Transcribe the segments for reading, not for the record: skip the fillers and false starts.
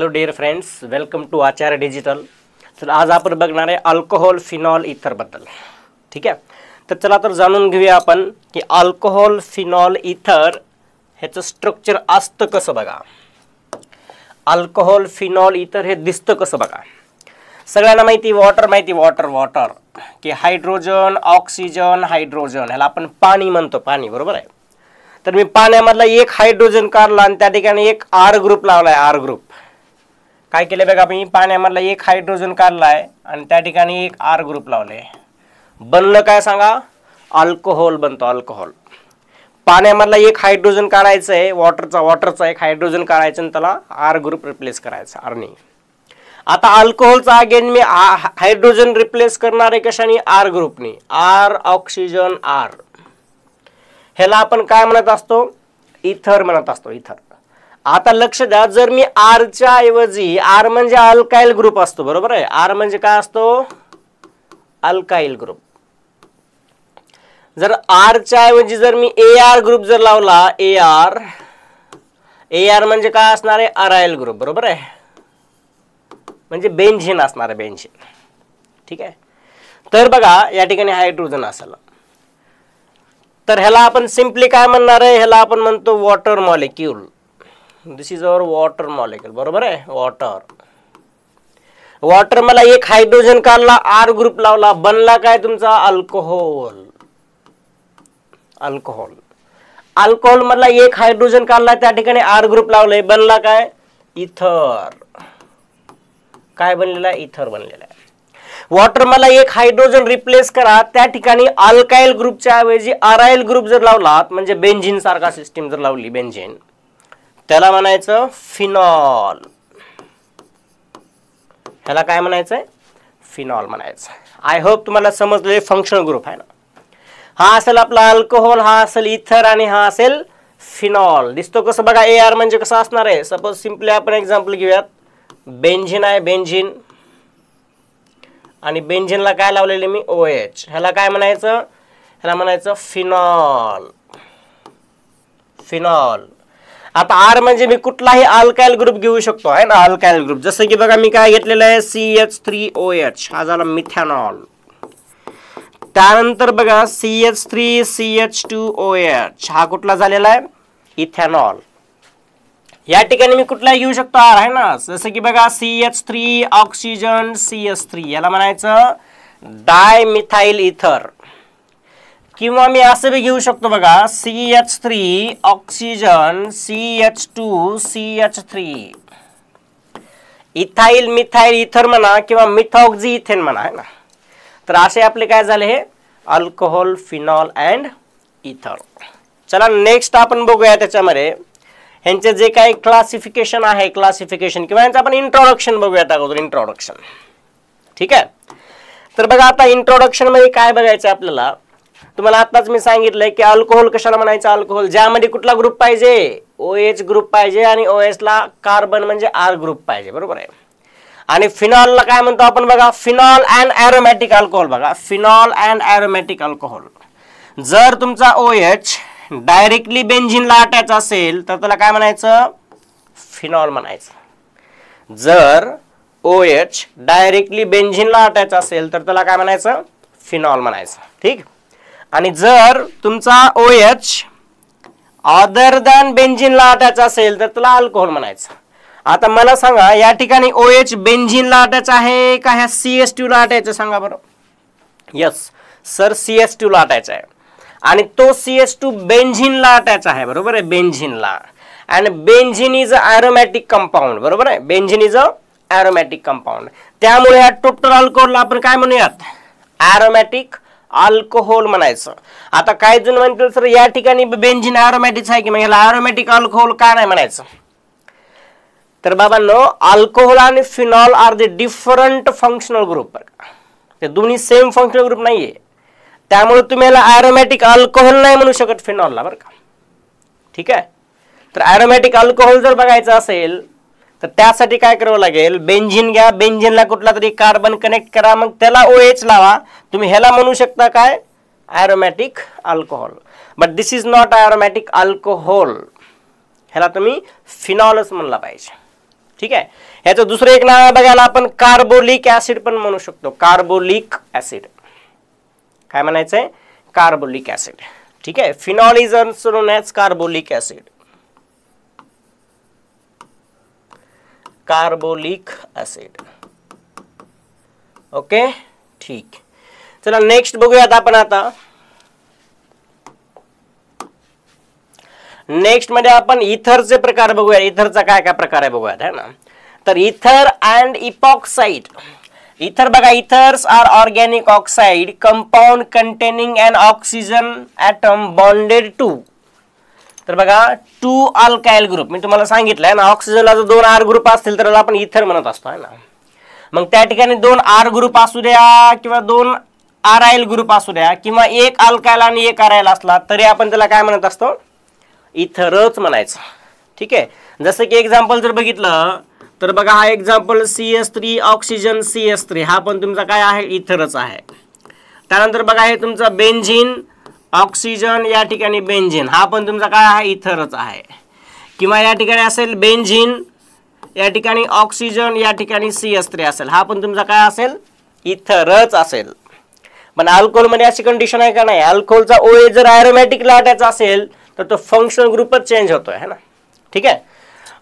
Hello dear friends, welcome to Acharya digital. तर आज आपण बघणार आहे अल्कोहोल फिनॉल इथर बद्दल. ठीक आहे, तर चला तर जाणून घेऊया आपण की अल्कोहोल फिनॉल इथर ह्याचं स्ट्रक्चर असतं कसं. बघा, अल्कोहोल फिनॉल इथर हे दिसतं कसं बघा. सगळ्यांना माहिती वॉटर, माहिती वॉटर की हायड्रोजन ऑक्सिजन हायड्रोजन ह्याला आपण पाणी म्हणतो, पाणी बरोबर आहे. तर मी पाण्यामधला एक हायड्रोजन काढला आणि त्या ठिकाणी एक आर ग्रुप लावलाय. आर ग्रुप काय केलं बघा, मी पाण्यामधला एक हायड्रोजन काढलाय आणि त्या ठिकाणी एक आर ग्रुप लावले. बनलं काय सांगा, अल्कोहोल बनतो. अल्कोहोल पाण्यामधला एक हायड्रोजन काढायचं आहे, वॉटरचा एक हायड्रोजन काढायचं आणि त्याला आर ग्रुप रिप्लेस करायचा आरने. आता अल्कोहोलचा अगेन मी हायड्रोजन रिप्लेस करणार आहे कशाने, आर ग्रुपने. आर ऑक्सिजन आर ह्याला आपण काय म्हणत असतो, इथर म्हणत असतो, इथर. आता लक्ष द्या, जर मी आरच्या ऐवजी, आर म्हणजे अल्काइल ग्रुप असतो बरोबर आहे. आर म्हणजे काय असतो, अल्काइल ग्रुप. जर आरच्या ऐवजी जर मी AR ग्रुप जर लावला, AR म्हणजे काय असणार आहे, अराइल ग्रुप बरोबर आहे. म्हणजे बेंझिन असणार आहे, बेंझिन. ठीक आहे, तर बघा या ठिकाणी हायड्रोजन असेल तर ह्याला आपण सिंपली काय म्हणणार आहे, ह्याला आपण म्हणतो water molecule. This is our water molecule बरोबर आहे. वॉटर मला एक हायड्रोजन काढला, आर ग्रुप लावला, बनला काय तुमचा अल्कोहोल. अल्कोहोल मधला एक हायड्रोजन काढला, त्या ठिकाणी आर ग्रुप लावले, बनला काय इथर. काय बनलेला आहे, इथर बनलेला आहे. वॉटर मला एक हायड्रोजन रिप्लेस करा, त्या ठिकाणी अल्काइल ग्रुपच्या ऐवजी अराइल ग्रुप जर लावलात, म्हणजे बेंझिन सारखा सिस्टीम जर लावली, बेंझिन, त्याला म्हणायचं फिनॉल. ह्याला काय म्हणायचंय, फिनॉल म्हणायचं. आय होप तुम्हाला समजले. फंक्शनल ग्रुप आहे ना. हा असेल आपला अल्कोहोल, हा असेल इथर आणि हा असेल फिनॉल. दिसतो कसं बघा, AR म्हणजे कसं असणार आहे. सपोज सिंपली आपण एक्झाम्पल घेऊयात. बेंझिन आहे, बेंझिन, आणि बेंझिनला काय लावलेले मी, OH. ह्याला काय म्हणायचं, ह्याला म्हणायचं फिनॉल. फिनॉल. आता आर म्हणजे मी कुठलाही अल्काइल ग्रुप घेऊ शकतो आहे ना, अल्काइल ग्रुप. जसं की बघा मी काय घेतलेलं आहे, CH3OH, हा झाला मिथॅनॉल. त्यानंतर बघा CH3CH2OH, हा कुठला झालेला आहे, इथेनॉल. या ठिकाणी मी कुठलाही घेऊ शकतो आर आहे ना. जसं की बघा CH3 ऑक्सिजन CH3, याला म्हणायचं डायमिथाइल इथर. किंवा मी असं बी घेऊ शकतो बघा, CH3 oxygen CH2 CH3. Ethyl methyl इथर म्हणा किंवा मिथॉक्झी इथेन म्हणा आहे ना. तर असे आपले काय झाले, हे अल्कोहोल फिनॉल अँड इथर. चला नेक्स्ट आपण बघूया त्याच्यामध्ये ह्यांचे जे काही क्लासिफिकेशन आहे, क्लासिफिकेशन किंवा ह्यांचं आपण इंट्रोडक्शन बघूयात अगोदर. इंट्रोडक्शन, ठीक आहे. तर बघा आता इंट्रोडक्शन मध्ये काय बघायचं आपल्याला. तुम्हाला आताच मी सांगितलंय की अल्कोहोल कशाला म्हणायचं, अल्कोहोल ज्यामध्ये कुठला ग्रुप पाहिजे, OH ग्रुप पाहिजे आणि OH ला कार्बन म्हणजे R ग्रुप पाहिजे बरोबर आहे. आणि फिनॉलला काय म्हणतो आपण बघा, फिनॉल अँड ॲरोमॅटिक अल्कोहोल. बघा फिनॉल अँड ॲरोमॅटिक अल्कोहोल. जर तुमचा OH डायरेक्टली बेंझिनला अटॅच असेल तर त्याला काय म्हणायचं, फिनॉल म्हणायचं. जर OH डायरेक्टली बेंझिनला अटॅच असेल तर त्याला काय म्हणायचं, फिनॉल म्हणायचं. ठीक. आणि जर तुमचा OH अदर दॅन बेंझिनला अटॅच असेल तर त्याला अल्कोहोल म्हणायचं. आता मला सांगा, या ठिकाणी OH बेंझिनला अटॅच आहे का ह्या CH2 ला अटॅच आहे, सांगा बरं. यस सर, CH2 ला अटॅच आहे. आणि तो CH2 बेंझिनला अटॅच आहे बरोबर आहे, बेंझिनला. आणि benzene is a aromatic compound बरोबर आहे. Benzene is a aromatic compound. त्यामुळे या टोटल अल्कोहोलला आपण काय म्हणूयात, ॲरोमॅटिक अल्कोहोल म्हणायचं. आता काही जण म्हणतील सर या ठिकाणी बेंझिन ॲरोमॅटिक आहे की, मग ह्याला ॲरोमॅटिक अल्कोहोल का नाही म्हणायचं. तर बाबांनो, अल्कोहोल आणि phenol are the different functional group. ते दोन्ही सेम फंक्शनल ग्रुप नाहीये. त्यामुळे तुम्ही याला ॲरोमॅटिक अल्कोहोल नाही म्हणू शकत फिनॉलला बरं का. ठीक आहे. तर ॲरोमॅटिक अल्कोहोल जर बघायचं असेल तर त्यासाठी काय करावं लागेल, बेंझिन घ्या, बेंझिनला कुठला तरी कार्बन कनेक्ट करा, मग त्याला OH लावा. तुम्ही ह्याला म्हणू शकता काय, aromatic alcohol. But this is not aromatic alcohol. ह्याला तुम्ही फिनॉलच म्हणला पाहिजे. ठीक आहे. ह्याचं दुसरं एक नाव बघायला आपण कार्बोलिक ऍसिड पण म्हणू शकतो. कार्बोलिक ऍसिड काय म्हणायचंय? Carbolic acid. ठीक आहे. Phenol is also non as carbolic acid. Carbolic acid. Okay ठीक. चला नेक्स्ट बघूयात आपण आता. नेक्स्ट मध्ये आपण इथरचे प्रकार बघूया. इथरचा काय काय प्रकार आहे बघूयात है ना. तर इथर अँड इपॉक्साइड. इथर बघा, ethers are organic oxide compound containing an oxygen atom bonded to. तर बघा, टू अल्काइल ग्रुप मी तुम्हाला सांगितलंय ना, ऑक्सिजनला जर 2 R ग्रुप असतील तर आपण इथर म्हणत असतो है ना. मग त्या ठिकाणी 2 R ग्रुप असू द्या किंवा 2 आराइल ग्रुप असू द्या किंवा 1 अल्काइल आणि 1 आराइल असला तरी आपण त्याला काय म्हणत असतो? इथरच म्हणायचं. ठीक आहे. जसं की एक्झाम्पल जर बघितलं तर बघा, हा एक्झाम्पल CH3 ऑक्सिजन CH3 हा पण तुमचा काय आहे? इथरच आहे. त्यानंतर बघा, हे तुमचा बेंझिन ऑक्सिजन या ठिकाणी बेंझिन हा पण तुमचा काय आहे? इथरच आहे. किंवा या ठिकाणी असेल बेंझिन या ठिकाणी ऑक्सिजन या ठिकाणी CH3 असेल हा पण तुमचा काय असेल? इथरच असेल. पण अल्कोहोल मध्ये अशी कंडिशन आहे का नाही? अल्कोहोलचा OH जर अरोमॅटिक लाटायचा असेल तर तो फंक्शनल ग्रुपच चेंज होतोय है ना. ठीक आहे.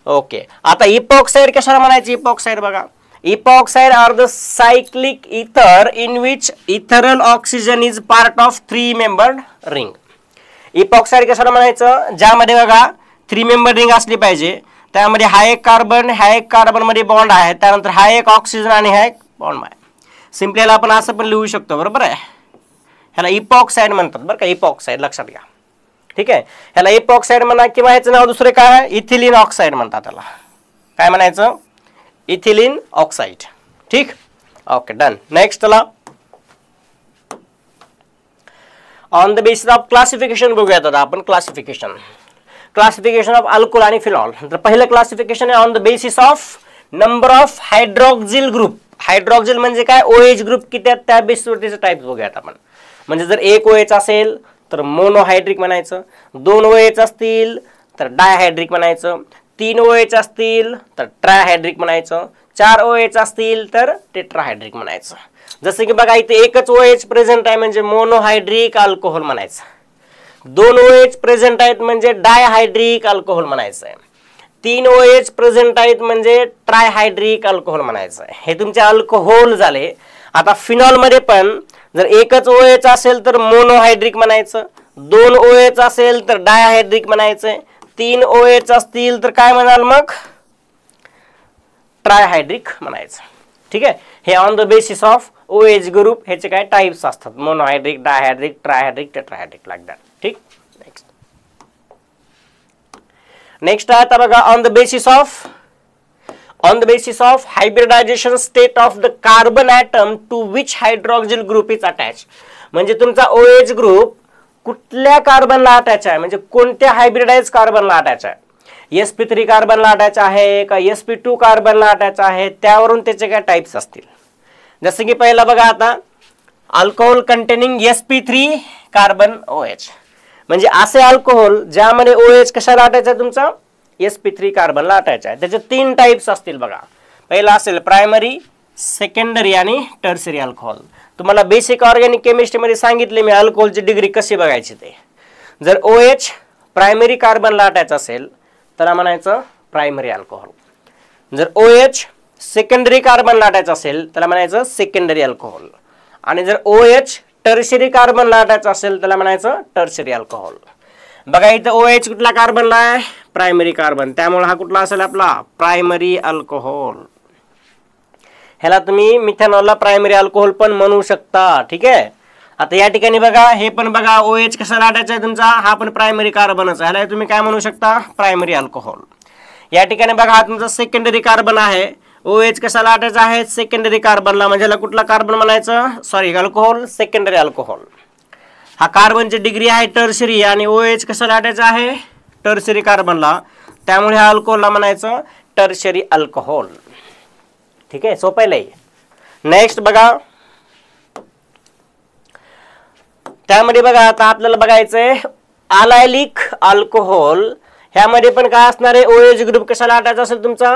ओके. आता इपॉक्साइड कशाला म्हणायची? इपॉक्साइड बघा, इपॉक्साइड आर द सायक्लिक इथर in which ethereal oxygen is part of 3 membered ring. Epoxide कशाला म्हणायचं? ज्यामध्ये बघा 3 मेंबर रिंग असली पाहिजे. त्यामध्ये हा एक कार्बन मध्ये बॉन्ड आहे, त्यानंतर हा एक ऑक्सिजन आणि हा एक बॉन्ड आहे. सिम्पली याला आपण असं पण लिहू शकतो. बरोबर आहे. ह्याला इपॉक्साइड म्हणतात बरं का. इपॉक्साइड लक्षात घ्या. ठीक आहे. ह्याला इपॉक्साइड म्हणा किंवा ह्याचं नाव दुसरे काय आहे? इथिलीन ऑक्साइड म्हणतात त्याला. काय म्हणायचं? Ethylene oxide. ठीक. Okay done. नेक्स्ट चला, on the basis of classification बघूयात आता आपण. क्लासिफिकेशन ऑफ अल्कोहोल आणि फिनॉल. तर पहिलं क्लासिफिकेशन आहे on the basis of number of hydroxyl group. Hydroxyl म्हणजे काय? OH ग्रुप किती आहेत त्या बेसिसवर टाइप बघूयात आपण. म्हणजे जर 1 OH असेल तर मोनोहायड्रिक म्हणायचं, 2 OH असतील तर डायहायड्रिक म्हणायचं, 3 OH असतील तर ट्रायहायड्रिक म्हणायचं, 4 OH असतील तर टेट्राहायड्रिक म्हणायचं. जसं की बघा, इथे एकच OH प्रेझेंट आहे म्हणजे मोनोहायड्रिक अल्कोहोल म्हणायचं. 2 OH प्रेझेंट आहेत म्हणजे डायहायड्रिक अल्कोहोल म्हणायचं आहे. 3 OH प्रेझेंट आहेत म्हणजे ट्रायहायड्रिक अल्कोहोल म्हणायचं आहे. हे तुमचे अल्कोहोल झाले. आता फिनॉल मध्ये पण जर एकच OH असेल तर मोनोहायड्रिक म्हणायचं, 2 OH असेल तर डायहायड्रिक म्हणायचं, 3 OH असतील तर काय म्हणाल मग? ट्रायहायड्रिक म्हणायचं. ठीक आहे. हे on the basis of OH group ह्याचे काय टाइप्स असतात? Monohydric, dihydric, trihydric, tetrahydric like that. ठीक. नेक्स्ट आता बघा, on the basis of hybridization state of the carbon atom to which hydroxyl group is attach. म्हणजे तुमचा OH ग्रुप कुठल्या कार्बनला attach आहे, म्हणजे कोणत्या हायब्रिडाइज कार्बनला अटॅच आहे? sp3 कार्बनला अटॅच आहे का sp2 कार्बनला अटॅच आहे, त्यावरून त्याचे काय टाइप्स असतील. जसं की पहिला बघा आता, alcohol containing sp3 carbon OH म्हणजे असे अल्कोहोल ज्यामध्ये OH कशाला अटॅच आहे? तुमचा sp3 कार्बनला अटॅच आहे. त्याचे 3 टाइप्स असतील बघा. पहिला असेल प्रायमरी, सेकंडरी आणि टर्शरी अल्कोहोल. तुम्हाला बेसिक ऑर्गॅनिक केमिस्ट्री मध्ये सांगितले मी अल्कोहोलची डिग्री कशी बघायची ते. जर OH प्रायमरी कार्बनला अटॅच असेल तर म्हणायचं प्रायमरी अल्कोहोल. जर OH सेकंडरी कार्बनला अटॅच असेल त्याला म्हणायचं सेकंडरी अल्कोहोल. आणि जर OH टर्शरी कार्बनला अटॅच असेल त्याला म्हणायचं टर्शरी अल्कोहोल. बघा इथं OH कुठला कार्बनला आहे? Primary carbon. त्यामुळे हा कुठला असेल आपला? Primary alcohol. ह्याला तुम्ही मिथेनॉलला प्रायमरी अल्कोहोल पण म्हणू शकता. ठीक आहे. आता या ठिकाणी बघा, हे पण बघा OH कशाला अटॅच आहे तुमचा? हा पण प्रायमरी कार्बनच आहे. ह्याला तुम्ही काय म्हणू शकता? Primary alcohol. या ठिकाणी बघा, हा तुमचा सेकंडरी कार्बन आहे. OH कशाला अटॅच आहे? सेकंडरी कार्बनला. म्हणजे ह्याला कुठला कार्बन म्हणायचं? Sorry, alcohol, secondary alcohol. हा कार्बनची डिग्री आहे टर्शरी आणि OH कशाला अटॅच आहे? टर्शरी कार्बनला. त्यामुळे ह्या अल्कोहोलला म्हणायचं टर्शरी अल्कोहोल. ठीक आहे. सोपं आहे. नेक्स्ट बघा, त्यामध्ये बघा आता आपल्याला बघायचंय अलायलिक अल्कोहोल ह्यामध्ये पण काय असणार आहे, OH ग्रुप कशाला आटायचा असेल तुमचा,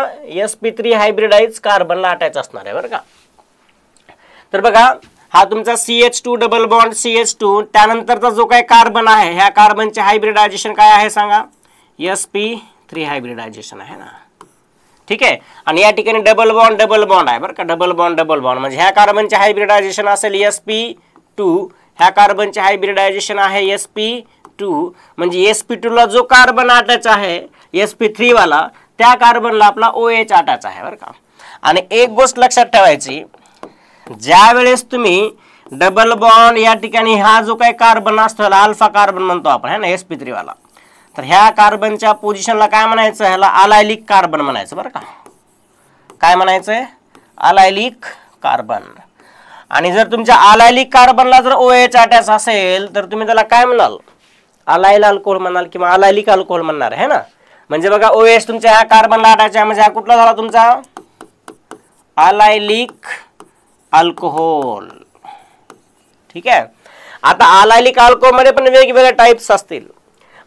sp3 हायब्रिडाइज कार्बनला आटायचा असणार आहे बरं का. तर बघा हा तुमचा CH2 डबल बॉन्ड CH2, त्यानंतरचा जो काही कार्बन आहे ह्या कार्बनचे हायब्रिडायझेशन काय आहे सांगा, sp3 हायब्रिडायझेशन आहे ना. ठीक आहे. आणि या ठिकाणी डबल बॉन्ड आहे बरं का, डबल बॉन्ड म्हणजे ह्या कार्बनचे हायब्रिडायझेशन असेल sp2, ह्या कार्बनचे हायब्रिडायझेशन आहे sp2, म्हणजे sp2 ला जो कार्बन आटायचा आहे sp3 वाला, त्या कार्बनला आपला OH आटायचा आहे बरं का. आणि एक गोष्ट लक्षात ठेवायची, ज्या वेळेस तुम्ही डबल बॉन्ड या ठिकाणी हा जो काही कार्बन असतो ह्याला अल्फा कार्बन म्हणतो आपण है ना, sp3 वाला, तर ह्या कार्बनच्या पोझिशनला काय म्हणायचं, ह्याला अलायलिक कार्बन म्हणायचं बरं का. काय म्हणायचंय, अलायलिक कार्बन. आणि जर तुमच्या अलायलिक कार्बनला जर OH आटायचा असेल तर तुम्ही त्याला काय म्हणाल, अलायल अल्कोहोल म्हणाल किंवा अलायलिक अल्कोहोल म्हणणार आहे ना. म्हणजे बघा OH तुमच्या ह्या कार्बनला आटायचा, म्हणजे हा कुठला झाला तुमचा, अलायलिक अल्कोहोल. ठीक आहे. आता अलायलिक अल्कोहोल मध्ये पण वेगवेगळे टाइप्स असतील.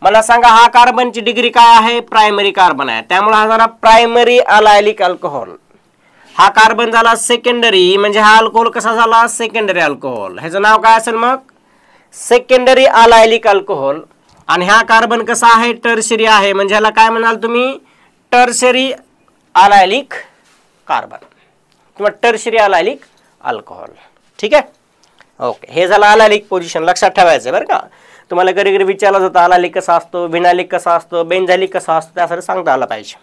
मला सांगा हा कार्बनची डिग्री काय आहे, प्रायमरी कार्बन आहे, त्यामुळे हा झाला प्रायमरी अलायलिक अल्कोहोल. हा कार्बन झाला सेकंडरी, म्हणजे हा अल्कोहोल कसा झाला, सेकंडरी अल्कोहोल. ह्याचं नाव काय असेल मग, सेकंडरी अलायलिक अल्कोहोल. आणि हा कार्बन कसा आहे, टर्शरी आहे, म्हणजे ह्याला काय म्हणाल तुम्ही, टर्शरी अलायलिक कार्बन किंवा टर्शरी अलायलिक अल्कोहोल. ठीक आहे. ओके, हे झालं अलायलिक पोझिशन, लक्षात ठेवायचं बरं का. तुम्हाला कधी कधी विचारलं जातं अलायलिक कसा असतो, विनायलिक कसा असतो, बेंझायलिक कसा असतो, त्यासाठी सांगता आलं पाहिजे.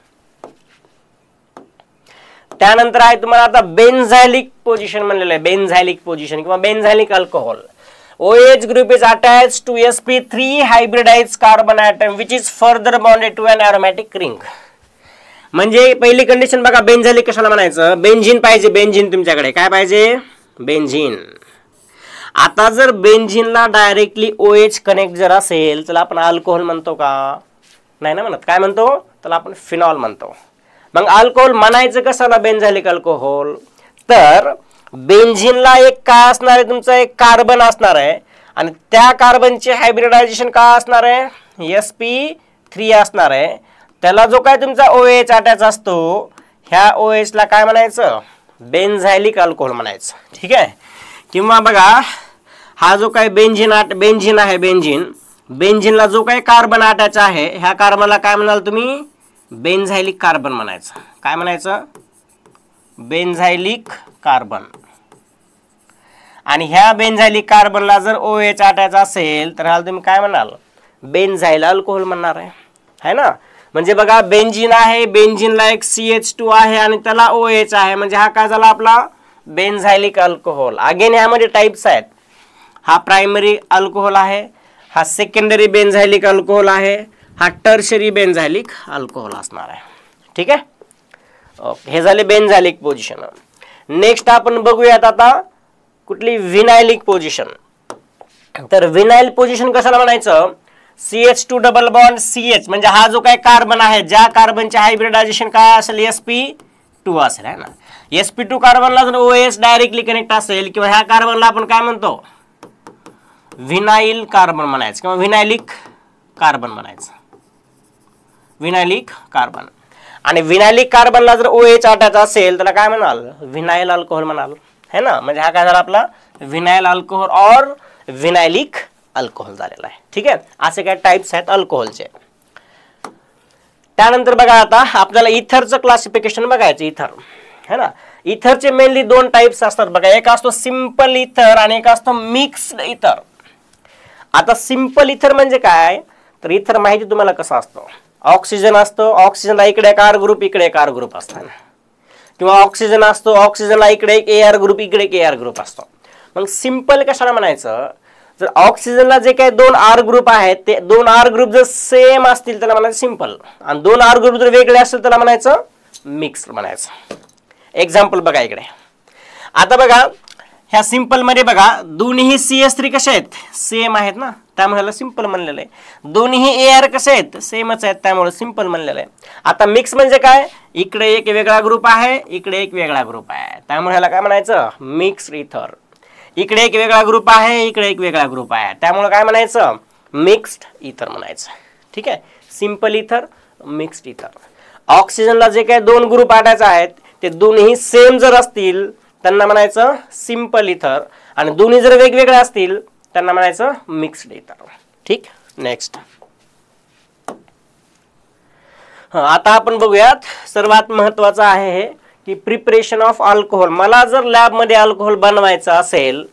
त्यानंतर आहे तुम्हाला आता बेंझायलिक पोझिशन म्हणलेलं आहे, बेंझायलिक पोझिशन किंवा बेंझायलिक alcohol. OH group is attached to sp3 hybridized carbon atom which is further bonded to an aromatic ring. म्हणजे पहिली कंडिशन बघा, बेंझायलिक कशाला म्हणायचं, बेंझिन पाहिजे, बेंझिन तुमच्याकडे काय पाहिजे, बेंझिन. आता जर बेंझिनला डायरेक्टली OH कनेक्ट जर असेल तर आपण अल्कोहोल म्हणतो का, नाही ना म्हणत, काय म्हणतो, त्याला आपण फिनॉल म्हणतो. मग अल्कोहोल म्हणायचं कशाला, बेंझायलिक अल्कोहोल, तर बेंझिनला एक काय असणार आहे तुमचा, एक कार्बन असणार आहे, आणि त्या कार्बनचे हायब्रिडायझेशन काय असणार आहे, sp3 असणार आहे. त्याला जो काय तुमचा OH आटायचा असतो, ह्या OH ला काय म्हणायचं, बेंझायलिक अल्कोहोल म्हणायचं. ठीक आहे. किंवा बघा हा जो काही बेंझिन आहे, बेंझिनला जो काही कार्बन आटायचा आहे, ह्या कार्बनला काय म्हणाल तुम्ही, बेंझायलिक कार्बन म्हणायचं. काय म्हणायचं, बेंझायलिक कार्बन. आणि ह्या बेंझायलिक कार्बनला जर OH आटायचा असेल तर ह्याला तुम्ही काय म्हणाल, बेंझाइल अल्कोहोल म्हणणार आहे ना. म्हणजे बघा बेंझिन आहे, बेंझिनला एक CH2 आहे आणि त्याला OH आहे, म्हणजे हा काय झाला आपला बेंझायलिक अल्कोहोल. अगेन ह्यामध्ये टाइप्स आहेत, हा प्रायमरी अल्कोहोल आहे, हा सेकंडरी बेंझायलिक अल्कोहोल आहे, हा टर्शरी बेंझायलिक अल्कोहोल असणार आहे. ठीक आहे. ओके, हे झाले बेंझायलिक पोझिशन. नेक्स्ट आपण बघूयात आता कुठली, विनायलिक पोझिशन. तर विनाइल पोझिशन कशाला म्हणायचं, CH2 डबल बॉन्ड CH, म्हणजे हा जो काही कार्बन आहे, ज्या कार्बनचे हायब्रिडायझेशन काय असेल, sp2 असेल है ना. sp2 कार्बनला जर OH डायरेक्टली कनेक्ट असेल किंवा ह्या कार्बनला आपण काय म्हणतो, विनाइल कार्बन म्हणायचं किंवा विनायलिक कार्बन म्हणायचं, विनायलिक कार्बन. आणि विनायलिक कार्बनला जर OH आटायचा असेल त्याला काय म्हणाल, विनाइल अल्कोहोल म्हणाल है ना. म्हणजे हा काय झाला आपला विनाइल अल्कोहोल और विनायलिक अल्कोहोल झालेला आहे. ठीक आहे. असे काय टाइप्स आहेत अल्कोहोलचे. त्यानंतर बघा आता आपल्याला इथरचं क्लासिफिकेशन बघायचं, इथर है ना. इथरचे मेनली दोन टाइप्स असतात बघा, एक असतो सिंपल इथर आणि एक असतो मिक्स्ड इथर. आता सिंपल इथर म्हणजे काय, तर इथर माहिती तुम्हाला कसं असतं, ऑक्सिजन असतो, ऑक्सिजनला इकडे एक R ग्रुप, इकडे एक R ग्रुप असतात, किंवा ऑक्सिजन असतो, ऑक्सिजनला इकडे एक AR ग्रुप, इकडे एक AR ग्रुप असतो. मग सिंपल कशाला म्हणायचं, जर ऑक्सिजनला जे काही दोन R ग्रुप आहेत ते दोन R ग्रुप जर सेम असतील त्याला म्हणायचं सिंपल, आणि दोन R ग्रुप जर वेगळे असतील त्याला म्हणायचं मिक्स्ड म्हणायचं. एक्झाम्पल बघा इकडे. आता बघा ह्या सिंपल मध्ये बघा दोन्ही CH3 कसे आहेत, सेम आहेत ना, त्यामुळे ह्याला सिंपल म्हणलेलं आहे. दोन्ही AR कसे आहेत, सेमच आहेत, त्यामुळे सिंपल म्हणलेलं आहे. आता मिक्स म्हणजे काय, इकडे एक वेगळा ग्रुप आहे, इकडे एक वेगळा ग्रुप आहे, त्यामुळे ह्याला काय म्हणायचं, मिक्स्ड इथर. इकडे एक वेगळा ग्रुप आहे, इकडे एक वेगळा ग्रुप आहे, त्यामुळे काय म्हणायचं, मिक्स्ड इथर म्हणायचं. ठीक आहे. सिंपल इथर, मिक्स्ड इथर. ऑक्सिजनला जे काही दोन ग्रुप आटायचे आहेत ते दोन्ही सेम जर असतील त्यांना म्हणायचं सिंपल इथर, आणि दोन्ही जर वेगवेगळे असतील त्यांना म्हणायचं मिक्स्ड इथर. ठीक. नेक्स्ट आता आपण बघूयात सर्वात महत्वाचं आहे हे की प्रिपरेशन ऑफ अल्कोहोल. मला जर लॅबमध्ये अल्कोहोल बनवायचं असेल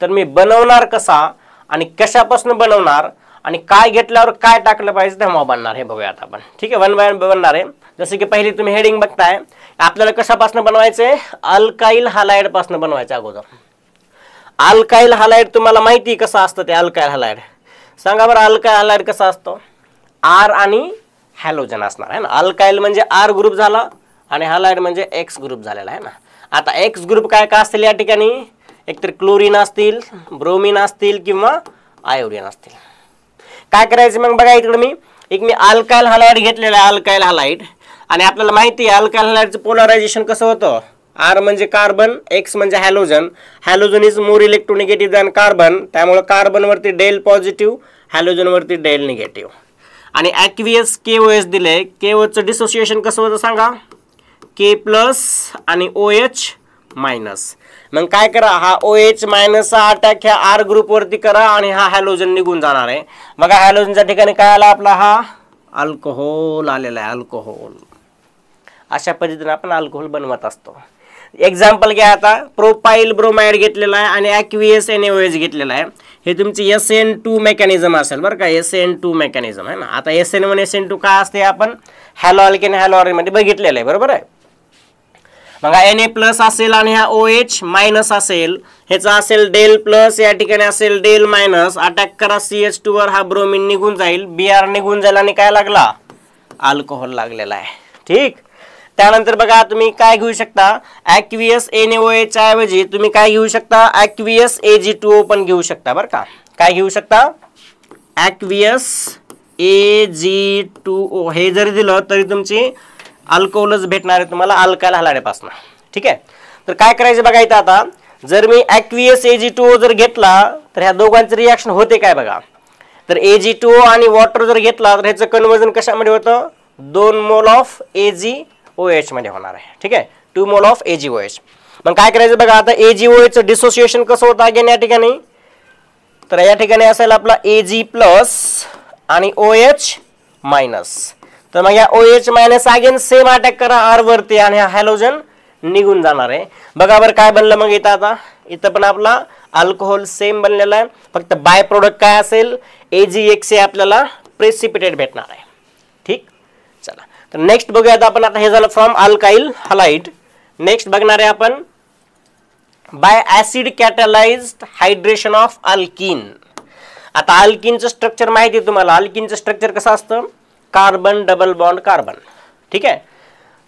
तर मी बनवणार कसा आणि कशापासून बनवणार आणि काय घेतल्यावर काय टाकलं पाहिजे तेव्हा बनणार हे बघूयात आपण. ठीक आहे. वन बाय वन बनणार आहे. जसे की पहिली तुम्ही हेडिंग बघताय, आपल्याला कशापासून बनवायचे, अल्काइल हॅलाइड पासून बनवायचे अगोदर. अल्काइल हॅलाइड तुम्हाला माहिती कसं असतं ते अल्काइल हॅलाइड, सांगा बरं. अल्काइल हॅलाइड कसा असतो, आर आणि हॅलोजन असणार आहे ना. अल्काइल म्हणजे आर ग्रुप झाला आणि हॅलाइड म्हणजे एक्स ग्रुप झालेला आहे ना. आता एक्स ग्रुप काय काय असतील या ठिकाणी, एकतर क्लोरीन असतील, ब्रोमीन असतील किंवा आयोडीन असतील. काय करायचं मग बघा, इकडे मी अल्काइल हॅलाइड घेतलेला आहे, अल्काइल हॅलाइड, आणि आपल्याला माहिती आहे अल्काइल हॅलाइडचं पोलरायझेशन कसं होतं, आर म्हणजे कार्बन, एक्स म्हणजे halogen. Halogen is more electronegative than carbon, त्यामुळे कार्बन वरती डेल पॉझिटिव्ह, हॅलोजन वरती डेल निगेटिव्ह. आणि ॲक्वियस KOH दिले, KOH चं डिसोसिएशन कसं होतं सांगा, K प्लस आणि OH मायनस. मग काय करा, हा OH मायनसचा अटॅक ह्या आर ग्रुप वरती करा आणि हा हॅलोजन निघून जाणार आहे. बघा हॅलोजनच्या ठिकाणी काय आला आपला, हा अल्कोहोल आलेला आहे, अल्कोहोल. अशा पद्धतीने आपण अल्कोहोल बनवत असतो. एक्झाम्पल घ्या आता, प्रोपाइल ब्रोमाइड घेतलेला आहे आणि ॲक्वियस NaOH घेतलेला आहे. हे तुमची SN2 मेकॅनिझम असेल बरं का, SN2 मेकॅनिझम आहे ना. आता SN1 SN2 काय असते आपण हॅलो अल्केन हॅलो अल्केन मध्ये बघितलेलं आहे, बरोबर आहे. मग Na प्लस असेल आणि हा OH मायनस असेल, ह्याचा असेल डेल प्लस, या ठिकाणी असेल डेल मायनस. अटॅक करा CH2 वर, हा ब्रोमिन निघून जाईल, Br निघून जाईल आणि काय लागला, अल्कोहोल लागलेला आहे. ठीक. त्यानंतर बघा तुम्ही काय घेऊ शकता, ॲक्वियस NaOH ऐवजी तुम्ही काय घेऊ शकता, ॲक्वियस Ag2O पण घेऊ शकता बरं का. काय घेऊ शकता, ॲक्वियस Ag2O. हे जरी दिलं तरी तुमची अल्कोहोलच भेटणार आहे तुम्हाला अल्काइल हॅलाइड पासून. ठीक आहे. तर काय करायचं बघा इथं, आता जर मी ॲक्वियस Ag2O जर घेतला तर ह्या दोघांचं रिॲक्शन होते काय बघा. तर Ag2O आणि वॉटर जर घेतला तर ह्याचं कन्वर्जन कशामध्ये होतं, 2 मोल ऑफ AgOH मध्ये होणार आहे. ठीक आहे, 2 मोल ऑफ AgOH. मग काय करायचं बघा, आता AgOH चं डिसोसिएशन कसं होतं अगेन या ठिकाणी, तर या ठिकाणी असेल आपला Ag प्लस आणि OH मायनस. तर मग या OH minus again same attack करा आर वरती आणि हा हॅलोजन निघून जाणार आहे. बघा बरं काय बनलं मग इथं, आता इथं पण आपला अल्कोहोल सेम बनलेला आहे, फक्त बाय प्रोडक्ट काय असेल, AgXA आपल्याला प्रेसिपिटेट भेटणार आहे. ठीक. चला तर नेक्स्ट बघूयात आपण. आता हे झालं फ्रॉम अल्काइल हॅलाइड. नेक्स्ट बघणार आहे आपण by acid catalysed hydration of alkene. आता अल्किनचं स्ट्रक्चर माहिती आहे तुम्हाला, अल्किनचं स्ट्रक्चर कसं असतं, कार्बन डबल बॉन्ड कार्बन. ठीक आहे.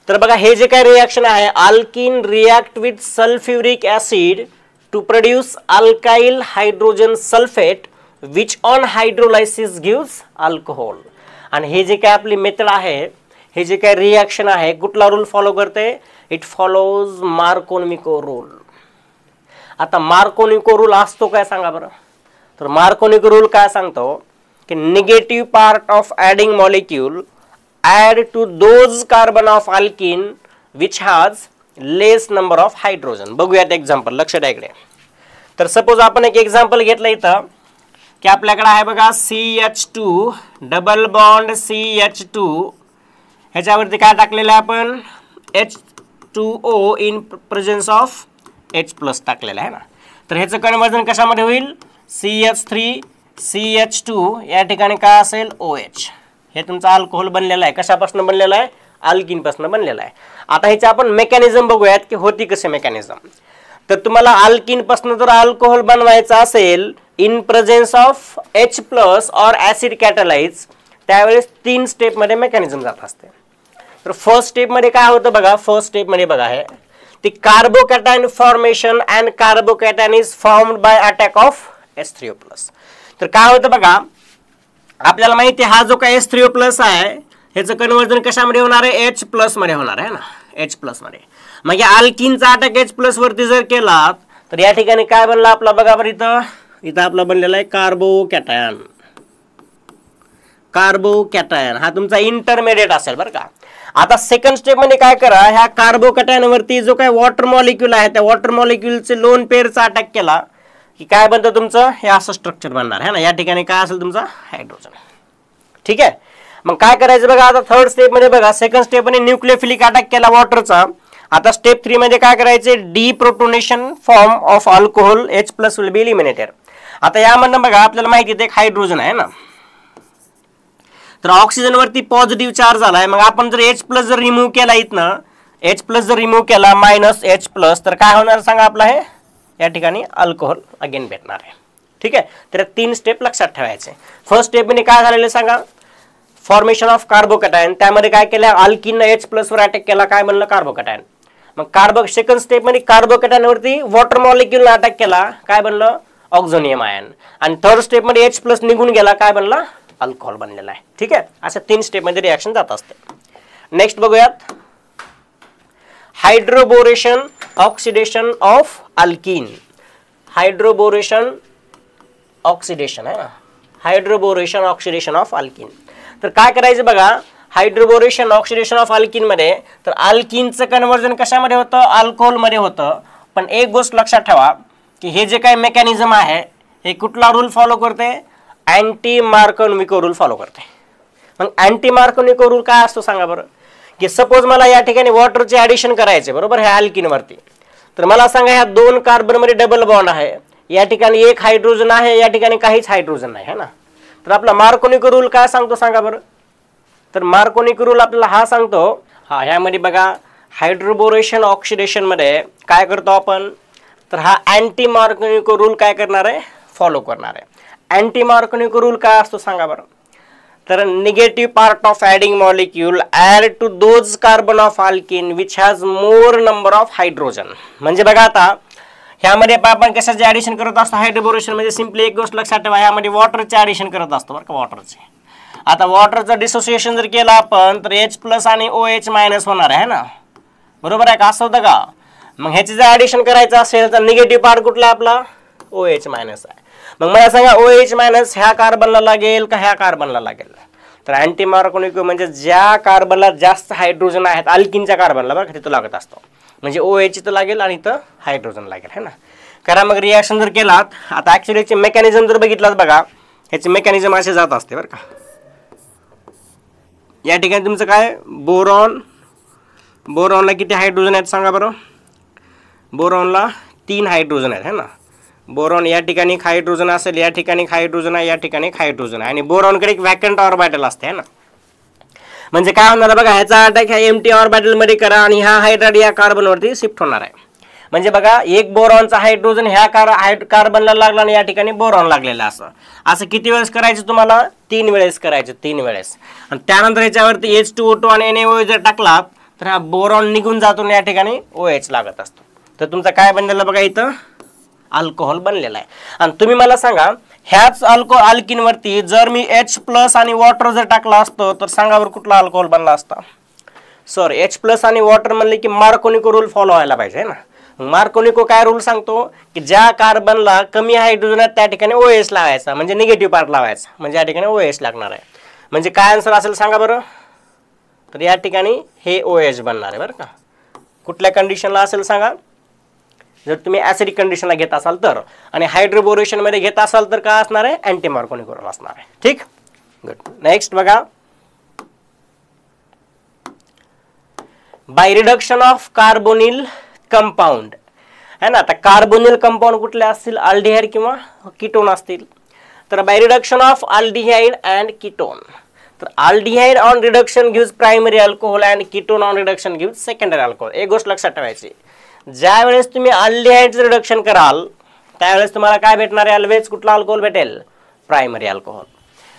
तर बघा हे जे काय रिॲक्शन आहे, alkene react with sulphuric acid to produce alkyl hydrogen sulphate which on hydrolysis gives alcohol. आणि हे जे काय आपली मेथड आहे, हे जे काय रिॲक्शन आहे, कुठला रूल फॉलो करते, इट फॉलोज मार्कोनिको रूल. आता मार्कोनिको रूल असतो काय सांगा बरं. तर मार्कोनिको रूल काय सांगतो की negative part of adding molecule add to those carbon of alkene which has less number of hydrogen. बघूयात एक्झाम्पल, लक्ष द्या इकडे. तर सपोज आपण एक एक्झाम्पल घेतलं इथं की आपल्याकडे आहे बघा CH2 डबल बॉन्ड CH2, ह्याच्यावरती काय टाकलेलं आहे आपण, H2O in presence of H plus टाकलेलं आहे ना. तर ह्याचं कन्वर्जन कशामध्ये होईल, CH3 CH2 या ठिकाणी काय असेल OH. हे तुमचा अल्कोहोल बनलेला आहे, कशापासून बनलेला आहे, अल्किन पासून बनलेला आहे. आता ह्याचे आपण मेकॅनिझम बघूयात की होती कसे मेकॅनिझम. तर तुम्हाला अल्किन पासून जर अल्कोहोल बनवायचं असेल in presence of H plus और ऍसिड कॅटलाइज, त्यावेळेस 3 स्टेप मध्ये मेकॅनिझम जात असते. तर फर्स्ट स्टेप मध्ये काय होतं बघा, फर्स्ट स्टेप मध्ये बघा हे ती carbocation formation and carbocation is formed by attack of H3O plus. तर काय होतं बघा, आपल्याला माहिती आहे हा जो काय H3O प्लस आहे ह्याचं कन्वर्जन कशामध्ये होणार आहे, H प्लस मध्ये होणार आहे ना, H प्लस मध्ये. मग या अल्किनचा अटॅक H प्लस वरती जर केला तर या ठिकाणी काय बनला आपला बघा बरं, इथं आपला बनलेला आहे कार्बोकॅटायन. कार्बोकॅटायन हा तुमचा इंटरमिडिएट असेल बरं का. आता सेकंड स्टेप मध्ये काय करा, ह्या कार्बोकॅटायन वरती जो काय वॉटर मॉलिक्यूल आहे त्या वॉटर मॉलिक्यूलचे लोन पेअरचा अटॅक केला की काय बनतं तुमचं, हे असं स्ट्रक्चर बनणार आहे ना. या ठिकाणी काय असेल तुमचा हायड्रोजन. ठीक आहे, मग काय करायचं बघा. आता थर्ड स्टेप मध्ये बघा, सेकंड स्टेप मध्ये न्यूक्लियोफिलिक अटॅक केला वॉटरचा. आता स्टेप 3 मध्ये काय करायचे, deprotonation form of alcohol H+ will be eliminated. आता यामधनं बघा आपल्याला माहिती आहे एक हायड्रोजन आहे ना, तर ऑक्सिजन वरती पॉझिटिव्ह चार्ज आलाय. मग आपण जर H+ जर रिमूव्ह केला इथनं, H+ जर रिमूव्ह केला -H+, तर काय होणार सांगा आपला, हे या ठिकाणी अल्कोहोल अगेन भेटणार आहे. ठीक आहे, तर 3 स्टेप लक्षात ठेवायचे. फर्स्ट स्टेप मध्ये काय झालेलं सांगा, फॉर्मेशन ऑफ कार्बोकॅटायन. त्यामध्ये काय केलं, अल्किन H+ वर अटॅक केला, काय बनलं कार्बोकॅटायन. मग सेकंड स्टेप मध्ये कार्बोकॅटायन वरती वॉटर मॉलिक्यूल अटॅक केला, काय बनलं ऑक्झोनियम आयन. आणि थर्ड स्टेप मध्ये H+ निघून गेला, काय बनला अल्कोहोल बनलेला आहे. ठीक आहे, अशा 3 स्टेप मध्ये रिएक्शन जात असते. नेक्स्ट बघूयात, hydroboration oxidation of alkene. Hydroboration oxidation आहे ना, हायड्रोबोरेशन ऑक्सिडेशन ऑफ अल्किन. तर काय करायचं बघा, हायड्रोबोरेशन ऑक्सिडेशन ऑफ अल्किन मध्ये, तर अल्किनचं कन्वर्जन कशामध्ये होतं, अल्कोहोल मध्ये होतं. पण एक गोष्ट लक्षात ठेवा की हे जे काही मेकॅनिझम आहे हे कुठला रूल फॉलो करते, अँटी मार्कोव्हिको रूल फॉलो करते. मग अँटी मार्कोव्हिको रूल काय असतो सांगा बरं, की सपोज मला या ठिकाणी वॉटरचे ॲडिशन करायचे बरोबर ह्या अल्किन वरती. तर मला सांगा ह्या 2 कार्बन मध्ये डबल बॉन्ड आहे, या ठिकाणी 1 हायड्रोजन आहे, या ठिकाणी काहीच हायड्रोजन नाही है ना. तर आपला मार्कोव्हिको रूल काय सांगतो सांगा बरं, तर मार्कोव्हिको रूल आपल्याला हा सांगतो, हा ह्यामध्ये बघा हायड्रोबोरेशन ऑक्सिडेशन मध्ये काय करतो आपण, तर हा अँटी मार्कोव्हिको रूल काय करणार आहे, फॉलो करणार आहे. अँटी मार्कोव्हिको रूल काय असतो सांगा बरं, तर negative part of adding molecule add to those carbon of alkene which has more number of hydrogen. म्हणजे बघा आता ह्यामध्ये आपण कशाचे ॲडिशन करत असतो, हायड्रोबोरेशन म्हणजे सिम्पली एक गोष्ट लक्षात ठेवा, ह्यामध्ये वॉटरचे ॲडिशन करत असतो बरं का, वॉटरचे. आता वॉटरचं डिसोसिएशन जर केलं आपण तर H+ आणि OH- होणार आहे ना, बरोबर आहे का, असं होतं का. मग ह्याचे जर ॲडिशन करायचं असेल तर निगेटिव्ह पार्ट कुठला आपला OH- आहे. मग मला सांगा OH- ह्या कार्बनला लागेल का ह्या कार्बनला लागेल, तर अँटी मार्कोव्हिको म्हणजे ज्या कार्बनला जास्त हायड्रोजन आहेत अल्किनच्या कार्बनला बरं तिथं लागत असतो, म्हणजे OH इथं लागेल आणि इथं हायड्रोजन लागेल है ना. करा मग रिॲक्शन जर केलात, आता ॲक्च्युली याचे मेकॅनिझम जर बघितलात बघा, ह्याचे मेकॅनिझम असे जात असते बरं का. या ठिकाणी तुमचं काय बोरॉन, बोरॉनला किती हायड्रोजन आहेत सांगा बरं, बोरॉनला 3 हायड्रोजन आहेत है ना. बोरॉन या ठिकाणी हायड्रोजन असेल, या ठिकाणी हायड्रोजन आहे, या ठिकाणी हायड्रोजन आहे, आणि बोरॉनकडे एक व्हॅकंट ऑर्बिटल असते है ना. म्हणजे काय होणार बघा, ह्याचा अटॅक ह्या एम्प्टी ऑर्बिटल मध्ये करा आणि हा हायड्राइड या कार्बनवरती शिफ्ट होणार आहे. म्हणजे बघा एक बोरॉनचा हायड्रोजन ह्या कार्बनला लागला आणि या ठिकाणी बोरॉन लागलेला. असं किती वेळेस करायचं तुम्हाला, 3 वेळेस करायचं, 3 वेळेस. आणि त्यानंतर याच्यावरती H2O2 आणि NaOH जर टाकला तर हा बोरॉन निघून जातो आणि या ठिकाणी OH लागत असतो. तर तुमचं काय बनलेलं बघा, इथं अल्कोहोल बनलेला आहे. आणि तुम्ही मला सांगा ह्याच अल्किन वरती जर मी H+ आणि वॉटर जर टाकला असतो तर सांगा बरं कुठला अल्कोहोल बनला असता. सर H+ आणि वॉटर म्हणले की मार्कोव्हिको रूल फॉलो व्हायला पाहिजे ना. मार्कोव्हिको काय रूल सांगतो की ज्या कार्बनला कमी हायड्रोजन आहे त्या ठिकाणी OH लावायचा, म्हणजे निगेटिव्ह पार्ट लावायचा, म्हणजे या ठिकाणी OH लागणार आहे. म्हणजे काय आन्सर असेल सांगा बरं, तर या ठिकाणी हे OH बनणार आहे बरं का. कुठल्या कंडिशनला असेल सांगा, जर तुम्ही ॲसिडिक कंडिशनला घेत असाल तर, आणि हायड्रोबोरेशन मध्ये घेत असाल तर काय असणार आहे, अँटी मार्कोव्हिको रूल असणार आहे. ठीक, गुड. नेक्स्ट बघा, bye reduction of carbonyl compound है ना. आता कार्बोनिल कंपाऊंड कुठले असतील, अल्डिहाइड किंवा कीटोन असतील. तर by reduction of aldehyde and ketone, तर aldehyde on reduction gives primary alcohol and ketone on reduction gives secondary alcohol. एक गोष्ट लक्षात ठेवायची, ज्या वेळेस तुम्ही अल्डिहाइडचं रिडक्शन कराल त्यावेळेस तुम्हाला काय भेटणार आहे, ऑलवेज कुठला अल्कोहोल भेटेल, प्रायमरी अल्कोहोल.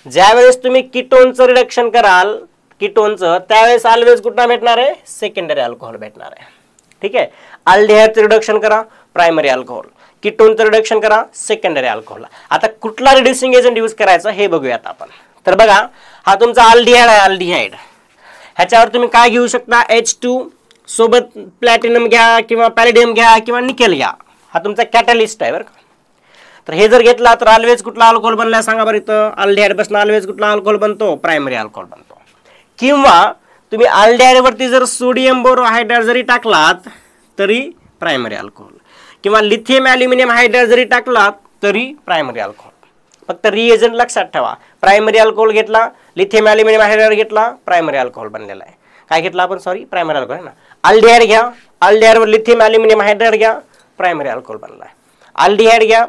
ज्या वेळेस तुम्ही कीटोनचं रिडक्शन कराल, कीटोनचं, त्यावेळेस ऑलवेज कुठला भेटणार आहे, सेकंडरी अल्कोहोल भेटणार आहे. ठीक आहे, अल्डिहाइडचं रिडक्शन करा प्रायमरी अल्कोहोल, कीटोनचं रिडक्शन करा सेकंडरी अल्कोहोल. आता कुठला रिड्युसिंग एजंट यूज करायचा हे बघूयात आपण. तर बघा हा तुमचा अल्डिहाइड आहे, अल्डिहाइड ह्याच्यावर तुम्ही काय घेऊ शकता, H2 सोबत प्लॅटिनम घ्या किंवा पॅलेडियम घ्या किंवा निकेल घ्या, हा तुमचा कॅटलिस्ट आहे बरं का. तर हे जर घेतला तर ऑलवेज कुठला अल्कोहोल बनलाय सांगा बरं इथं, अल्डिहाइड पासून ऑलवेज कुठला अल्कोहोल बनतो, प्रायमरी अल्कोहोल बनतो. किंवा तुम्ही अल्डिहाइड वरती जर सोडियम बोरोहायड्राइड जरी टाकलात तरी प्रायमरी अल्कोहोल, किंवा लिथियम ॲल्युमिनियम हायड्राइड जरी टाकलात तरी प्रायमरी अल्कोहोल. फक्त रिएजंट लक्षात ठेवा, प्रायमरी अल्कोहोल घेतला, लिथियम ॲल्युमिनियम हायड्राइड घेतला, प्रायमरी अल्कोहोल बनलेला आहे. काय घेतला आपण, सॉरी, प्रायमरी अल्कोहोल आहे ना. अल्डिहाइड घ्या, अल्डिहाइडवर लिथियम ॲल्युमिनियम हायड्राइड घ्या, प्रायमरी अल्कोहोल बनला आहे. अल्डिहाइड घ्या,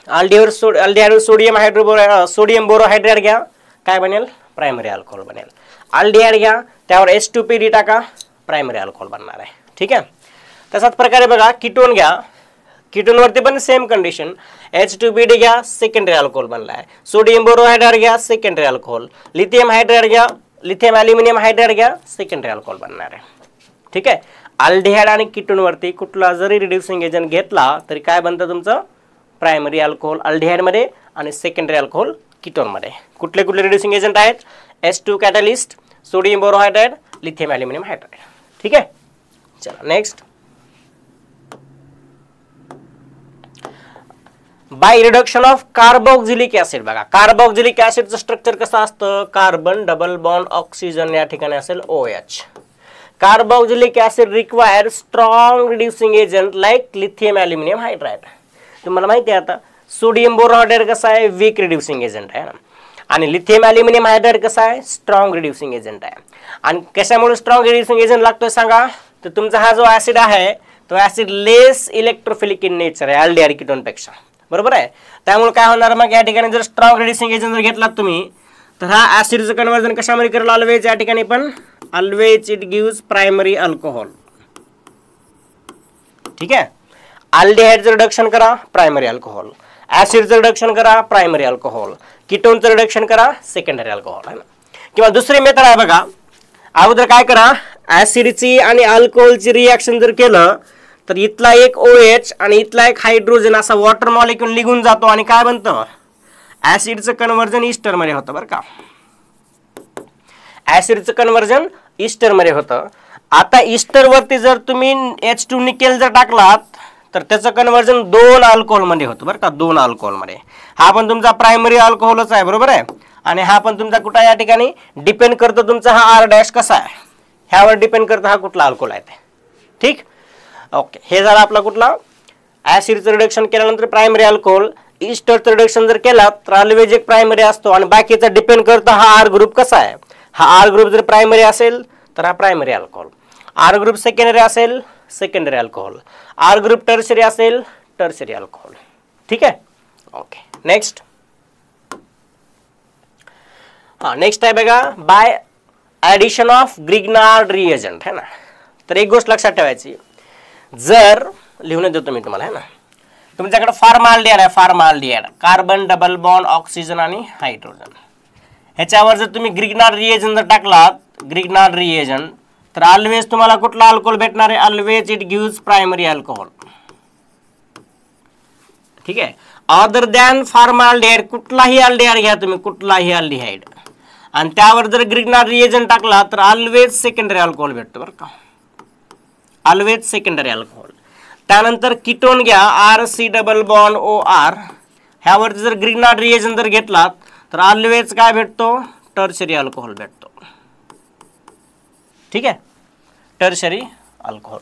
अल्डिहाइडवर सोडियम बोरोहायड्राइड घ्या, काय बनेल, प्रायमरी अल्कोहोल बनेल. अल्डिहाइड घ्या, त्यावर H2PD टाका, प्रायमरी अल्कोहोल बनणार आहे. ठीक आहे. तसाच प्रकारे बघा कीटोन घ्या, कीटोनवरती पण सेम कंडिशन, H2PD घ्या, सेकंडरी अल्कोहोल बनला आहे. सोडियम बोरोहायड्राइड घ्या, सेकंडरी अल्कोहोल. लिथियम हायड्राइड घ्या, लिथियम ॲल्युमिनियम हायड्राइड घ्या, सेकंडरी अल्कोहोल बनणार आहे. ठीक आहे. अल्डिहाइड आणि कीटोनवरती कुठला जरी रिड्युसिंग एजंट घेतला तरी काय बनतं तुमचं, प्रायमरी अल्कोहोल अल्डिहाइडमध्ये आणि सेकंडरी अल्कोहोल कीटोनमध्ये. कुठले कुठले रिड्युसिंग एजंट आहेत, H2 catalyst, sodium borohydride, lithium aluminium hydride. ठीक आहे. चला next, by reduction of carboxylic acid. बघा कार्बोक्सिलिक ऍसिडचं स्ट्रक्चर कसं असतं, कार्बन डबल बॉन्ड ऑक्सिजन या ठिकाणी असेल OH. Carboxylic acid require strong reducing agent like lithium aluminium hydride. तुम्हाला माहिती आहे आता सोडियम बोरोहायड्राइड कसं आहे, वीक रिड्युसिंग एजंट आहे ना, आणि लिथियम ॲल्युमिनियम हायड्राइड कसं आहे, स्ट्रॉंग रिड्युसिंग एजंट आहे. आणि कशामुळे स्ट्रॉंग रिड्युसिंग एजंट लागतोय सांगा, तर तुमचा हा जो ऍसिड आहे तो acid less electrophilic in nature आहे अल्डिहाइड कीटोनपेक्षा, बरोबर आहे. त्यामुळे काय होणार मग या ठिकाणी जर स्ट्रॉंग रिड्युसिंग एजंट जर घेतलात तुम्ही तर हा ऍसिडचं कन्वर्जन कशामध्ये करेल, ऑलवेज या ठिकाणी पण always it gives primary alcohol. ठीक आहे. अल्डिहाइडचं रिडक्शन करा, प्रायमरी अल्कोहोल. ऍसिडचं रिडक्शन करा, प्रायमरी अल्कोहोल. कीटोनचं रिडक्शन करा, सेकंडरी अल्कोहोल आहे ना. किंवा दुसरी मेथड आहे बघा, अगोदर काय करा, ऍसिडची आणि अल्कोहोलची रिॲक्शन जर केलं तर इथला एक OH आणि इथला एक हायड्रोजन असा वॉटर मॉलिक्यूल निघून जातो आणि काय बनतं, ऍसिडचं कन्वर्जन ईस्टरमध्ये होतं. बरं का, ऍसिडचं कन्वर्जन ईस्टरमध्ये होतं. आता ईस्टरवरती जर तुम्ही H2 निकेल जर टाकलात तर त्याचं कन्वर्जन 2 अल्कोहोलमध्ये होतं. बरं का, 2 अल्कोहोलमध्ये. हा पण तुमचा प्रायमरी अल्कोहोलच आहे, बरोबर आहे. आणि हा पण तुमचा कुठं या ठिकाणी डिपेंड करतो, तुमचा हा R' कसा आहे ह्यावर डिपेंड करतो हा कुठला अल्कोहोल आहे ते. ठीक, ओके. हे झालं आपला कुठला, ऍसिडचं रिडक्शन केल्यानंतर प्रायमरी अल्कोहोल. ईस्टरचं रिडक्शन जर केला तर ऑलवेज एक प्रायमरी असतो आणि बाकीचा डिपेंड करतो हा R ग्रुप कसा आहे. हा R ग्रुप जर प्रायमरी असेल तर हा primary alcohol, R group secondary असेल secondary alcohol, R group tertiary असेल टर्शरी अल्कोहोल. ठीक आहे. ओके. नेक्स्ट, नेक्स्ट आहे बघा, by addition of Grignard reagent है ना. तर एक गोष्ट लक्षात ठेवायची, जर लिहून देतो मी तुम्हाला है ना, तुमच्याकडे फॉर्माल्डिहाइड आहे, formaldehyde carbon double bond oxygen आणि हायड्रोजन. ह्याच्यावर जर तुम्ही ग्रिग्नार्ड रिएजंट जर टाकलात, ग्रिग्नार्ड रिएजंट, तर ऑलवेज तुम्हाला कुठला अल्कोहोल भेटणार आहे, always it gives primary alcohol. ठीक आहे. अदर दॅन फॉर्माल्डिहाइड, कुठलाही अल्डिहाइड घ्या तुम्ही, कुठलाही अल्डिहाइड, आणि त्यावर जर ग्रिग्नार्ड रिएजंट टाकला तर ऑलवेज सेकंडरी अल्कोहोल भेटतो. बरं का, ऑलवेज सेकंडरी अल्कोहोल. त्यानंतर कीटोन घ्या, RC डबल बॉन्ड OR, ह्यावर जर ग्रिग्नार्ड रिएजंट जर घेतलात तर ऑलवेज काय भेटतो, टर्शरी अल्कोहोल भेटतो. ठीक आहे, टर्शरी अल्कोहोल.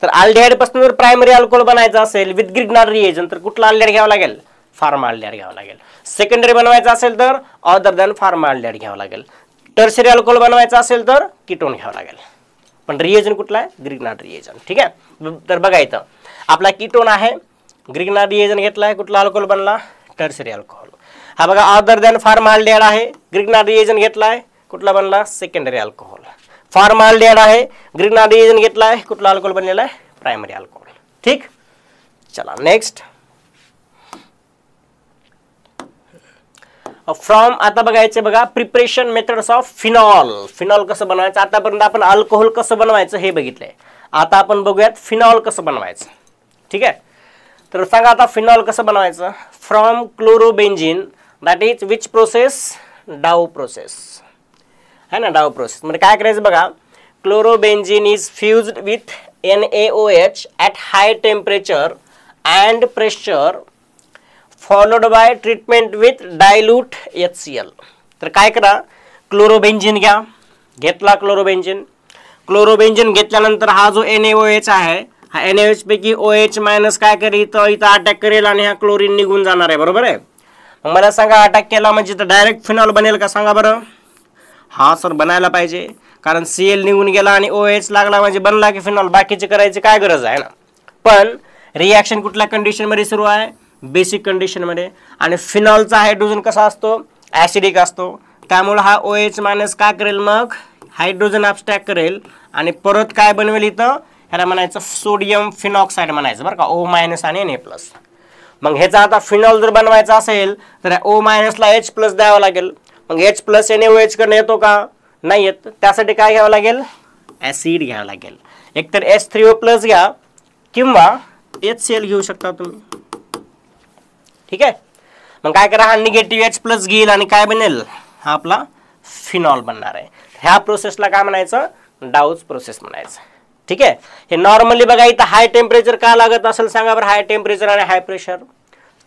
तर अल्डिहाइड पासून जर प्रायमरी अल्कोहोल बनायचं असेल विथ ग्रिग्नार्ड रिएजंट तर कुठला अल्डिहाइड घ्यावा लागेल, फॉर्माल्डिहाइड घ्यावा लागेल. सेकंडरी बनवायचं असेल तर अदर दॅन फॉर्माल्डिहाइड घ्यावं लागेल. टर्शरी अल्कोहोल बनवायचं असेल तर कीटोन घ्यावं लागेल. पण रिएजंट कुठला आहे, ग्रिग्नार्ड रिएजंट. ठीक आहे. तर बघा इथं आपला कीटोन आहे, ग्रिग्नार्ड रिएजंट घेतला आहे, कुठला अल्कोहोल बनला, टर्शरी अल्कोहोल. हा बघा अदर दॅन फॉर्माल्डिहाइड आहे, ग्रिग्नार्ड रिएजंट घेतला आहे, कुठला बनला, सेकंडरी अल्कोहोल. फॉर्माल्डिहाइड आहे, ग्रिग्नार्ड रिएजंट घेतला आहे, कुठला अल्कोहोल बनलेला आहे, प्रायमरी अल्कोहोल. ठीक, चला नेक्स्ट. फ्रॉम, आता बघायचे बघा preparation methods of phenol. Phenol कसं बनवायचं, आतापर्यंत आपण अल्कोहोल कसं बनवायचं हे बघितलंय. आता आपण बघूयात फिनॉल कसं बनवायचं. ठीक आहे. तर सांगा आता फिनॉल कसं बनवायचं. From chlorobenzene, that is which process, Dow process है ना. डाऊ प्रोसेस म्हणजे काय करायचं बघा, chlorobenzene is fused with NaOH at high temperature and pressure followed by treatment with dilute HCl. तर काय करा, क्लोरोबेन्झिन घ्या. घेतला क्लोरोबेन्झिन. क्लोरोबेन्झिन घेतल्यानंतर हा जो NaOH आहे, हा NaOH पैकी OH मायनस काय करेल, इथं अटॅक करेल आणि हा क्लोरीन निघून जाणार आहे. बरोबर आहे. मग मला सांगा, अटॅक केला म्हणजे तर डायरेक्ट फिनॉल बनेल का? सांगा बरं. हा सर, बनायला पाहिजे, कारण Cl निघून गेला आणि OH लागला म्हणजे बनला की फिनॉल. बाकीचे करायची काय गरज आहे ना. पण रिॲक्शन कुठल्या कंडिशनमध्ये सुरू आहे? बेसिक कंडिशनमध्ये. आणि फिनॉलचा हायड्रोजन कसा असतो? ॲसिडिक असतो. त्यामुळे हा OH मायनस काय करेल, मग हायड्रोजन ॲब्स्ट्रॅक्ट करेल आणि परत काय बनवेल, इथं ह्याला म्हणायचं सोडियम फिनॉक्साईड म्हणायचं बरं का, O मायनस आणि Na+. मग ह्याचा आता फिनॉल जर बनवायचा असेल तर O मायनसला H+ द्यावं लागेल. मग H+ NaOH कडे येतो का? नाही येत. त्यासाठी काय घ्यावं लागेल? ॲसिड घ्यावं लागेल. एकतर H3O+ घ्या किंवा HCl घेऊ शकता तुम्ही. ठीक आहे. मग काय करा, हा निगेटिव्ह H+ घेईल आणि काय बनेल, हा आपला फिनॉल बनणार आहे. ह्या प्रोसेसला काय म्हणायचं? डाऊज प्रोसेस म्हणायचं. ठीक आहे. हे नॉर्मली बघा, इथं हाय टेम्परेचर का लागत असेल सांगा बरं, हाय टेम्परेचर आणि हाय प्रेशर.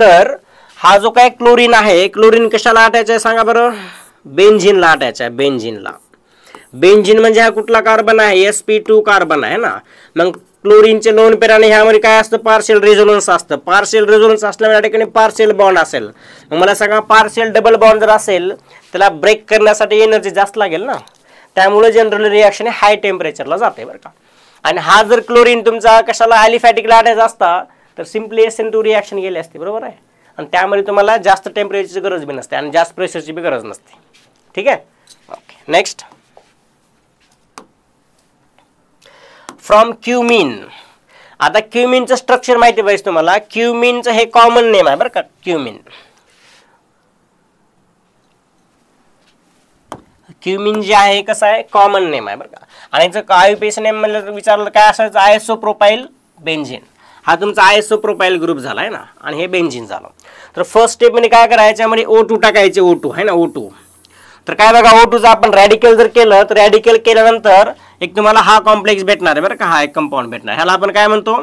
तर हा जो काय क्लोरीन आहे, क्लोरीन कशाला अटॅच आहे सांगा बरं? बेन्झिनला अटॅच आहे. बेन्झिनला. बेन्झिन म्हणजे हा कुठला कार्बन आहे? sp2 कार्बन आहे ना. मग क्लोरीनचे लोन पेर आणि ह्यामध्ये काय असतं? पार्शियल रेझोनन्स असतं. पार्शियल रेझोनन्स असल्यामुळे या ठिकाणी पार्शियल बॉन्ड असेल. मग मला सांगा, पार्शियल डबल बॉन्ड जर असेल त्याला ब्रेक करण्यासाठी एनर्जी जास्त लागेल ना. त्यामुळे जनरली रिॲक्शन हाय टेम्परेचरला जाते बरं का. आणि हा जर क्लोरीन तुमचा कशाला ॲलिफॅटिकला अटॅच असता तर सिम्पली SN2 रिॲक्शन गेली असते. बरोबर आहे. आणि त्यामध्ये तुम्हाला जास्त टेम्परेचरची गरज बी नसते आणि जास्त प्रेशरची बी गरज नसते. ठीक आहे. Okay, next. From cumin. आता क्युमिनचं स्ट्रक्चर माहिती पाहिजे तुम्हाला. क्युमिनचं हे कॉमन नेम आहे बरं का, क्युमिन. क्युमिन जे आहे कसं आहे, कॉमन नेम आहे बरं का. आणि याचं IUPAC नेम म्हणलं तर विचारलं काय असायचं? आयसोप्रोपाइल बेन्झिन. हा तुमचा आयसोप्रोपाइल ग्रुप झाला आहे ना, आणि हे बेन्झिन झालं. तर फर्स्ट स्टेपमध्ये काय करायचं, याच्यामध्ये O2 टाकायचे. O2 आहे ना, O2. तर काय बघा, O2चं आपण रॅडिकल जर केलं तर रॅडिकल केल्यानंतर एक तुम्हाला हा कॉम्प्लेक्स भेटणार आहे बरं का, हा एक कंपाऊंड भेटणार. ह्याला आपण काय म्हणतो?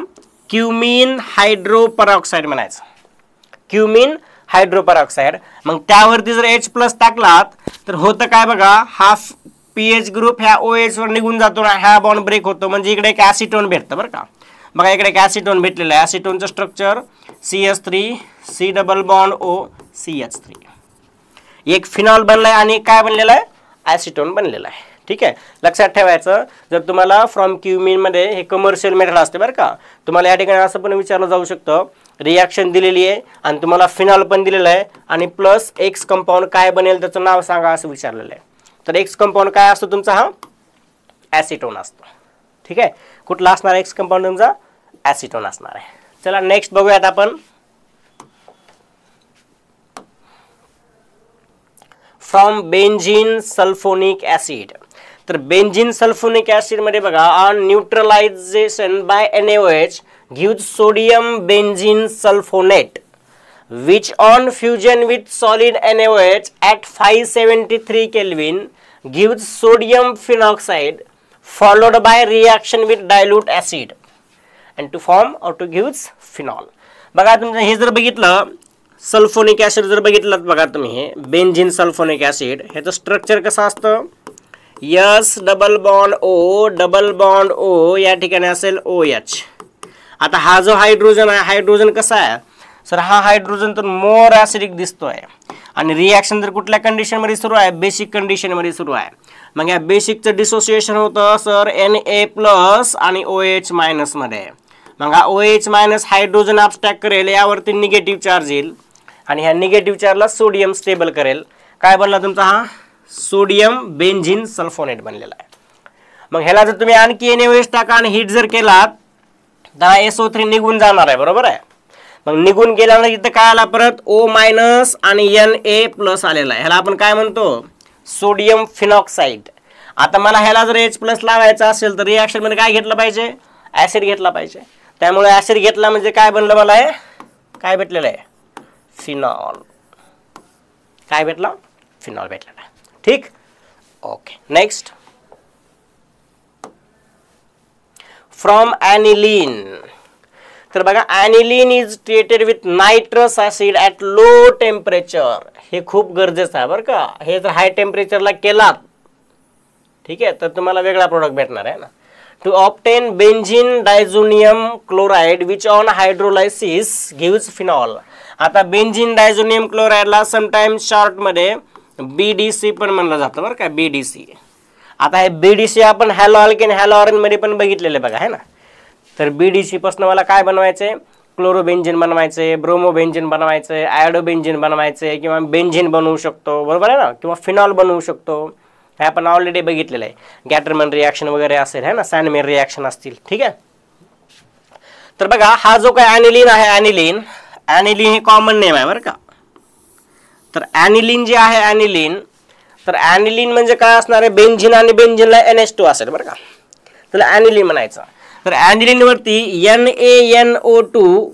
क्युमिन हायड्रोपरऑक्साईड म्हणायचं. क्युमिन हायड्रोपरऑक्साईड. मग त्यावरती जर H+ टाकलात तर होतं काय बघा, हा pH ग्रुप ह्या OH वर निघून जातो ना, ह्या बॉन्ड ब्रेक होतो. म्हणजे इकडे एक ॲसिटोन भेटतं बरं का. बघा, इकडे एक ॲसिटोन भेटलेलं आहे. ॲसिटोनचं structure CH3 C double bond O CH3. एक फिनॉल बनलाय आणि काय बनलेलं आहे? ॲसिटोन बनलेला आहे. ठीक आहे. लक्षात ठेवायचं, जर तुम्हाला फ्रॉम क्युमिनमध्ये हे कमर्शियल मेथड असते बरं का. तुम्हाला या ठिकाणी असं पण विचारलं जाऊ शकतं, रिॲक्शन दिलेली आहे आणि तुम्हाला फिनॉल पण दिलेलं आहे आणि प्लस एक्स कंपाऊंड काय बनेल त्याचं नाव सांगा असं विचारलेलं आहे. तर एक्स कंपाऊंड काय असतो तुमचा? हा ॲसिटोन असतो. ठीक आहे. कुठला असणार एक्स कंपाऊंड तुमचा? ॲसिटोन असणार आहे. चला नेक्स्ट बघूयात आपण. From benzene sulphonic acid. तर बेन्झिन सल्फोनिक ॲसिड मध्ये बघा, on neutralization by NaOH gives sodium benzene sulfonate which on fusion with solid NaOH at 573 Kelvin gives sodium phenoxide followed by reaction with dilute acid and to form or to gives phenol. बघा तुमचं हे जर बघितलं, sulphonic acid जर बघितलं बघा तुम्ही, हे बेन्झिन सल्फोनिक ॲसिड ह्याचं स्ट्रक्चर कसं असतं? S double bond O double bond O या ठिकाणी असेल OH. आता हा जो हायड्रोजन आहे, हायड्रोजन कसा आहे सर? हा हायड्रोजन तर मोर ॲसिडिक दिसतोय आणि रिॲक्शन जर कुठल्या कंडिशनमध्ये सुरू आहे? बेसिक कंडिशनमध्ये सुरू आहे. मग या बेसिकचं डिसोसिएशन होतं सर Na+ आणि OH मायनस मध्ये. मग हा OH मायनस हायड्रोजन ॲब्स्ट्रॅक्ट करेल, यावरती निगेटिव्ह चार्ज येईल आणि ह्या निगेटिव्ह चार्जला सोडियम स्टेबल करेल. काय बनला तुमचा? हा सोडियम बेन्झिन सल्फोनेट बनलेला आहे. मग ह्याला जर तुम्ही आणखी NaOH टाका आणि हीट जर केलात तर SO3 निघून जाणार आहे. बरोबर आहे. मग निघून गेल्यानंतर इथं काय आला परत? O मायनस आणि Na+ आलेला आहे. ह्याला आपण काय म्हणतो? सोडियम फिनॉक्साईड. आता मला ह्याला जर H+ लावायचा असेल तर रिॲक्शन मध्ये काय घेतलं पाहिजे? ॲसिड घेतला पाहिजे. त्यामुळे ॲसिड घेतला म्हणजे काय बनलं मला? हे काय भेटलेलं आहे? फिनॉल. काय भेटला? फिनॉल भेटलेला आहे. ठीक. Okay, next. From aniline. तर बघा aniline is treated with nitrous acid at low temperature. हे खूप गरजेचं आहे बरं का. हे जर हाय टेम्परेचरला केलात ठीक आहे तर तुम्हाला वेगळा प्रोडक्ट भेटणार आहे ना. To obtain benzene diazonium chloride which on hydrolysis gives phenol. आता बेंझिन डायझोनियम क्लोराइडला समटाइम्स शॉर्टमध्ये BDC पण म्हणलं जातं बरं का, BDC. आता हे BDC आपण हॅलो अल्केन हॅलो ऑरेन मध्ये पण बघितलेले बघा है ना. तर BDC पासून मला काय बनवायचे, क्लोरोबेंझिन बनवायचे, ब्रोमोबेंझिन बनवायचे, आयोडोबेंझिन बनवायचे किंवा बेंझिन बनवू शकतो बरोबर आहे ना, किंवा फिनॉल बनवू शकतो. हे आपण ऑलरेडी बघितलेलं आहे. गॅटरमन रिॲक्शन वगैरे असेल है ना, सॅनमेर रिॲक्शन असतील ठीक आहे. तर बघा हा जो काय ॲनिलीन आहे, ॲनिलीन हे कॉमन नेम आहे बरं का. तर ॲनिलीन जे आहे ॲनिलीन, तर ॲनिलीन म्हणजे काय असणार आहे, बेंझिन आणि बेंझिनला NH2 असेल बरं का, त्याला ॲनिलीन म्हणायचं. तर ॲनिलीन वरती NaNO2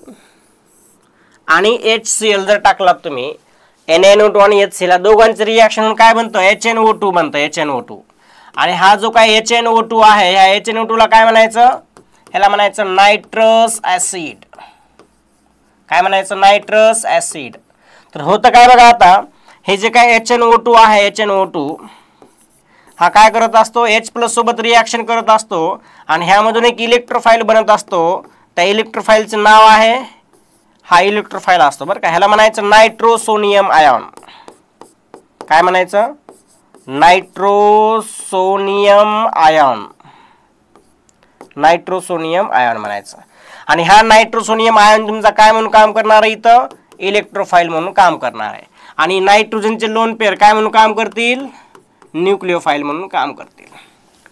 आणि HCl जर टाकलात तुम्ही, NaNO2 आणि HCl दोघांचं रिॲक्शन काय बनतं, HNO2 बनतं, HNO2. आणि हा जो काय HNO2 आहे, ह्या HNO2 ला काय म्हणायचं, ह्याला म्हणायचं नायट्रस ॲसिड. काय म्हणायचं, नायट्रस ॲसिड. तर होतं काय बघा, आता हे जे काय HNO2 आहे, HNO2 हा काय करत असतो, H+ सोबत रिॲक्शन करत असतो आणि ह्यामधून एक इलेक्ट्रोफाइल बनत असतो. त्या इलेक्ट्रोफाइलचं नाव आहे, हा इलेक्ट्रोफाइल असतो बरं का, ह्याला म्हणायचं नायट्रोसोनियम आयॉन. काय म्हणायचं, नायट्रोसोनियम आयॉन, नायट्रोसोनियम आयॉन म्हणायचं. आणि हा नायट्रोसोनियम आयॉन तुमचा काय म्हणून काम करणार आहे, इथं इलेक्ट्रोफाइल म्हणून काम करणार आहे. आणि नायट्रोजनचे लोन पेअर काय म्हणून काम करतील, न्यूक्लिओफाइल म्हणून काम करतील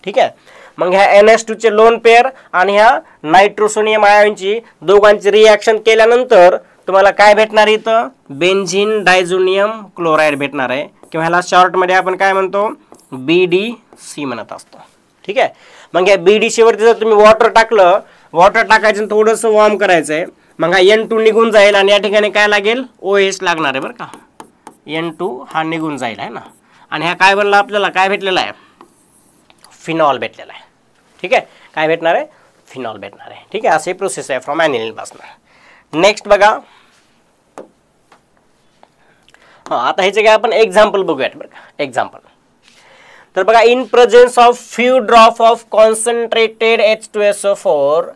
ठीक आहे. मग ह्या NH2 चे लोन पेअर आणि ह्या नायट्रोसोनियम आयॉनची दोघांची रिॲक्शन केल्यानंतर तुम्हाला काय भेटणार, इथं बेंझिन डायझोनियम क्लोराइड भेटणार आहे, किंवा ह्याला शॉर्टमध्ये आपण काय म्हणतो, BDC म्हणत असतो ठीक आहे. मग या BDC वरती जर तुम्ही वॉटर टाकलं, वॉटर टाकायचं थोडंसं वॉर्म करायचं आहे, मग हा N2 निघून जाईल आणि या ठिकाणी काय लागेल, OH लागणार आहे बरं का. N2 हा निघून जाईल आहे ना. आणि ह्या काय बनला, आपल्याला काय भेटलेला आहे, फिनॉल भेटलेला आहे ठीक आहे. काय भेटणार आहे, फिनॉल भेटणार आहे ठीक आहे. असे प्रोसेस आहे फ्रॉम ॲनिलीन पासून. नेक्स्ट बघा, आता ह्याचे काय आपण एक्झाम्पल बघूयात बरं का. एक्झाम्पल तर बघा, in presence of few drop of concentrated H2SO4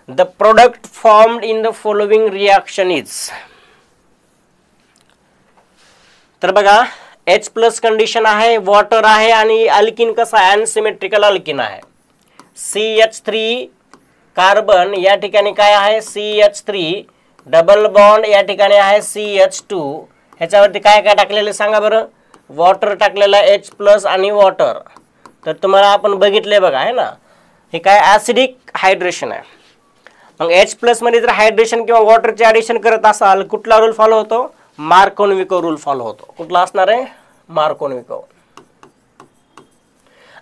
the product formed in the following reaction is. तर बघा H+ कंडिशन आहे, वॉटर आहे आणि अल्किन कसं आहे, अनसिमेट्रिकल अल्किन आहे. CH3 कार्बन या ठिकाणी काय आहे, CH3 डबल बॉन्ड या ठिकाणी आहे CH2. ह्याच्यावरती काय काय टाकलेलं सांगा बरं, वॉटर टाकलेलं आहे, H+ आणि वॉटर. तर तुम्हाला आपण बघितले बघा आहे ना, हे काय ॲसिडिक हायड्रेशन आहे. मग H+ मध्ये जर हायड्रेशन किंवा वॉटरचे ॲडिशन करत असाल, कुठला रूल फॉलो होतो, मार्कोनविको रूल फॉलो होतो. कुठला असणार आहे, मार्कोनविको.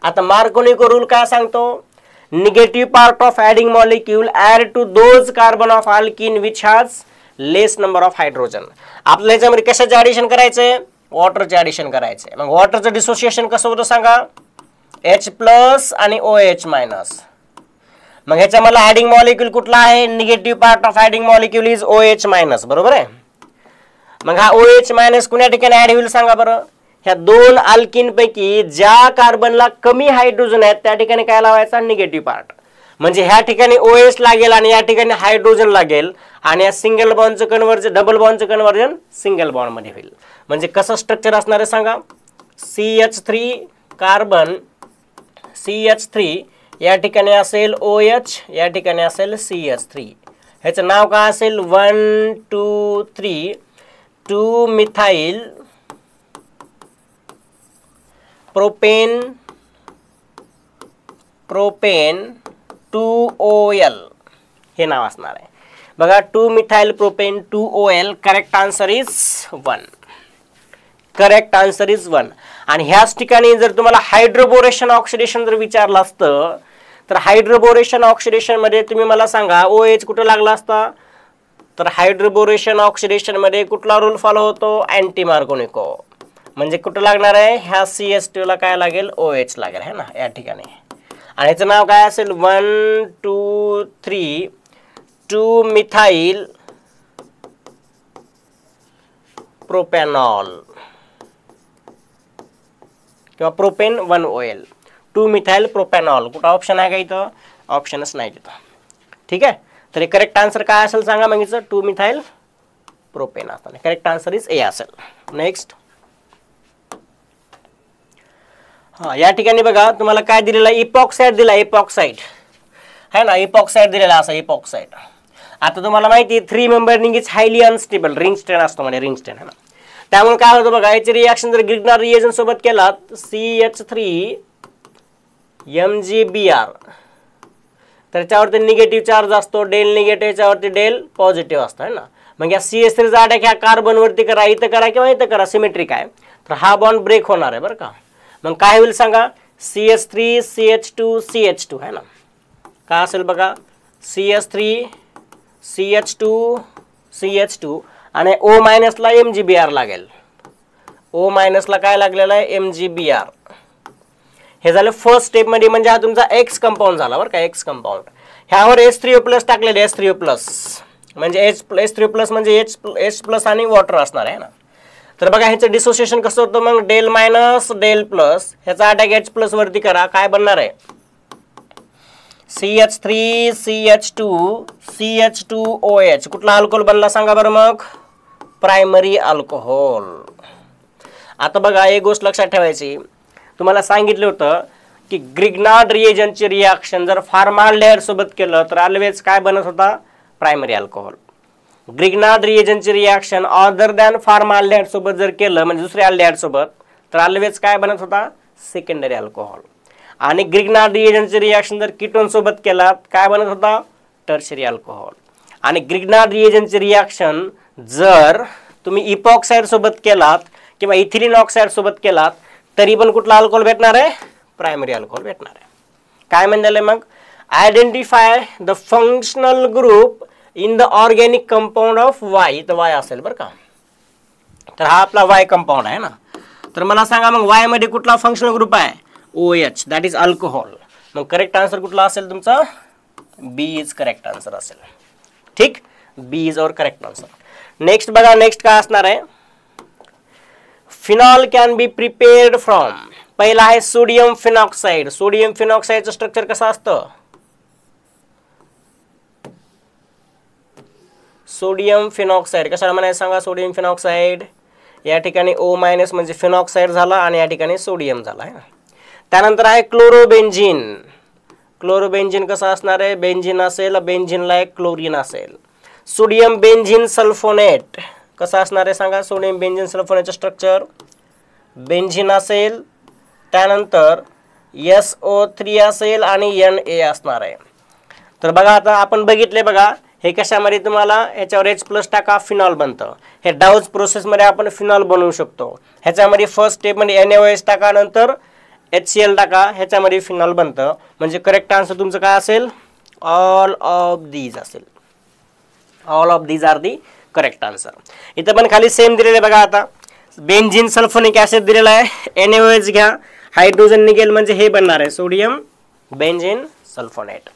आता मार्कोनिको रूल काय सांगतो, negative part of adding molecule add to those carbon of alkene which has less number of hydrogen. आपल्याला याच्यामध्ये कशाचे ॲडिशन करायचंय, वॉटरचे ॲडिशन करायचंय. मग वॉटरचं डिसोसिएशन कसं होतं सांगा, H+ आणि OH-. मग ह्याच्या मला ॲडिंग मॉलिक्यूल कुठला आहे, negative part of adding molecule is OH-, बरोबर आहे. मग हा OH- कुण्या ठिकाणी ॲड होईल सांगा बरं, ह्या दोन अल्किन पैकी ज्या कार्बनला कमी हायड्रोजन आहेत त्या ठिकाणी काय लावायचा, निगेटिव्ह पार्ट. म्हणजे ह्या ठिकाणी OH लागेल आणि या ठिकाणी हायड्रोजन लागेल आणि या सिंगल बॉन्डचं कन्व्हर्जन, डबल बॉन्डचं कन्व्हर्जन सिंगल बॉन्ड मध्ये होईल. म्हणजे कसं स्ट्रक्चर असणार आहे सांगा, CH3 कार्बन, CH3 या ठिकाणी असेल OH, या ठिकाणी असेल CH3. ह्याचं नाव काय असेल, 1 2 3 2 मिथाइल प्रोपेन 2OL हे नाव असणार आहे बघा. 2 methyl propane 2OL. Correct answer is 1. Correct answer is 1. आणि ह्याच ठिकाणी जर तुम्हाला हायड्रोबोरेशन ऑक्सिडेशन जर विचारलं असतं, तर हायड्रोबोरेशन ऑक्सिडेशन मध्ये तुम्ही मला सांगा OH कुठं लागला असता, तर हायड्रोबोरेशन ऑक्सिडेशन मध्ये कुठला रूल फॉलो होतो, अँटी मार्कोनिको. म्हणजे कुठं लागणार आहे, ह्या CH2 ला काय लागेल, OH लागेल है ना या ठिकाणी. आणि ह्याचं नाव काय असेल, 1 2 3 2-मिथाइल प्रोपॅनॉल किंवा प्रोपेन 1OL 2-मिथाइल प्रोपॅनॉल. कुठं ऑप्शन आहे का इथं? ऑप्शनच नाही तिथं. ठीक आहे, तर करेक्ट आन्सर काय असेल सांगा मग इथं? 2-मिथाइल प्रोपेन असताना करेक्ट आन्सर इज ए असेल. नेक्स्ट, हा या ठिकाणी बघा तुम्हाला काय दिलेलं आहे? इपॉक्साइड दिला, इपॉक्साइड है ना, इपॉक्साइड दिलेला असा इपॉक्साइड. आता तुम्हाला माहिती आहे 3 member ring is highly unstable, ring strain असतो म्हणजे रिंग स्ट्रेन है ना. त्यामुळे काय होतं बघा, याची रिएक्शन जर ग्रिग्नार रिएजन सोबत केलात CH3MgBr तर त्याच्यावरती निगेटिव्ह चार्ज असतो, डेल निगेटिव्ह, याच्यावरती डेल पॉझिटिव्ह असतो है ना. मग या CH3 चा अटॅक ह्या कार्बनवरती करा, इथं करा किंवा इथं करा, सिमेट्रिक आहे, तर हा बॉन्ड ब्रेक होणार आहे बरं का. मग काय होईल सांगा? CH3 CH2 CH2 है ना. काय असेल बघा? CH3 CH2 CH2 आणि O- ला MgBr लागेल. O- ला काय लागलेलं आहे? MgBr. हे झालं फर्स्ट स्टेप मध्ये, म्हणजे हा तुमचा X कंपाऊंड झाला बरं का, X कंपाऊंड. ह्यावर H3O+ टाकलेले, H3O+, म्हणजे H3O+ म्हणजे H+ आणि वॉटर असणार आहे ना. तर बघा ह्याचं डिसोसिएशन कसं होतं मग? डेल मायनस डेल प्लस, ह्याचा अटॅक H+ वरती करा, काय बनणार आहे? CH3 CH2 CH2OH. कुठला अल्कोहोल बनला सांगा बरं मग? Primary alcohol. आता बघा एक गोष्ट लक्षात ठेवायची, तुम्हाला सांगितलं होतं की ग्रिग्नार्ड रिएजनची रिएक्शन जर फॉर्माल्डिहाइड सोबत केलं तर ऑलवेज काय बनत होता? Primary alcohol. ग्रिग्नार्ड रिएजनची रिएक्शन अदर दॅन फॉर्माल्डिहाइड सोबत जर केलं म्हणजे दुसऱ्या अल्डिहाइड सोबत तर ऑलवेज काय बनत होता? Secondary alcohol. आणि ग्रिग्नार्ड रिएजनची रिएक्शन जर कीटोन सोबत केलात काय बनत होता? Tertiary alcohol. आणि ग्रिग्नार्ड रिएजनची रिएक्शन जर तुम्ही इपॉक्साइड सोबत केलात किंवा इथिलीन ऑक्साइड सोबत केलात तरी पण कुठला अल्कोहोल भेटणार आहे? प्रायमरी अल्कोहोल भेटणार आहे. काय म्हणले मग? Identify the functional group in the organic compound of Y. इथं Y असेल बरं का, तर हा आपला Y कंपाऊंड आहे ना. तर मला सांगा मग Y मध्ये कुठला फंक्शनल ग्रुप आहे? OH, that is alcohol. मग करेक्ट आन्सर कुठला असेल तुमचा? B इज करेक्ट आन्सर असेल. ठीक, B is our correct answer. Next बघा, नेक्स्ट काय असणार आहे? Phenol can be prepared from. पहिला आहे सोडियम फिनॉक्साइड. सोडियम फिनॉक्साइडचं स्ट्रक्चर कसं असतं? सोडियम फिनॉक्साइड कशाला म्हणायचं सांगा? सोडियम फिनॉक्साइड या ठिकाणी O- म्हणजे फिनॉक्साइड झाला आणि या ठिकाणी सोडियम झाला आहे. त्यानंतर आहे क्लोरोबेन्झिन. क्लोरोबेन्झिन कसं असणार आहे? बेन्झिन असेल, बेन्झिनला एक क्लोरीन असेल. सोडियम बेन्झिन सल्फोनेट कसं असणार आहे सांगा? सोडियम बेन्झिन सल्फोनेटचं स्ट्रक्चर बेन्झिन असेल, त्यानंतर SO3 असेल आणि Na असणार आहे. तर बघा आता आपण बघितले बघा हे कशामध्ये तुम्हाला ह्याच्यावर H+ टाका फिनॉल बनतं. हे डाउज प्रोसेसमध्ये आपण फिनॉल बनवू शकतो. ह्याच्यामध्ये फर्स्ट स्टेपमध्ये NaOH टाका, नंतर HCl टाका, ह्याच्यामध्ये फिनॉल बनतं. म्हणजे करेक्ट आन्सर तुमचं काय असेल? ऑल ऑफ दीज असेल. All of these are the correct answer. इथं पण खाली सेम दिलेलं बघा. आता बेन्झिन सल्फोनिक ॲसिड दिलेला आहे, NaOH घ्या, हायड्रोजन निघेल म्हणजे हे बनणार आहे सोडियम बेन्झिन सल्फोनेट.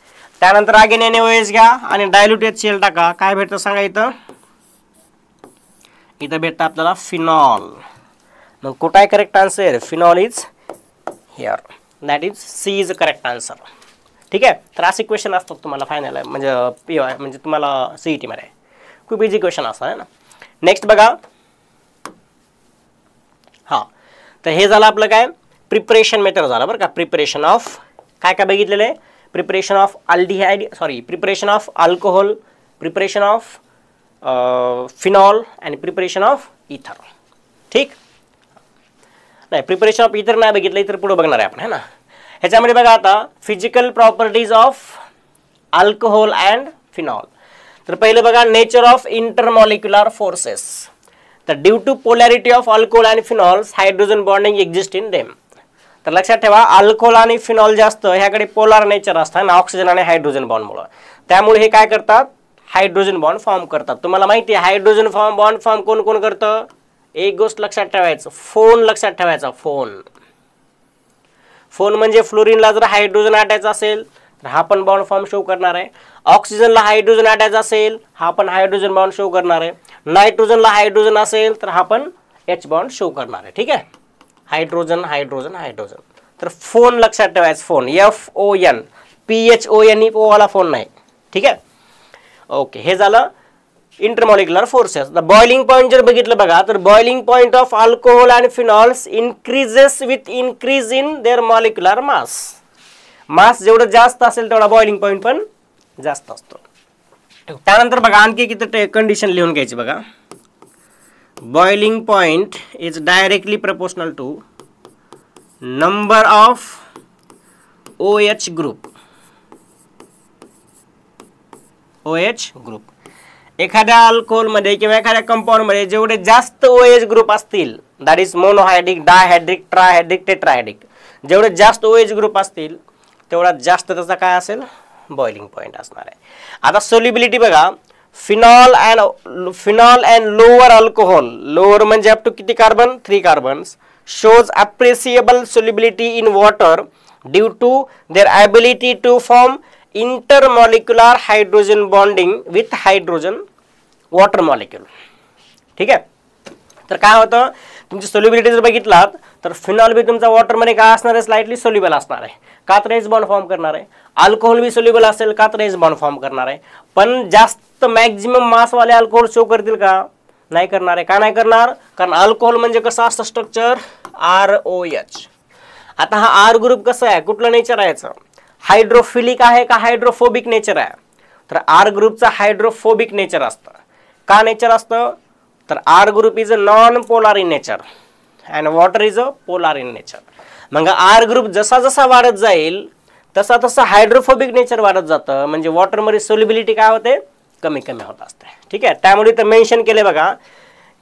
त्यानंतर अगेन NaOH घ्या आणि डायल्यूट HCl टाका, काय भेटतं सांगा? इथं भेटतं आपल्याला फिनॉल. मग कुठं आहे correct answer? Phenol is here, that is C is correct answer. ठीक आहे, तर असे क्वेश्चन असतात तुम्हाला फायनल म्हणजे PY म्हणजे तुम्हाला CET मध्ये खूप इझी क्वेश्चन असतात आहे ना. नेक्स्ट बघा, हां तर हे झालं आपलं काय? प्रिपरेशन मेथड झालं बरं का. प्रिपरेशन ऑफ काय काय बघितलेलं आहे? Preparation of preparation of alcohol, preparation of phenol आणि प्रिपरेशन ऑफ इथर. ठीक नाही, प्रिपरेशन ऑफ इथर नाही बघितलं, इथर पुढे बघणार आहे आपण है ना. ह्याच्यामध्ये बघा आता physical properties of alcohol and phenol. तर पहिलं बघा नेचर ऑफ इंटरमॉलिक्युलर फोर्सेस. तर due to polarity of alcohol and phenols hydrogen bonding exist in them. तर लक्षात ठेवा अल्कोहोल आणि फिनॉल जास्त ह्याकडे पोलार नेचर असतं ना, ऑक्सिजन आणि हायड्रोजन बॉन्डमुळे. त्यामुळे हे काय करतात? हायड्रोजन बॉन्ड फॉर्म करतात. तुम्हाला माहिती आहे हायड्रोजन बॉन्ड फॉर्म कोण कोण करतं? एक गोष्ट लक्षात ठेवायचं, फोन लक्षात ठेवायचा. फोन म्हणजे फ्लोरीनला जर हायड्रोजन आटायचं असेल तर हा पण बॉन्ड फॉर्म शो करणार आहे. ऑक्सिजनला हायड्रोजन अटॅच असेल, हा पण हायड्रोजन बॉन्ड शो करणार आहे. नायट्रोजनला हायड्रोजन असेल तर हा पण H बॉन्ड शो करणार आहे. ठीक आहे, हायड्रोजन हायड्रोजन हायड्रोजन. तर फोन लक्षात ठेवायचं, फोन FON, PHONE O वाला फोन नाही. ठीक आहे, ओके. हे झालं intermolecular forces. The boiling point जर बघितलं बघा, तर boiling point of alcohol and phenols increases with increase in their molecular mass. Mass जेवढं जास्त असेल तेवढा बॉइलिंग पॉईंट पण जास्त असतो. त्यानंतर बघा आणखी किती कंडिशन लिहून घ्यायची बघा. Boiling point is directly proportional to number of OH group. OH group, एखाद्या अल्कोहोलमध्ये किंवा एखाद्या कंपाऊंडमध्ये जेवढे जास्त OH ग्रुप असतील, that is monohydric, dihydric, trihydric, tetrahydric, जेवढे जास्त OH ग्रुप असतील तेवढा जास्त त्याचा काय असेल, बॉइलिंग पॉईंट असणार आहे. आता सोल्युबिलिटी बघा, phenol and lower alcohol, lower म्हणजे अप टू किती carbon, 3 carbons, shows appreciable solubility in water due to their ability to form intermolecular hydrogen bonding with hydrogen water molecule. ठीक आहे, तर काय होतं, तुमची सोल्युबिलिटी जर बघितलात तर फिनॉल बी तुमचा वॉटरमध्ये काय असणार आहे, स्लाइटली सोल्युबल असणार आहे, का तर H बॉन्ड फॉर्म करणार आहे. अल्कोहोल बी सोल्युबल असेल का तर H बॉन्ड फॉर्म करणार आहे. पण जास्त मॅक्झिमम मासवाले अल्कोहोल शो करतील का, नाही करणार आहे. का नाही करणार, कारण अल्कोहोल म्हणजे कसं असतं स्ट्रक्चर, ROH. आता हा R ग्रुप कसं आहे, कुठलं नेचर आहे याचं, हायड्रोफिलिक आहे का हायड्रोफोबिक नेचर आहे. तर R ग्रुपचा हायड्रोफोबिक नेचर असतं. का नेचर असतं, तर R group is a non polar in nature and water is a polar in nature. मग R ग्रुप जसा जसा वाढत जाईल तसा तसा हायड्रोफोबिक नेचर वाढत जातं, म्हणजे वॉटरमध्ये सोल्युबिलिटी काय होते, कमी कमी होत असते. ठीक आहे, त्यामुळे तर मेन्शन केले बघा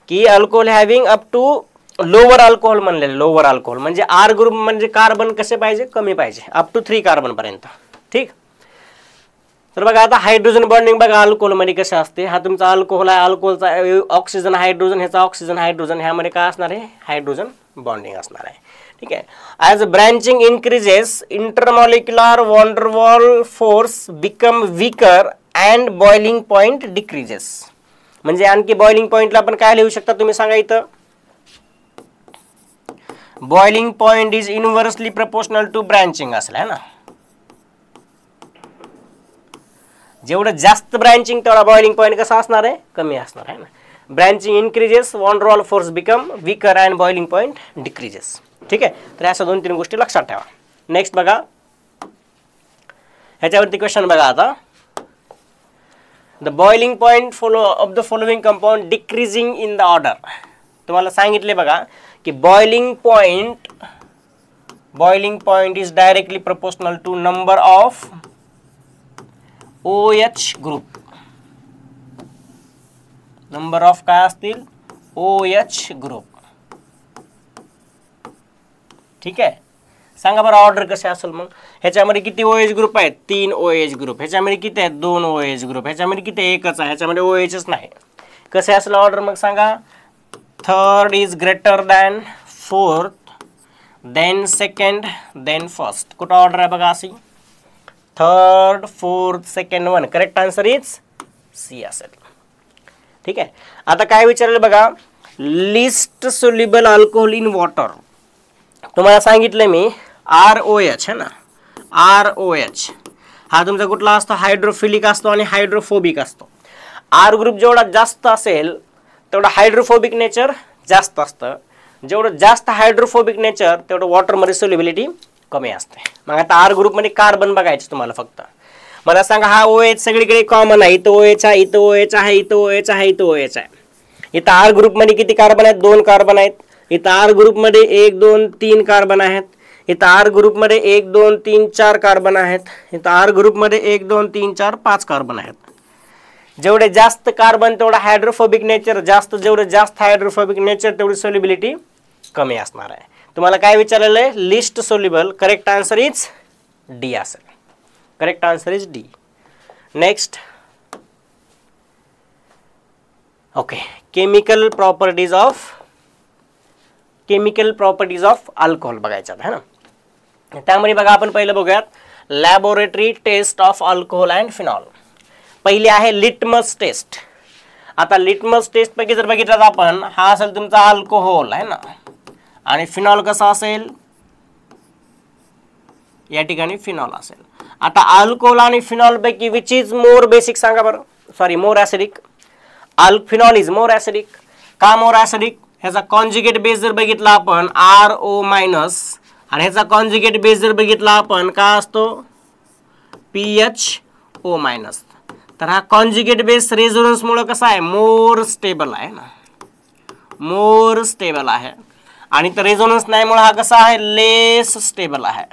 की alcohol having up to lower alcohol म्हणलेले, लोअर अल्कोहोल म्हणजे R ग्रुप म्हणजे कार्बन कसे पाहिजे, कमी पाहिजे, अप टू 3 कार्बन पर्यंत. ठीक, तर बघा आता हायड्रोजन बॉन्डिंग बघा अल्कोहोलमध्ये कसे असते. हा तुमचा अल्कोहोल आहे, अल्कोहोलचा ऑक्सिजन हायड्रोजन, ह्याचा ऑक्सिजन हायड्रोजन, ह्यामध्ये काय असणार आहे, हायड्रोजन बॉन्डिंग असणार आहे. ठीक आहे, as branching increases intermolecular van der Waals force become weaker and boiling point decreases. म्हणजे आणखी बॉइलिंग पॉईंटला आपण काय लिहू शकता तुम्ही सांगा इथं, boiling point is inversely proportional to branching असेल है ना. जेवढं जास्त ब्रँचिंग तेवढा बॉइलिंग पॉइंट कसा असणार आहे, कमी असणार आहे ना. Branching increases, van der Waals force become weaker and boiling point decreases. ठीक आहे, तर अशा 2-3 गोष्टी लक्षात ठेवा. नेक्स्ट बघा, ह्याच्यावरती क्वेश्चन बघा आता. The boiling point of the following compound decreasing in the order. तुम्हाला सांगितले बघा की boiling point is directly proportional to number of OH group. Number of काय असतील, OH ग्रुप. ठीक आहे, सांगा बरं ऑर्डर कसे असेल मग. ह्याच्यामध्ये किती OH ग्रुप आहेत, 3 OH ग्रुप. ह्याच्यामध्ये किती आहेत, 2 OH ग्रुप. ह्याच्यामध्ये किती, एकच आहे, ह्याच्यामध्ये OHच नाही. कसे असेल ऑर्डर मग सांगा. Third is greater than fourth, then second, then first. कुठं ऑर्डर आहे बघा अशी, third, fourth, second, 1. Correct answer is C असेल. ठीक आहे, आता काय विचारलं बघा, least soluble alcohol in water. तुम्हाला सांगितलं मी ROH है ना, ROH हा तुमचा कुठला असतो, हायड्रोफिलिक असतो आणि हायड्रोफोबिक असतो. R ग्रुप जेवढा जास्त असेल तेवढा हायड्रोफोबिक नेचर जास्त असतं. जेवढं जास्त हायड्रोफोबिक नेचर तेवढं वॉटरमध्ये सोल्युबिलिटी कमी असते. मग आता R ग्रुपमध्ये कार्बन बघायचे तुम्हाला फक्त. मला सांगा हा OH सगळीकडे कॉमन आहे, इथं OH आहे, इथं OH आहे, इथं OH आहे, इथं OH आहे. इथं R ग्रुपमध्ये किती कार्बन आहेत, 2 कार्बन आहेत. इथं R ग्रुपमध्ये 1, 2, 3 कार्बन आहेत. इथं R ग्रुपमध्ये 1, 2, 3, 4 कार्बन आहेत. इथं R ग्रुपमध्ये 1, 2, 3, 4, 5 कार्बन आहेत. जेवढे जास्त कार्बन तेवढा हायड्रोफोबिक नेचर जास्त, जेवढे जास्त हायड्रोफोबिक नेचर तेवढी सोल्युबिलिटी कमी असणार आहे. तुम्हाला काय विचारलेलं आहे, least soluble. Correct answer is D असेल. Correct answer is D. Next, okay, chemical properties of alcohol बघायच्यात है ना. त्यामध्ये बघा आपण पहिलं बघूयात laboratory test of alcohol and phenol. पहिली आहे लिटमस टेस्ट. आता लिटमस टेस्ट पैकी जर बघितलं तर आपण हा असेल तुमचा अल्कोहोल आहे ना, आणि फिनॉल कसा असेल, या ठिकाणी फिनॉल असेल. आता अल्कोहोल आणि फिनॉल पैकी विच इज मोर बेसिक सांगा बरं, sorry more acidic. Phenol is more acidic. का मोर ॲसिडिक? ह्याचा कॉन्जुगेट बेस जर बघितला आपण RO मायनस, आणि ह्याचा कॉन्जुगेट बेस जर बघितला आपण का असतो PHO मायनस. तर हा कॉन्जुगेट बेस रेझोनन्स मुळे कसा आहे, मोर स्टेबल आहे ना, मोर स्टेबल आहे. आणि तर रेझोनन्स नाही मुळे हा कसा आहे, लेस स्टेबल आहे.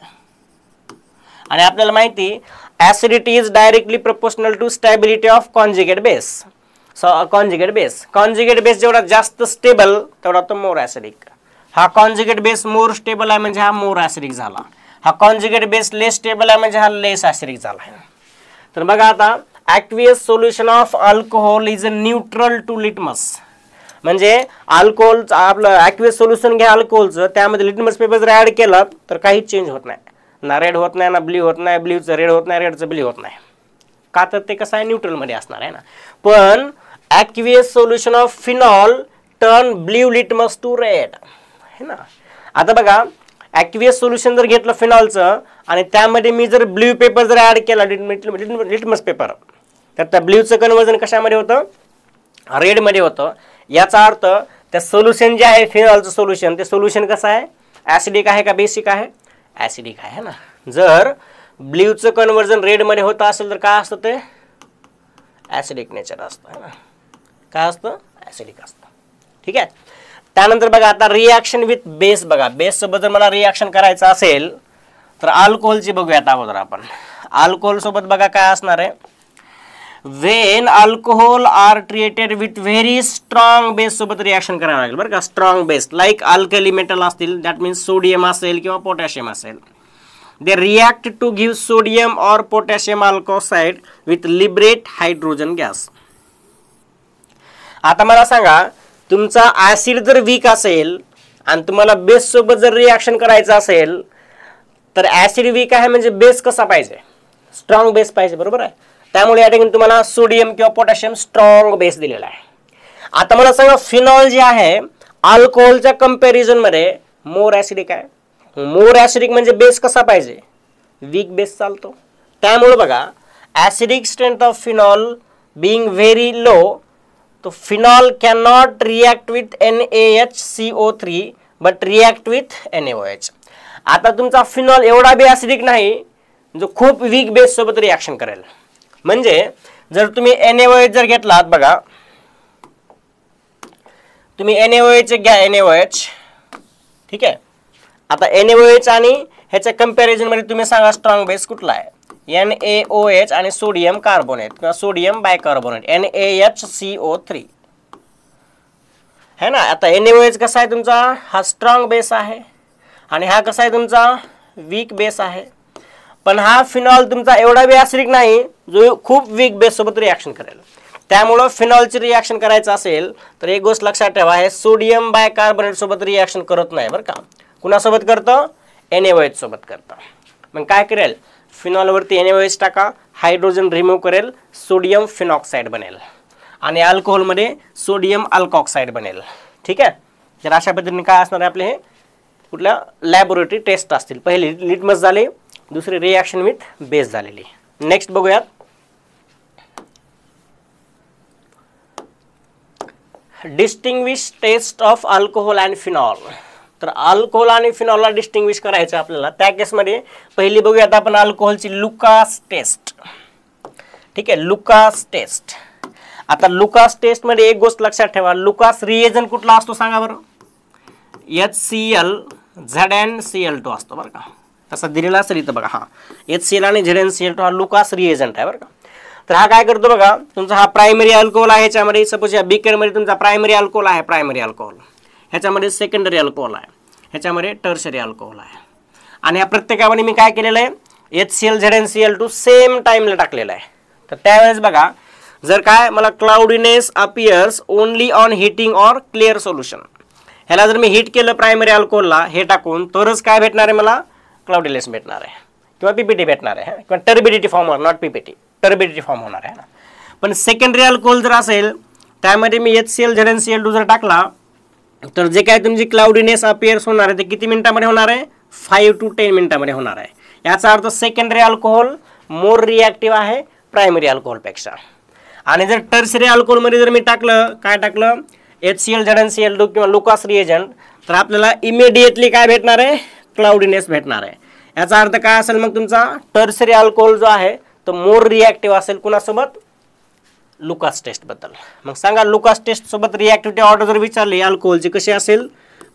आणि आपल्याला माहिती acidity is directly proportional to stability of conjugate base. Conjugate base जेवढा जास्त स्टेबल तेवढा तो मोर ॲसिडिक. हा कॉन्जुगेट बेस मोर स्टेबल आहे म्हणजे हा मोर ॲसिडिक झाला. हा कॉन्जुगेट बेस लेस स्टेबल आहे म्हणजे हा लेस ॲसिडिक झाला. तर बघा आता aqueous solution of alcohol is a neutral to litmus. म्हणजे अल्कोहोलचं आपलं ॲक्वियस सोल्युशन घ्या अल्कोहोलचं, त्यामध्ये लिटमस पेपर जर ॲड केला तर काहीच चेंज होत नाही, ना रेड होत नाही, ना ब्ल्यू होत नाही, ब्ल्यूचं रेड होत नाही, रेडचं ब्ल्यू होत नाही. का तर ते कसं आहे, न्यूट्रलमध्ये असणार आहे ना. पण aqueous solution of phenol turn blue litmus to red है ना. आता बघा ॲक्वियस सोल्युशन जर घेतलं फिनॉलचं आणि त्यामध्ये मी जर ब्ल्यू पेपर जर ॲड केला लिटमस पेपर, तर त्या ब्ल्यूचं कन्वर्जन कशामध्ये होतं, रेडमध्ये होतं. याचा अर्थ त्या सोल्युशन जे आहे फिनॉलचं सोल्युशन, ते सोल्युशन कसं आहे, ॲसिडिक आहे का बेसिक आहे, ॲसिडिक आहे ना. जर ब्ल्यूचं कन्वर्जन रेडमध्ये होतं असेल तर काय असतं, ते ॲसिडिक नेचर असतं है ना. काय असतं, ॲसिडिक असतं. ठीक आहे. त्यानंतर बघा आता रिॲक्शन विथ बेस. बघा बेस सोबत जर मला रिॲक्शन करायचं असेल तर अल्कोहोलची बघूयात अगोदर आपण. अल्कोहोल सोबत बघा काय असणार आहे, when alcohol are treated with very strong base सोबत रिॲक्शन करावं लागेल बरं का. Strong base like alkali metal असतील, दॅट मीन्स सोडियम असेल किंवा पोटॅशियम असेल, they react to give sodium और potassium alkoxide with liberate hydrogen gas. आता मला सांगा, तुमचा ॲसिड जर वीक असेल आणि तुम्हाला बेस सोबत जर रिॲक्शन करायचं असेल तर ॲसिड वीक आहे म्हणजे बेस कसा पाहिजे, स्ट्रॉंग बेस पाहिजे, बरोबर आहे. त्यामुळे या ठिकाणी तुम्हाला सोडियम किंवा पोटॅशियम स्ट्रॉंग बेस दिलेला आहे. आता मला सांगा फिनॉल जे आहे अल्कोहोलच्या कंपॅरिझन मध्ये मोर ॲसिडिक आहे. मोर ॲसिडिक म्हणजे बेस कसा पाहिजे, वीक बेस चालतो. त्यामुळे बघा acidic strength of phenol being very low, तो phenol can not react with NaHCO3 but react with NaOH. आता तुमचा फिनॉल एवढा बी ॲसिडिक नाही जो खूप वीक बेस सोबत रिॲक्शन करेल. म्हणजे जर तुम्ही NaOH जर घेतलात, बघा तुम्ही NaOH घ्या, NaOH ठीक आहे. आता NaOH आणि ह्याच्या कंपॅरिझन मध्ये तुम्ही सांगा स्ट्रॉंग बेस कुठला आहे, NaOH आणि सोडियम कार्बोनेट किंवा सोडियम बायकार्बोनेट NaHCO3 है ना. आता NaOH कसा आहे तुमचा, हा स्ट्रॉंग बेस आहे आणि हा कसा आहे तुमचा वीक बेस आहे. पण हा फिनॉल तुमचा एवढा बी ॲसिडिक नाही जो खूप वीक बेस सोबत रिॲक्शन करेल. त्यामुळं फिनॉलची रिॲक्शन करायचं असेल तर एक गोष्ट लक्षात ठेवा, हे सोडियम बायकार्बोनेट सोबत रिॲक्शन करत नाही बरं का. कुणासोबत करतं, NaOH सोबत करतं. मग काय करेल, फिनॉलवरती NaOH टाका, हायड्रोजन रिमूव्ह करेल, सोडियम फिनॉक्साईड बनेल आणि अल्कोहोलमध्ये सोडियम अल्कॉक्साईड बनेल. ठीक आहे. तर अशा पद्धतीने काय असणार आहे आपले हे कुठल्या लॅबोरेटरी टेस्ट असतील. पहिली लिटमस झाली, दुसरी रिॲक्शन विथ बेस झालेली. नेक्स्ट बघूयात distinguish test of alcohol and phenol. तर अल्कोहोल आणि फिनॉलला डिस्टिंग्विश करायचं आपल्याला. त्या केसमध्ये पहिली बघूयात आपण अल्कोहोलची लुकास टेस्ट. ठीक आहे, लुकास टेस्ट. आता लुकास टेस्टमध्ये एक गोष्ट लक्षात ठेवा, लुकास रिएजन कुठला असतो सांगा बरं, HCl ZnCl2 असतो बरं का. तसा दिलेला असेल इथं बघा, हा HCl आणि ZnCl2 हा लुकास रिएजंट आहे बरं का. तर हा काय करतो बघा, तुमचा हा प्रायमरी अल्कोहोल आहे, ह्याच्यामध्ये सपोज या बीकरमध्ये तुमचा प्रायमरी अल्कोहोल आहे, प्रायमरी अल्कोहोल, ह्याच्यामध्ये सेकंडरी अल्कोहोल आहे, ह्याच्यामध्ये टर्शरी अल्कोहोल आहे. आणि या प्रत्येकामध्ये मी काय केलेलं आहे, HCl ZnCl2 सेम टाइमला टाकलेला आहे. तर त्यावेळेस बघा, जर काय मला cloudiness appears only on heating or clear solution, ह्याला जर मी हिट केलं प्रायमरी अल्कोहोलला हे टाकून, तरच काय भेटणार आहे मला, क्लाउडीनेस भेटणार आहे. किंवा पीपीटी भेटणार आहे किंवा टर्बिडिटी फॉर्म होणार, नॉट पीपीटी, टर्बिडिटी फॉर्म होणार आहे ना. पण सेकंडरी अल्कोहोल जर असेल त्यामध्ये मी HCl ZnCl2 जर टाकला तर जे काय तुमची क्लाउडीनेस अपिअर्स होणार आहे ते किती मिनिटामध्ये होणार आहे? 5 to 10 मिनिटामध्ये होणार आहे. याचा अर्थ सेकंडरी अल्कोहोल मोर रिॲक्टिव्ह आहे प्रायमरी अल्कोहोलपेक्षा. आणि जर टर्शरी अल्कोहोलमध्ये जर मी टाकलं, काय टाकलं, HCl ZnCl2 किंवा लुकास रिएजंट, तर आपल्याला इमिडिएटली काय भेटणार आहे? क्लाउडीनेस भेटणार आहे. याचा अर्थ काय असेल मग तुमचा? टर्शरी अल्कोहोल जो आहे तो मोर रिॲक्टिव्ह असेल कुणासोबत? लुकास टेस्ट बद्दल. मग सांगा लुकास टेस्ट सोबत रिॲक्टिव्हिटी ऑर्डर जर विचारली अल्कोहोलची कशी असेल?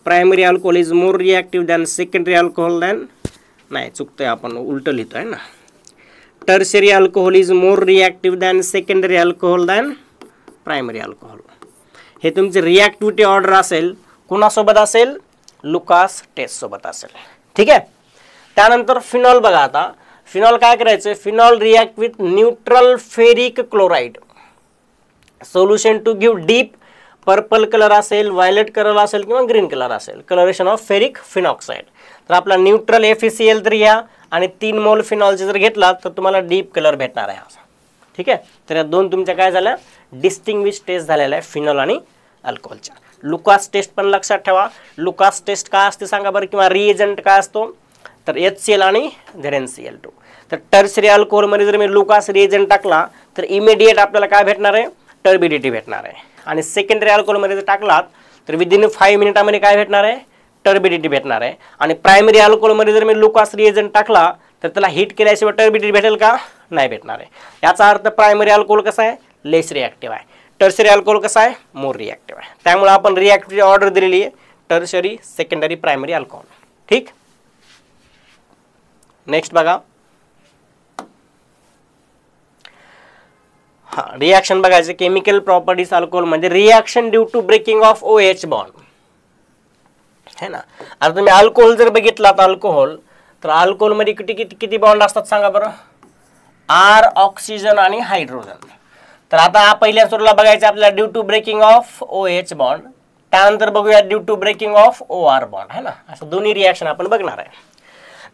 Primary alcohol is more reactive than secondary alcohol than, नाही चुकतंय, आपण उलटं लिहितो आहे ना. Tertiary alcohol is more reactive than secondary alcohol than primary alcohol. हे तुमची रिॲक्टिव्हिटी ऑर्डर असेल कुणासोबत असेल? लुकास टेस्ट सोबत असेल. ठीक आहे. त्यानंतर फिनॉल बघा. आता फिनॉल काय करायचं? Phenol react with neutral ferric chloride solution to give deep purple colour असेल, व्हायलेट कलर असेल किंवा ग्रीन कलर असेल, कलरेशन ऑफ फेरिक फिनॉक्साईड. तर आपला न्यूट्रल FeCl तर घ्या आणि 3 मोल फिनॉलचे जर घेतला तर तुम्हाला डीप कलर भेटणार आहे. ठीक आहे. तर या दोन तुमच्या काय झाल्या? डिस्टिंग्विश टेस्ट झालेला आहे फिनॉल आणि अल्कोहोलच्या. लुकास टेस्ट पण लक्षात ठेवा. लुकास टेस्ट काय असते सांगा बरं, किंवा रिएजंट काय असतो? तर HCl आणि ZnCl2. तर टर्शरी अल्कोहोलमध्ये जर मी लुकास रिएजंट टाकला तर इमिडिएट आपल्याला काय भेटणार आहे? टर्बिडिटी भेटणार आहे. आणि सेकंडरी अल्कोहोलमध्ये जर टाकलात तर विदिन 5 मिनिटामध्ये काय भेटणार आहे? टर्बिडिटी भेटणार आहे. आणि प्रायमरी अल्कोहोलमध्ये जर मी लुकास रिएजंट टाकला तर त्याला हीट केल्याशिवाय टर्बिडिटी भेटेल का? नाही भेटणार आहे. याचा अर्थ प्रायमरी अल्कोहोल कसा आहे? लेस रिॲक्टिव्ह आहे. टर्शरी अल्कोहोल कसा आहे? मोर रिॲक्टिव्ह आहे. त्यामुळे आपण रिॲक्टिव्हिटी ऑर्डर दिलेली आहे टर्शरी, सेकंडरी, प्रायमरी अल्कोहोल. ठीक. नेक्स्ट बघा. हा रिॲक्शन बघायचे. केमिकल प्रॉपर्टीज अल्कोहोल म्हणजे reaction due to breaking of OH bond है ना. आता तुम्ही अल्कोहोल जर बघितला तर अल्कोहोल, तर अल्कोहोलमध्ये किती किती किती बॉन्ड असतात सांगा बरं? R ऑक्सिजन आणि हायड्रोजन. तर आता पहिल्या सुरुला बघायचं आपल्याला due to breaking of OH bond, त्यानंतर बघूया due to breaking of OR bond है ना. असं दोन्ही रिॲक्शन आपण बघणार आहे.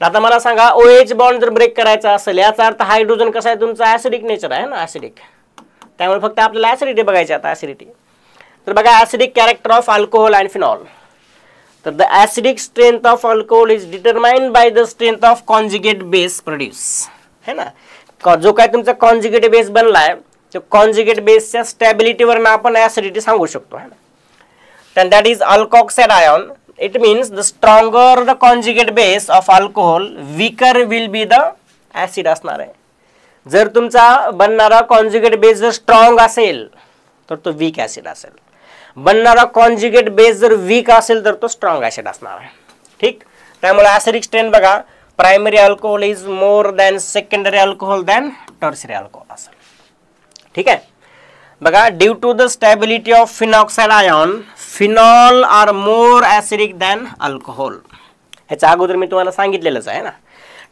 आता मला सांगा OH बॉन्ड जर ब्रेक करायचा असेल याचा अर्थ हायड्रोजन कसा आहे तुमचा? ॲसिडिक नेचर आहे ना, ॲसिडिक. त्यामुळे फक्त आपल्याला ॲसिडिटी बघायची. आता ॲसिडिटी तर बघा, acidic character of alcohol and phenol. तर the acidic strength of alcohol is determined by the strength of conjugate base produce है ना. जो काय तुमचा कॉन्जुगेट बेस बनलाय तो कॉन्जुगेट बेसच्या स्टॅबिलिटीवर आपण ॲसिडिटी सांगू शकतो है ना. then that is alkoxide ion. It means the stronger the conjugate base of alcohol, weaker will be the acid असणार आहे. जर तुमचा बनणारा कॉन्जुगेट बेस जर स्ट्रॉंग असेल तर तो वीक ऍसिड असेल. बनणारा कॉन्जुगेट बेस जर वीक असेल तर तो स्ट्रॉंग ऍसिड असणार आहे. ठीक. त्यामुळे ऍसिडिक स्ट्रेंथ बघा, primary alcohol is more than secondary alcohol than tertiary alcohol असेल. ठीक आहे. बघा, due to the stability of phenoxide ion, phenol are more acidic than alcohol. ह्याच्या अगोदर मी तुम्हाला सांगितलेलंच आहे ना.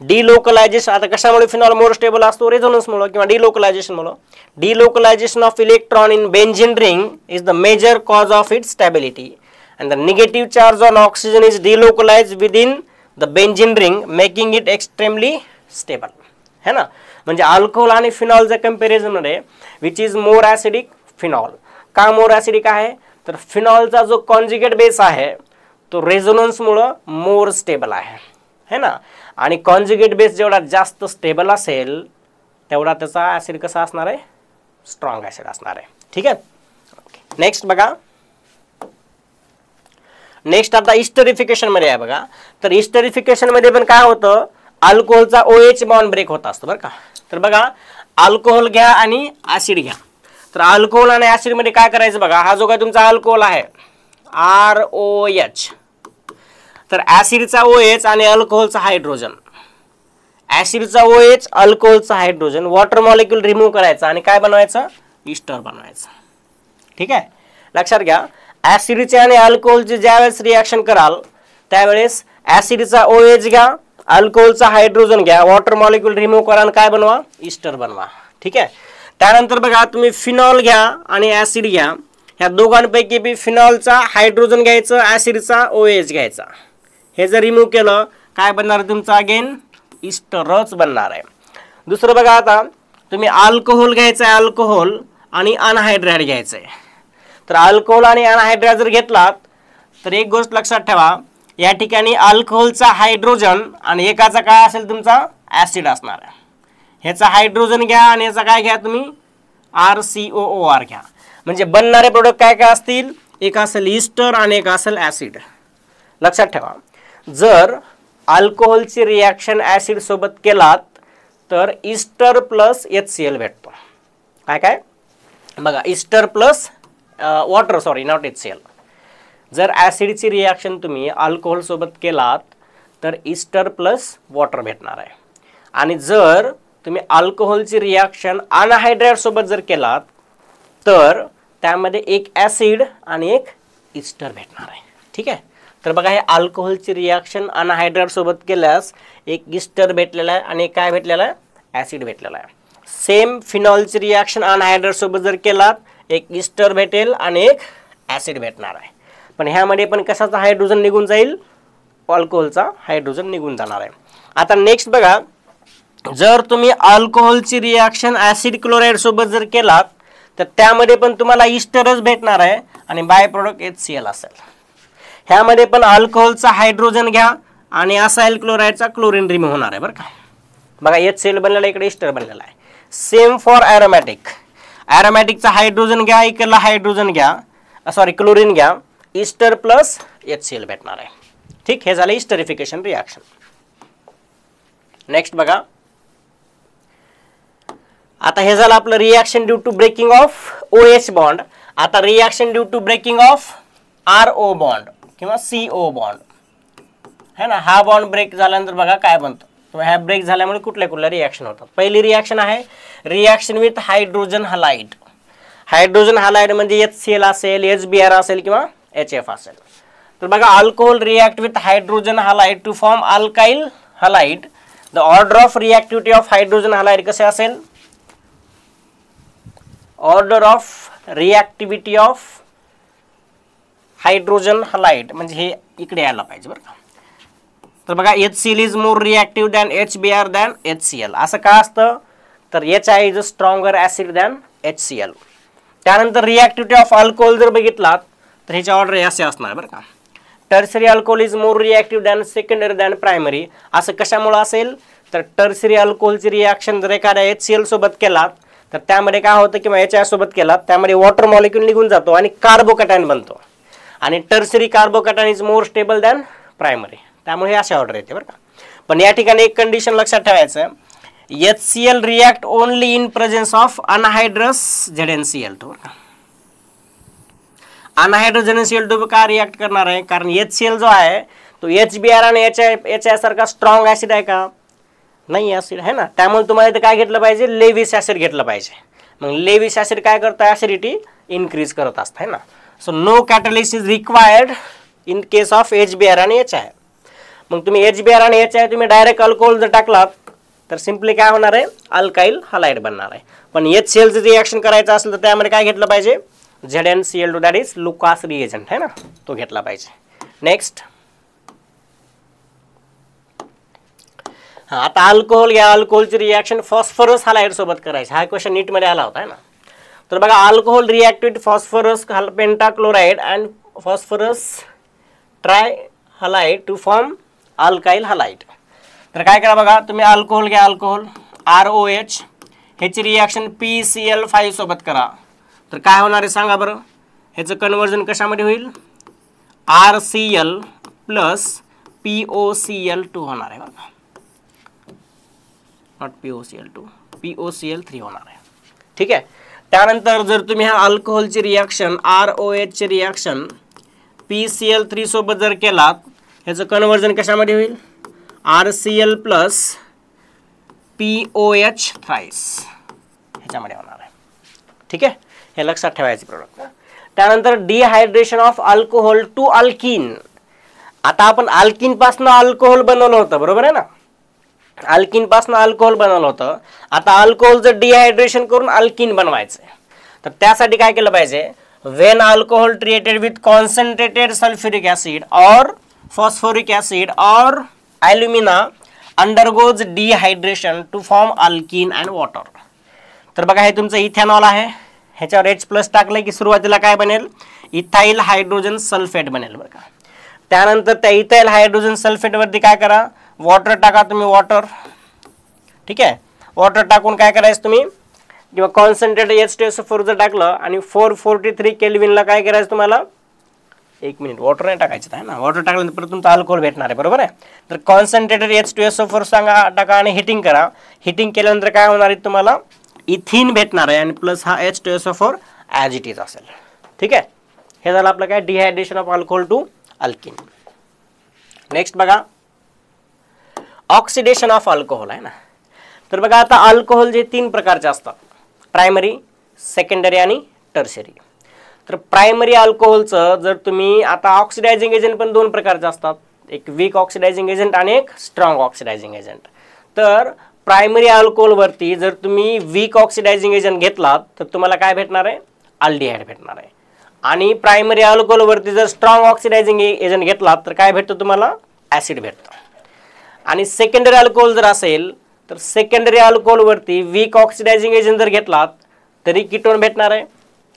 डिलोकलायझेशन, आता कशामुळे फिनॉल मोर स्टेबल असतो? रेझोनन्समुळे किंवा डिलोकलायझेशनमुळे. Delocalisation of electron in benzene ring is the major cause of its stability and the negative charge on oxygen is delocalized within the benzene ring making it extremely stable है ना. म्हणजे alcohol आणि फिनॉलच्या comparison मध्ये which is more acidic? Phenol. का मोर acidic आहे? तर फिनॉलचा जो conjugate base आहे तो रेझोनन्स मुळे मोर स्टेबल आहे है ना. आणि कॉन्जुगेट बेस जेवढा जास्त स्टेबल असेल तेवढा त्याचा ऍसिड कसा असणार आहे? स्ट्रॉंग ऍसिड असणार आहे. ठीक आहे. नेक्स्ट बघा. नेक्स्ट आता इस्टरिफिकेशन मध्ये आहे बघा. तर इस्टरिफिकेशन मध्ये पण काय होतं? अल्कोहोलचा OH बॉन्ड ब्रेक होत असतो बरं का. तर बघा, अल्कोहोल घ्या आणि ऍसिड घ्या. तर अल्कोहोल आणि ऍसिड मध्ये काय करायचं बघा, हा जो काय तुमचा अल्कोहोल आहे ROH, तर ऍसिडचा OH आणि अल्कोहोलचा हायड्रोजन, ऍसिडचा OH अल्कोहोलचा हायड्रोजन, वॉटर मॉलिक्यूल रिमूव्ह करायचा आणि काय बनवायचं? इस्टर बनवायचं. ठीक आहे. लक्षात घ्या, ऍसिडचे आणि अल्कोहोलचे ज्यावेळेस रिॲक्शन कराल त्यावेळेस ऍसिडचा OH घ्या, अल्कोहोलचा हायड्रोजन घ्या, वॉटर मॉलिक्यूल रिमूव्ह करा आणि काय बनवा? इस्टर बनवा. ठीक आहे. त्यानंतर बघा, तुम्ही फिनॉल घ्या आणि ऍसिड घ्या. ह्या दोघांपैकी बी फिनॉलचा हायड्रोजन घ्यायचं, ऍसिडचा OH घ्यायचा. हे जर रिमूव्ह केलं काय बनणार तुमचं? अगेन इस्टरच बनणार आहे. दुसरं बघा, आता तुम्ही अल्कोहोल घ्यायचं आहे, अल्कोहोल आणि अनहायड्राइड घ्यायचं आहे. तर अल्कोहोल आणि अनहायड्राइड जर घेतलात तर एक गोष्ट लक्षात ठेवा, या ठिकाणी अल्कोहोलचा हायड्रोजन आणि एकाचा काय असेल तुमचा ॲसिड असणार आहे. ह्याचा हायड्रोजन घ्या आणि याचा काय घ्या तुम्ही RCOOR घ्या. म्हणजे बनणारे प्रोडक्ट काय काय असतील, एक असेल इस्टर आणि एक असेल ॲसिड. लक्षात ठेवा, जर अल्कोहोलची रिॲक्शन ॲसिड सोबत केलात तर इस्टर प्लस HCl भेटतो. काय काय बघा, ester plus water, sorry not HCl. जर ॲसिडची रिॲक्शन तुम्ही अल्कोहोल सोबत केलात तर इस्टर प्लस वॉटर भेटणार आहे. आणि जर तुम्ही अल्कोहोलची रिॲक्शन अनहायड्राइड सोबत जर केलात तर त्यामध्ये एक ॲसिड आणि एक इस्टर भेटणार आहे. ठीक आहे. तर बघा, हे अल्कोहोलची रिॲक्शन अनहायड्राइड सोबत केल्यास एक इस्टर भेटलेला आहे आणि काय भेटलेला आहे, ॲसिड भेटलेला आहे. सेम फिनॉलची रिॲक्शन अनहायड्राइड सोबत जर केलात एक इस्टर भेटेल आणि एक ॲसिड भेटणार आहे. पण ह्यामध्ये पण कशाचा हायड्रोजन निघून जाईल, अल्कोहोलचा हायड्रोजन निघून जाणार आहे. आता नेक्स्ट बघा, जर तुम्ही अल्कोहोलची रिॲक्शन ॲसिड क्लोराईड सोबत जर केलात तर त्यामध्ये पण तुम्हाला इस्टरच भेटणार आहे आणि बाय प्रोडक्ट HCl असेल. ह्यामध्ये पण अल्कोहोलचा हायड्रोजन घ्या आणि असाइल क्लोराईडचा क्लोरीन रिमूव्ह होणार आहे बरं का. बघा, HCl बनलेला इकडे इस्टर बनलेला आहे. Same for aromatic. ॲरोमॅटिकचा हायड्रोजन घ्या, इकडला हायड्रोजन घ्या, सॉरी क्लोरीन घ्या, इस्टर प्लस HCl भेटणार आहे. ठीक, हे झालं इस्टरिफिकेशन रिॲक्शन. नेक्स्ट बघा, आता हे झालं आपलं reaction due to breaking of OH bond. आता reaction due to breaking of RO bond किंवा CO बॉन्ड है ना. हा बॉन्ड ब्रेक झाल्यानंतर बघा काय बनतं, तर ह्या ब्रेक झाल्यामुळे कुठल्या कुठल्या रिॲक्शन होतात. पहिली रिॲक्शन आहे reaction with hydrogen halide. Hydrogen halide म्हणजे HCl असेल, HBr असेल किंवा HF असेल. तर बघा, alcohol react with hydrogen halide to form alkyl halide. The order of reactivity of hydrogen halide कसे असेल, order of reactivity of hydrogen halide म्हणजे हे इकडे यायला पाहिजे बरं का. तर बघा, HCl is more reactive than HBr than HCl. असं का असतं, तर HI is a stronger acid than HCl. त्यानंतर रिॲक्टिव्हिटी ऑफ अल्कोहोल जर बघितलात तर ह्याच्या ऑर्डर असे असणार बरं का. Tertiary alcohol is more reactive than secondary than primary. असं कशामुळे असेल, तर टर्सरी अल्कोहोलची रिॲक्शन जर एखाद्या HCl सोबत केलात तर त्यामध्ये काय होतं, किंवा HI सोबत केलात त्यामध्ये वॉटर मॉलिक्यूल निघून जातो आणि कार्बोकॅटायन बनतो. आणि tertiary carbocation is more stable than primary. त्यामुळे हे असे ऑर्डर येते बरं का. पण या ठिकाणी एक कंडिशन लक्षात ठेवायचं, HCl react only in presence of anhydrous ZnCl2 बरं का. अनहायड्रस ZnCl2 का रिॲक्ट करणार आहे, कारण HCl जो आहे तो HBr आणि HI सारखा स्ट्रॉंग ॲसिड आहे का, नाही ॲसिड आहे ना. त्यामुळे तुम्हाला इथे काय घेतलं पाहिजे, लेविस ॲसिड घेतलं पाहिजे. मग लेविस ॲसिड काय करतं, ॲसिडिटी इन्क्रीज करत असतं है ना. So no catalyst is required in case of HBr आणि HI. मग तुम्ही HBr आणि HI तुम्ही डायरेक्ट अल्कोहोल जर टाकलात तर सिम्पली काय होणार आहे, अल्काइल हलाइड बनणार आहे. पण HClचं रिॲक्शन करायचं असेल तर त्यामध्ये काय घेतलं पाहिजे, ZnCl2 that is Lucas reagent है ना, तो घेतला पाहिजे. नेक्स्ट, आता अल्कोहोल या अल्कोहोलची रिॲक्शन फॉस्फरस हलाइड सोबत करायची. हा क्वेश्चन नीट मध्ये आला होता है ना. तर बघा, alcohol react with phosphorus pentachloride and phosphorus trihalide to form alkyl halide. तर काय करा बघा, तुम्ही अल्कोहोल घ्या, अल्कोहोल ROH, ह्याची रिॲक्शन PCl5 सोबत करा. तर काय होणार आहे सांगा बरं, ह्याचं कन्वर्जन कशामध्ये होईल, RCl प्लस POCl2 होणार आहे बघा. नॉट POCl2, POCl3 होणार आहे. ठीक आहे. त्यानंतर जर तुम्ही हा अल्कोहोलची रिॲक्शन ROH ची रिॲक्शन PCl3 सोबत जर केलात, ह्याचं कन्वर्जन कशामध्ये होईल, RCl प्लस POH थ्राइस ह्याच्यामध्ये होणार आहे. ठीक आहे, हे लक्षात ठेवायचे प्रोडक्ट. त्यानंतर dehydration of alcohol to alkene. आता आपण अल्कीन पासून अल्कोहोल बनवलं होतं बरोबर आहे ना, अल्कीन पासून अल्कोहोल बनवलं होतं. आता अल्कोहोलचं डिहायड्रेशन करून अल्कीन बनवायचं आहे. तर त्यासाठी काय केलं पाहिजे, when alcohol treated with concentrated sulphuric acid और फॉस्फोरिक ॲसिड और alumina undergoes dehydration to form alkene and water. तर बघा हे तुमचं इथेनॉल आहे, ह्याच्यावर H+ टाकलं की सुरुवातीला काय बनेल, इथाइल हायड्रोजन सल्फेट बनेल बरं का. त्यानंतर त्या इथाइल हायड्रोजन सल्फेटवरती काय करा, वॉटर टाका तुम्ही, वॉटर. ठीक आहे, वॉटर टाकून काय करायचं तुम्ही, किंवा कॉन्सन्ट्रेटेड H2SO4 जर टाकलं आणि 443 केल्विनला काय करायचं तुम्हाला, एक मिनिट, वॉटर नाही टाकायचं आहे ना, वॉटर टाकल्यानंतर परत तुमचा अल्कोहोल भेटणार आहे, बरोबर आहे. तर कॉन्सन्ट्रेटेड H2SO4 सांगा टाका आणि हिटिंग करा. हिटिंग केल्यानंतर काय होणार आहे तुम्हाला, इथिन भेटणार आहे आणि प्लस हा H2SO4 ॲज इट इज असेल. ठीक आहे, हे झालं आपलं काय, dehydration of alcohol to alkene. Next बघा, ऑक्सिडेशन ऑफ अल्कोहोल आहे ना. तर बघा आता अल्कोहोल जे 3 प्रकारचे असतात, प्रायमरी, सेकंडरी आणि टर्शरी. तर प्रायमरी अल्कोहोलचं जर तुम्ही आता ऑक्सिडायझिंग एजंट पण 2 प्रकारचे असतात, एक वीक ऑक्सिडायझिंग एजंट आणि एक स्ट्रॉंग ऑक्सिडायझिंग एजंट. तर प्रायमरी अल्कोहोलवरती जर तुम्ही वीक ऑक्सिडायझिंग एजंट घेतलात तर तुम्हाला काय भेटणार आहे, अल्डिहाइड भेटणार आहे. आणि प्रायमरी अल्कोहोलवरती जर स्ट्रॉंग ऑक्सिडायझिंग एजंट घेतलात तर काय भेटतं तुम्हाला, ॲसिड भेटतं. आणि सेकंडरी अल्कोहोल जर असेल तर सेकंडरी अल्कोहोलवरती वीक ऑक्सिडायझिंग एजंट जर घेतलात तरी कीटोन भेटणार आहे,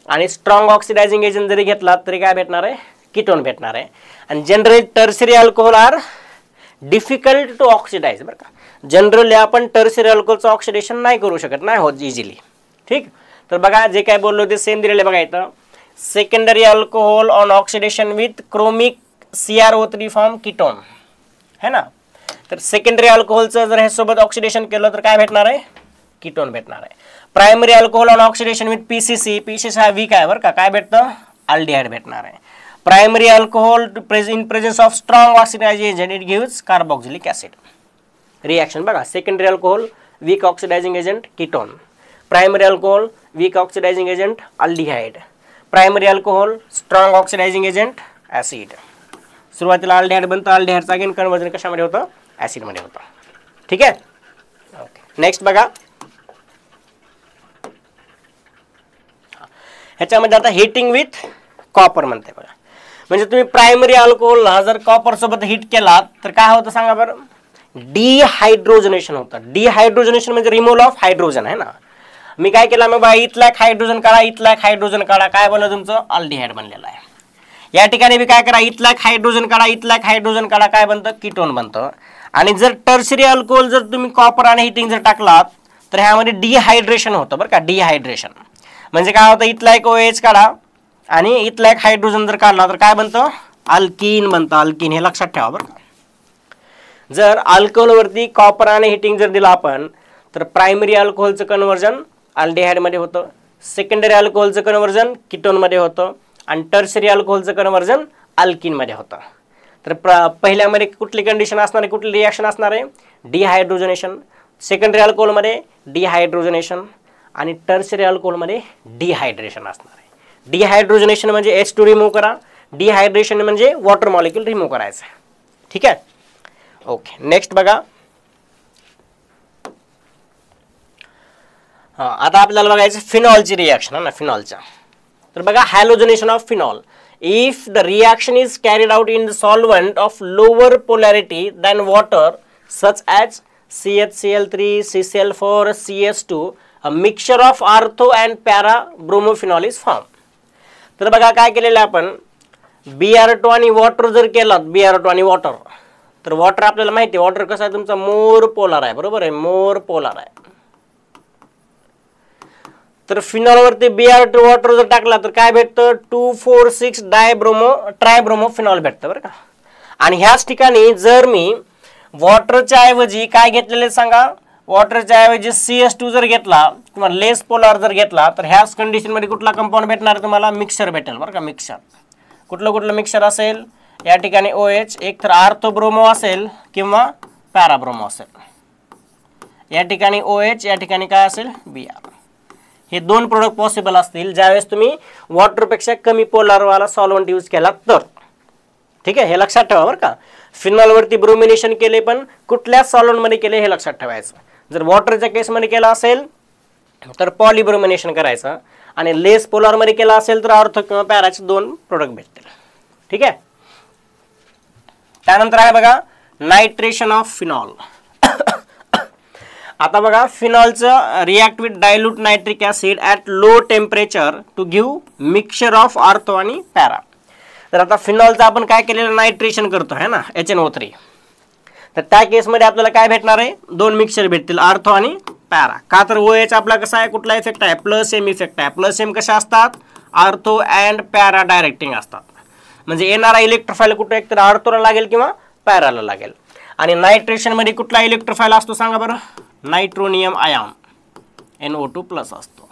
आणि स्ट्रॉंग ऑक्सिडायझिंग एजंट जरी घेतलात तरी काय भेटणार आहे, कीटोन भेटणार आहे. आणि generally tertiary alcohol are difficult to oxidize बरं का. जनरली आपण टर्शरी अल्कोहोलचं ऑक्सिडेशन नाही करू शकत, नाही होत इझिली. ठीक, तर बघा जे काय बोललो ते सेम दिलेलं बघा इथं, secondary alcohol on oxidation with chromic CrO3 form ketone है ना. तर सेकंडरी अल्कोहोलचं जर ह्यासोबत ऑक्सिडेशन केलं तर काय भेटणार आहे, कीटोन भेटणार आहे. Primary alcohol on oxidation with PCC हा वीक आहे बरं का, काय भेटतं, अल्डिहाइड भेटणार आहे. Primary alcohol in presence of strong oxidising agent it gives carboxylic acid. Reaction बघा, secondary alcohol weak oxidising agent ketone, primary alcohol weak oxidising agent aldehyde, primary alcohol strong oxidising agent acid. सुरुवातीला aldehyde बनतं, अल्डिहाइडचं again conversion कशामध्ये होतं, ॲसिडमध्ये होतं. ठीक आहे, okay. Next बघा, ह्याच्यामध्ये आता हिटिंग विथ कॉपर म्हणते बघा. म्हणजे तुम्ही प्रायमरी अल्कोहोलला जर कॉपर सोबत हिट केलात तर काय होतं सांगा बरं, डिहायड्रोजनेशन होतं. डिहायड्रोजनेशन म्हणजे रिमूव्हल ऑफ हायड्रोजन आहे ना. मी काय केलं, मग बघा इथला एक हायड्रोजन काढा, इथला एक हायड्रोजन काढा, काय बनलं तुमचं, अल्डिहाइड बनलेलं आहे. या ठिकाणी बी काय करा, इथला एक हायड्रोजन काढा, इथला एक हायड्रोजन काढा, काय बनतं, कीटोन बनतं. आणि जर टर्शरी अल्कोहोल जर तुम्ही कॉपर आणि हिटिंग जर टाकलात तर ह्यामध्ये डिहायड्रेशन होतं बरं का. डिहायड्रेशन म्हणजे काय होतं, इथला एक OH काढा आणि इथला एक हायड्रोजन जर काढला तर काय बनतं, अल्कीन बनतं. अल्कीन हे लक्षात ठेवा बरं का. जर अल्कोहोलवरती कॉपर आणि हिटिंग जर दिलं आपण तर प्रायमरी अल्कोहोलचं कन्वर्जन अल्डिहाइडमध्ये होतं, सेकंडरी अल्कोहोलचं कन्वर्जन कीटोनमध्ये होतं आणि टर्शरी अल्कोहोलचं कन्वर्जन अल्कीनमध्ये होतं. तर पहिल्यामध्ये कुठली कंडिशन असणार आहे, कुठली रिॲक्शन असणार आहे, डिहायड्रोजनेशन. सेकंडरी अल्कोहोलमध्ये डिहायड्रोजनेशन आणि टर्शरी अल्कोहोलमध्ये डिहायड्रेशन असणार आहे. डिहायड्रोजनेशन म्हणजे H2 रिमूव्ह करा, डिहायड्रेशन म्हणजे वॉटर मॉलिक्यूल रिमूव्ह करायचं. ठीक आहे, ओके. नेक्स्ट बघा, आता आपल्याला बघायचं फिनॉलची रिॲक्शन आहे ना, फिनॉलच्या. तर बघा, halogenation of phenol. If the reaction is carried out in the solvent of lower polarity than water such as CHCl3, CCl4, CS2, a mixture of ortho and para bromophenol is formed. तर बघा काय केलेलं आहे आपण, Br2 आणि water जर केलात, Br2 आणि वॉटर, तर वॉटर आपल्याला माहिती आहे, वॉटर कसं आहे तुमचा, मोर पोलार आहे, बरोबर आहे, मोर पोलार आहे. तर फिनॉलवरती Br2 वॉटर जर टाकला तर काय भेटतं, 2,4,6 ट्रायब्रोमोफिनॉल भेटतं बरं का. आणि ह्याच ठिकाणी जर मी वॉटरच्या ऐवजी काय घेतलेले सांगा, वॉटरच्या ऐवजी CS2 जर घेतला किंवा लेस पोलार जर घेतला तर ह्याच कंडिशनमध्ये कुठला कंपाऊंड भेटणार तुम्हाला, मिक्सर भेटेल बरं का. मिक्सर कुठलं मिक्सर असेल, या ठिकाणी OH एक तर आर्थोब्रोमो असेल किंवा पॅराब्रोमो असेल. या ठिकाणी OH, या ठिकाणी काय असेल, Br. हे 2 प्रोडक्ट पॉसिबल असतील ज्यावेळेस तुम्ही वॉटरपेक्षा कमी पोलारवाला सॉल्व्हंट यूज केला तर. ठीक आहे, हे लक्षात ठेवा बरं का. फिनॉलवरती ब्रोमिनेशन केले पण कुठल्या सॉल्व्हंटमध्ये केले हे लक्षात ठेवायचं. जर वॉटरच्या केसमध्ये केला असेल तर पॉलिब्रोमिनेशन करायचं आणि लेस पोलारमध्ये केला असेल तर ऑर्थो किंवा पॅराचे 2 प्रोडक्ट भेटतील. ठीक आहे, त्यानंतर आहे बघा नायट्रेशन ऑफ फिनॉल. आता बघा फिनॉलचं react with dilute nitric acid at low temperature to give mixture of ortho आणि पॅरा. तर आता फिनॉलचं आपण काय केलेलं नायट्रेशन करतो आहे ना HNO3. तर त्या केसमध्ये आपल्याला काय भेटणार आहे, दोन मिक्सचर भेटतील आर्थो आणि पॅरा. का तर OH आपला कसा आहे, कुठला इफेक्ट आहे, प्लस एम इफेक्ट आहे. प्लस एम कशा असतात, आर्थो अँड पॅरा डायरेक्टिंग असतात. म्हणजे येणारा इलेक्ट्रोफाईल कुठे एक तर आर्थोला लागेल किंवा पॅराला लागेल. आणि नायट्रेशनमध्ये कुठला इलेक्ट्रोफाईल असतो सांगा बरं, नायट्रोनियम आयॉन NO2+ असतो.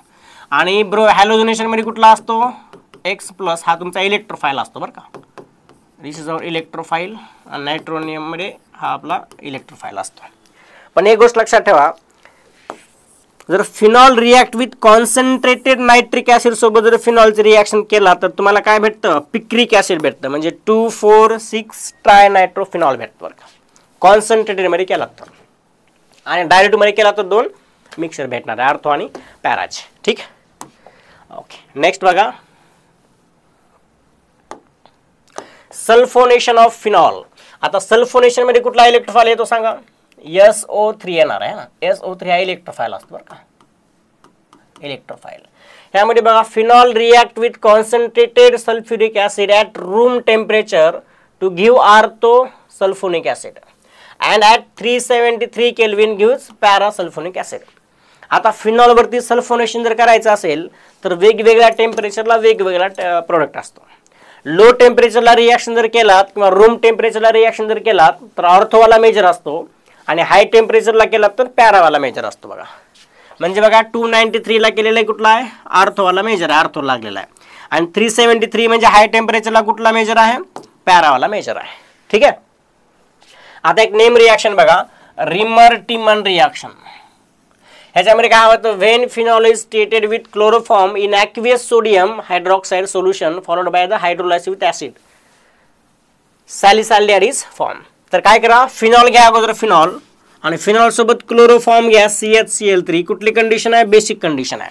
आणि हॅलोजनेशनमध्ये कुठला असतो, X+, हा तुमचा इलेक्ट्रोफाईल असतो बरं का. दिस इज अवर इलेक्ट्रोफाईल. आणि नायट्रोनियममध्ये हा आपला इलेक्ट्रोफाईल असतो. पण एक गोष्ट लक्षात ठेवा, जर phenol react with concentrated nitric acid सोबत जर फिनॉलचं रिॲक्शन केला तर तुम्हाला काय भेटतं, पिक्रिक ॲसिड भेटतं. म्हणजे 2,4,6 ट्रायनायट्रोफिनॉल भेटतं बरं का, कॉन्सन्ट्रेटेडमध्ये केला तर. आणि डायरेक्टमध्ये केला तर दोन मिक्सर भेटणार आहे, आर्थो आणि पॅराचे. ठीक. ओके, नेक्स्ट बघा, सल्फोनेशन ऑफ फिनॉल. आता सल्फोनेशन मध्ये कुठला इलेक्ट्रोफाईल येतो सांगा, SO3 येणार आहे ना. SO3 हा इलेक्ट्रोफाईल असतो बरं का, इलेक्ट्रोफाईल. ह्यामध्ये बघा, phenol react with concentrated sulphuric acid at room temperature to give ortho sulphonic acid and at 373 kelvin gives para sulphonic acid. आता फिनॉलवरती सल्फोनेशन जर करायचं असेल तर वेगवेगळ्या टेम्परेचरला वेगवेगळा प्रोडक्ट असतो. लो टेम्परेचरला रिॲक्शन जर केलात किंवा रूम टेम्परेचरला रिॲक्शन जर केलात तर ऑर्थोवाला मेजर असतो. आणि हाय टेम्परेचरला केलात तर पॅरावाला मेजर असतो बघा. म्हणजे बघा 293ला केलेला आहे कुठला आहे, आर्थोवाला मेजर आहे, आर्थो लागलेला आहे. आणि 373 म्हणजे हाय टेम्परेचरला कुठला मेजर आहे, पॅरावाला मेजर आहे. ठीक आहे. आता एक नेम रिॲक्शन बघा, रिमर टिमन रिॲक्शन. ह्याच्यामध्ये काय होतं, when phenol is stated with chloroform in aqueous sodium hydroxide solution followed by the hydrolysis with acid, salicylaldehyde is form. तर काय करा, फिनॉल घ्या अगोदर, फिनॉल आणि फिनॉल सोबत क्लोरोफॉर्म घ्या CHCl3. कुठली कंडिशन आहे, बेसिक कंडिशन आहे.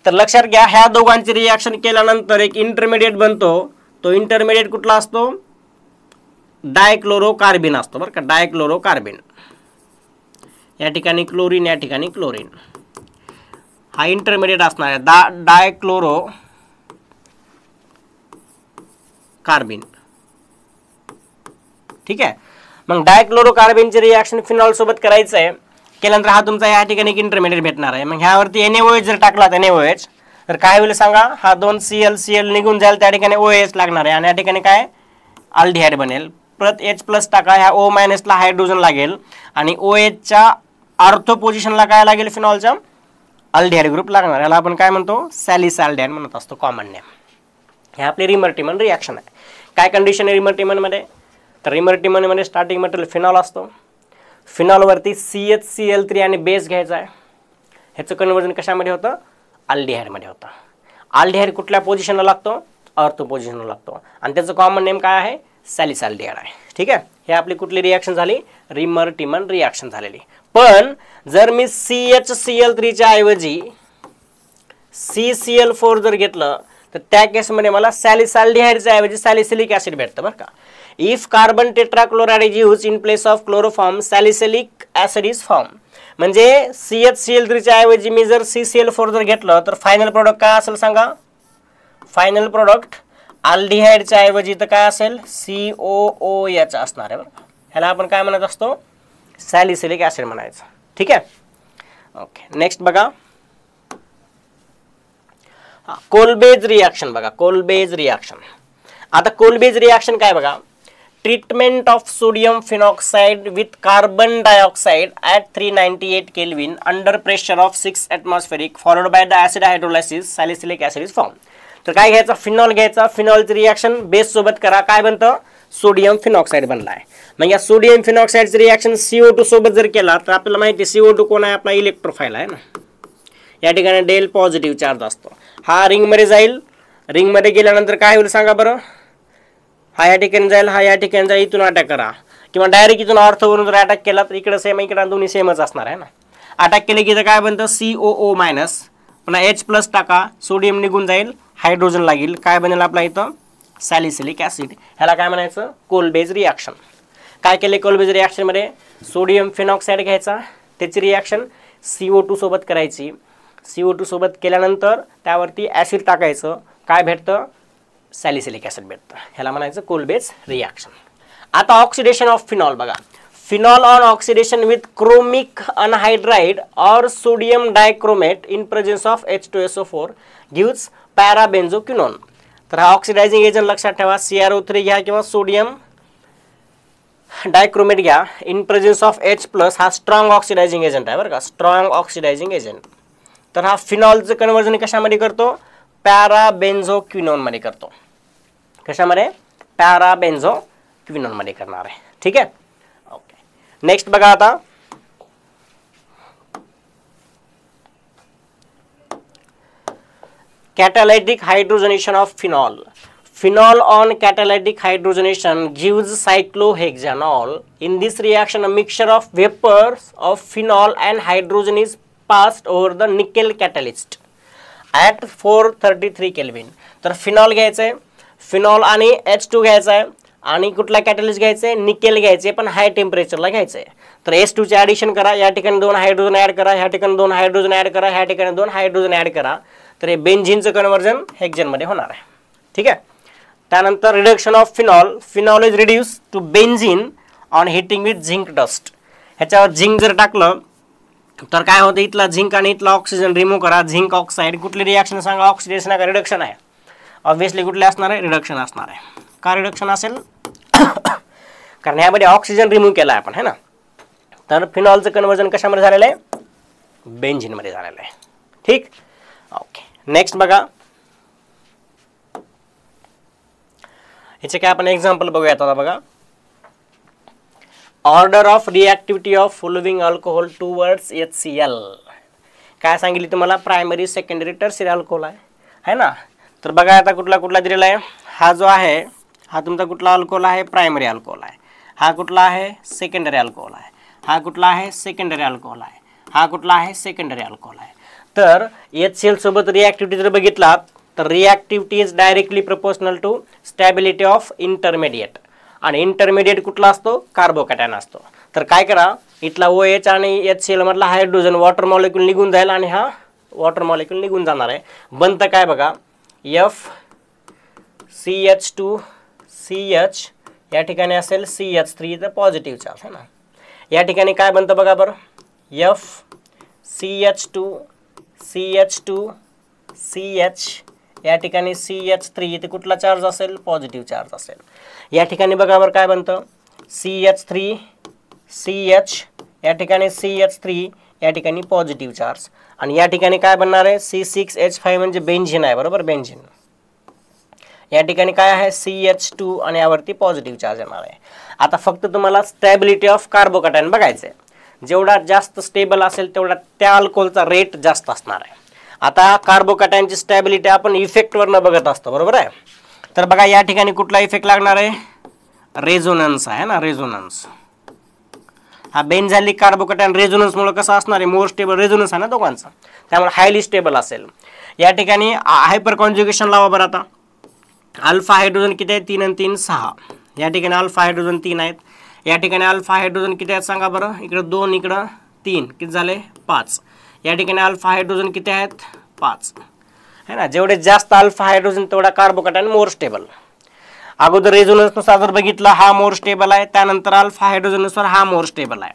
तर लक्षात घ्या, ह्या दोघांची रिॲक्शन केल्यानंतर एक इंटरमिडिएट बनतो. तो इंटरमिडिएट कुठला असतो, डायक्लोरोकार्बिन असतो बरं का, डायक्लोरोकार्बिन. या ठिकाणी क्लोरीन, या ठिकाणी क्लोरीन. हा इंटरमिडिएट असणार आहे, डायक्लोरो कार्बिन. ठीक आहे. मग डायक्लोरोकार्बिनचे रिॲक्शन फिनॉल सोबत करायचं आहे. केल्यानंतर हा तुमचा या ठिकाणी एक इंटरमिडिएट भेटणार आहे. मग ह्यावरती NaOH जर टाकला तर NaOH, तर काय होईल सांगा, हा 2 Cl निघून जाईल, त्या ठिकाणी OH लागणार आहे. आणि या ठिकाणी काय अल्डिहाइड बनेल. परत H+ टाका, ह्या O- ला हायड्रोजन लागेल. आणि OHच्या आर्थो पोझिशनला काय लागेल, फिनॉलच्या अल्डिहाइड ग्रुप लागणार. याला आपण काय म्हणतो, सॅलिसाल्डिहाइड म्हणत असतो, कॉमन नेम. हे आपली रिमर टिमन रिॲक्शन आहे. काय कंडिशन आहे रिमर टिमनमध्ये, तर रिमर टिमनमध्ये स्टार्टिंग मटेरियल फिनॉल असतो. फिनॉलवरती CHCl3 आणि बेस घ्यायचा आहे. ह्याचं कन्वर्जन कशामध्ये होतं, अल्डिहाइडमध्ये होतं. अल्डिहाइड कुठल्या पोझिशनला लागतो, आर्थो पोझिशनला लागतो. आणि त्याचं कॉमन नेम काय आहे, सॅलिसाल्डिहाइड आहे. ठीक आहे. हे आपली कुठली रिॲक्शन झाली, रिमर टिमन रिॲक्शन झालेली. पण जर मी CHCl3च्या ऐवजी CCl4 जर घेतलं तर त्या केसमध्ये मला सॅलिसाल्डिहाइडच्या ऐवजी सॅलिसिलिक ॲसिड भेटतं बरं का. If carbon tetrachloride is use in place of chloroform, salicylic acid is form. म्हणजे CHCl3च्या ऐवजी मी जर CCl4 जर घेतलं तर फायनल प्रोडक्ट काय असेल सांगा, फायनल प्रोडक्ट अल्डिहाइडच्या ऐवजी तर काय असेल, COOH असणार आहे बरं. ह्याला आपण काय म्हणत असतो, सॅलिसिलिक ॲसिड म्हणायचं. ठीक आहे. ओके, नेक्स्ट बघा, कोलबेज रिॲक्शन बघा, कोलबेज रिॲक्शन. आता कोलबेज रिॲक्शन काय बघा, treatment of sodium phenoxide with carbon dioxide at 398 kelvin under pressure of 6 atmospheric followed by the acid hydrolysis, salicylic acid is form. तर काय घ्यायचं, फिनॉल घ्यायचा. फिनॉलची रिॲक्शन बेस सोबत करा, काय बनतं, सोडियम फिनॉक्साइड बनला आहे. मग या सोडियम फिनॉक्साइडचं रिॲक्शन CO2 सोबत जर केला तर आपल्याला माहिती आहे CO2 कोण आहे, आपला इलेक्ट्रोफाईल आहे ना. या ठिकाणी डेल पॉझिटिव्ह चार्ज असतो. हा रिंगमध्ये जाईल, रिंगमध्ये गेल्यानंतर काय होईल सांगा बरं, हा या ठिकाणी जाईल, हा या ठिकाणी जाईल. इथून अटॅक करा किंवा डायरेक्ट इथून ऑर्थोवरून जर अटॅक केला तर इकडे सेम, इकडे दोन्ही सेमच असणार आहे ना. अटॅक केले की काय बनतं, COO-, पुन्हा H+ टाका, सोडियम निघून जाईल, हायड्रोजन लागेल, काय बनेल आपला इथं, सॅलिसिलिक ॲसिड. ह्याला काय म्हणायचं, कोलबेज रिॲक्शन. काय केले कोलबेज रिॲक्शनमध्ये, सोडियम फिनॉक्साइड घ्यायचा, त्याची रिॲक्शन CO2 सोबत करायची. CO2 सोबत केल्यानंतर त्यावरती ॲसिड टाकायचं, काय भेटतं? सॅलिसिलिक ॲसिड भेटतं. ह्याला म्हणायचं कोल बेस रिॲक्शन. आता ऑक्सिडेशन ऑफ फिनॉल बघा. Phenol on oxidation with chromic anhydride और sodium dichromate in presence of H2SO4 gives parabenzoquinone. तर हा ऑक्सिडायझिंग एजंट लक्षात ठेवा. CrO3 घ्या किंवा सोडियम डायक्रोमेट घ्या. इन प्रेझेन्स ऑफ H+ हा स्ट्रॉंग ऑक्सिडायझिंग एजंट आहे बरं का, स्ट्रॉंग ऑक्सिडायझिंग एजंट. तर हा फिनॉलचं कन्वर्जन कशामध्ये करतो? पॅराबेन्झोक्विनोन मध्ये करतो. कशामध्ये? पॅराबेन्झोक्विनोन मध्ये करणार आहे. ठीक आहे, ओके. नेक्स्ट बघा आता, catalytic hydrogenation of phenol. Phenol on catalytic hydrogenation gives cyclohexanol. In this reaction, a mixture of vapors of phenol and hydrogen is passed over the nickel catalyst at 433 Kelvin. तर phenol घ्यायचं आहे, phenol आणि H2 घ्यायचा आहे आणि कुठला catalyst घ्यायचं आहे? निकेल घ्यायचे, पण हाय टेम्परेचरला घ्यायचं आहे. तर H2 चे ॲडिशन करा, या ठिकाणी 2 हायड्रोजन ॲड करा, ह्या ठिकाणी 2 हायड्रोजन ॲड करा, ह्या ठिकाणी 2 हायड्रोजन ॲड करा. तर हे बेन्झीनचं कन्वर्जन हेक्झेनमध्ये होणार आहे. ठीक आहे. त्यानंतर reduction of phenol. Phenol is reduce to benzene on heating with zinc dust. ह्याच्यावर झिंक जर टाकलं तर काय होतं? इथला झिंक आणि इथला ऑक्सिजन रिमूव्ह करा. Zinc oxide. कुठली रिॲक्शन सांगा? ऑक्सिडेशन आहे का रिडक्शन आहे? ऑब्व्हियसली कुठले असणार आहे? रिडक्शन असणार आहे. का रिडक्शन असेल? कारण ह्यामध्ये ऑक्सिजन रिमूव्ह केला आहे आपण, है ना. तर फिनॉलचं कन्वर्जन कशामध्ये झालेलं आहे? बेन्झीनमध्ये झालेलं आहे. ठीक, ओके. नेक्स्ट बघा, ह्याचे काय आपण एक्झाम्पल बघूयात आता. बघा, order of reactivity of following alcohol towards HCl. काय सांगितली तुम्हाला? प्रायमरी, सेकंडरी, टर्शियरी अल्कोहोल आहे ना. तर बघा आता कुठला कुठला दिलेला आहे. हा जो आहे हा तुमचा कुठला अल्कोहोल आहे? प्रायमरी अल्कोहोल आहे. हा कुठला आहे? सेकंडरी अल्कोहोल आहे. हा कुठला आहे? सेकंडरी अल्कोहोल आहे. हा कुठला आहे? सेकंडरी अल्कोहोल आहे. तर HCl सोबत रिॲक्टिव्हिटी जर बघितला तर reactivity is directly proportional to stability of intermediate. आणि इंटरमिडिएट कुठला असतो? कार्बोकॅटायन असतो. तर काय करा, इथला OH आणि HCl मधला हायड्रोजन वॉटर मॉलिक्यूल निघून जाईल आणि हा वॉटर मॉलिक्यूल निघून जाणार आहे. बनतं काय बघा, FCH2CH, या ठिकाणी असेल CH3, तर पॉझिटिव्ह चार्ज आहे ना. या ठिकाणी काय बनतं बघा बरं, FCH2CH2CH, या ठिकाणी CH3, ते कुठला चार्ज असेल? पॉझिटिव्ह चार्ज असेल. या ठिकाणी बघा बरं काय बनतं, CH3CH, या ठिकाणी CH3, या ठिकाणी पॉझिटिव्ह चार्ज. आणि या ठिकाणी काय बनणार आहे? C6H5 म्हणजे बेन्झीन आहे, बरोबर, बेन्झीन. या ठिकाणी काय आहे? CH2 आणि यावरती पॉझिटिव्ह चार्ज येणार आहे. आता फक्त तुम्हाला स्टॅबिलिटी ऑफ कार्बोकॅटायन बघायचं आहे. जेवढा जास्त स्टेबल असेल तेवढा त्या अल्कोहोलचा रेट जास्त असणार आहे. आता कार्बोकॅटायनची स्टॅबिलिटी आपण इफेक्टवरनं बघत असतो, बरोबर आहे. तर बघा या ठिकाणी कुठला इफेक्ट लागणार आहे? रेझोनन्स आहे ना, रेझोनन्स. हा बेन्झॅलिक कार्बोकॅटायन रेझोनन्समुळे कसं असणार आहे? मोर स्टेबल रेझोनन्स आहे ना दोघांचा, त्यामुळे हायली स्टेबल असेल. या ठिकाणी हायपर कॉन्ज्युगेशन लावा बरं. आता अल्फा हायड्रोजन किती आहे? 3 आणि 3 6. या ठिकाणी अल्फा हायड्रोजन 3 आहेत. या ठिकाणी अल्फा हायड्रोजन किती आहेत सांगा बरं. इकडं 2, इकडं 3, किती झाले? 5. या ठिकाणी अल्फा हायड्रोजन किती आहेत? 5 है ना. जेवढे जास्त अल्फा हायड्रोजन तेवढा कार्बोकॅटायन मोर स्टेबल. अगोदर रेझोनन्सनुसार जर बघितलं हा मोर स्टेबल आहे, त्यानंतर अल्फा हायड्रोजननुसार हा मोर स्टेबल आहे.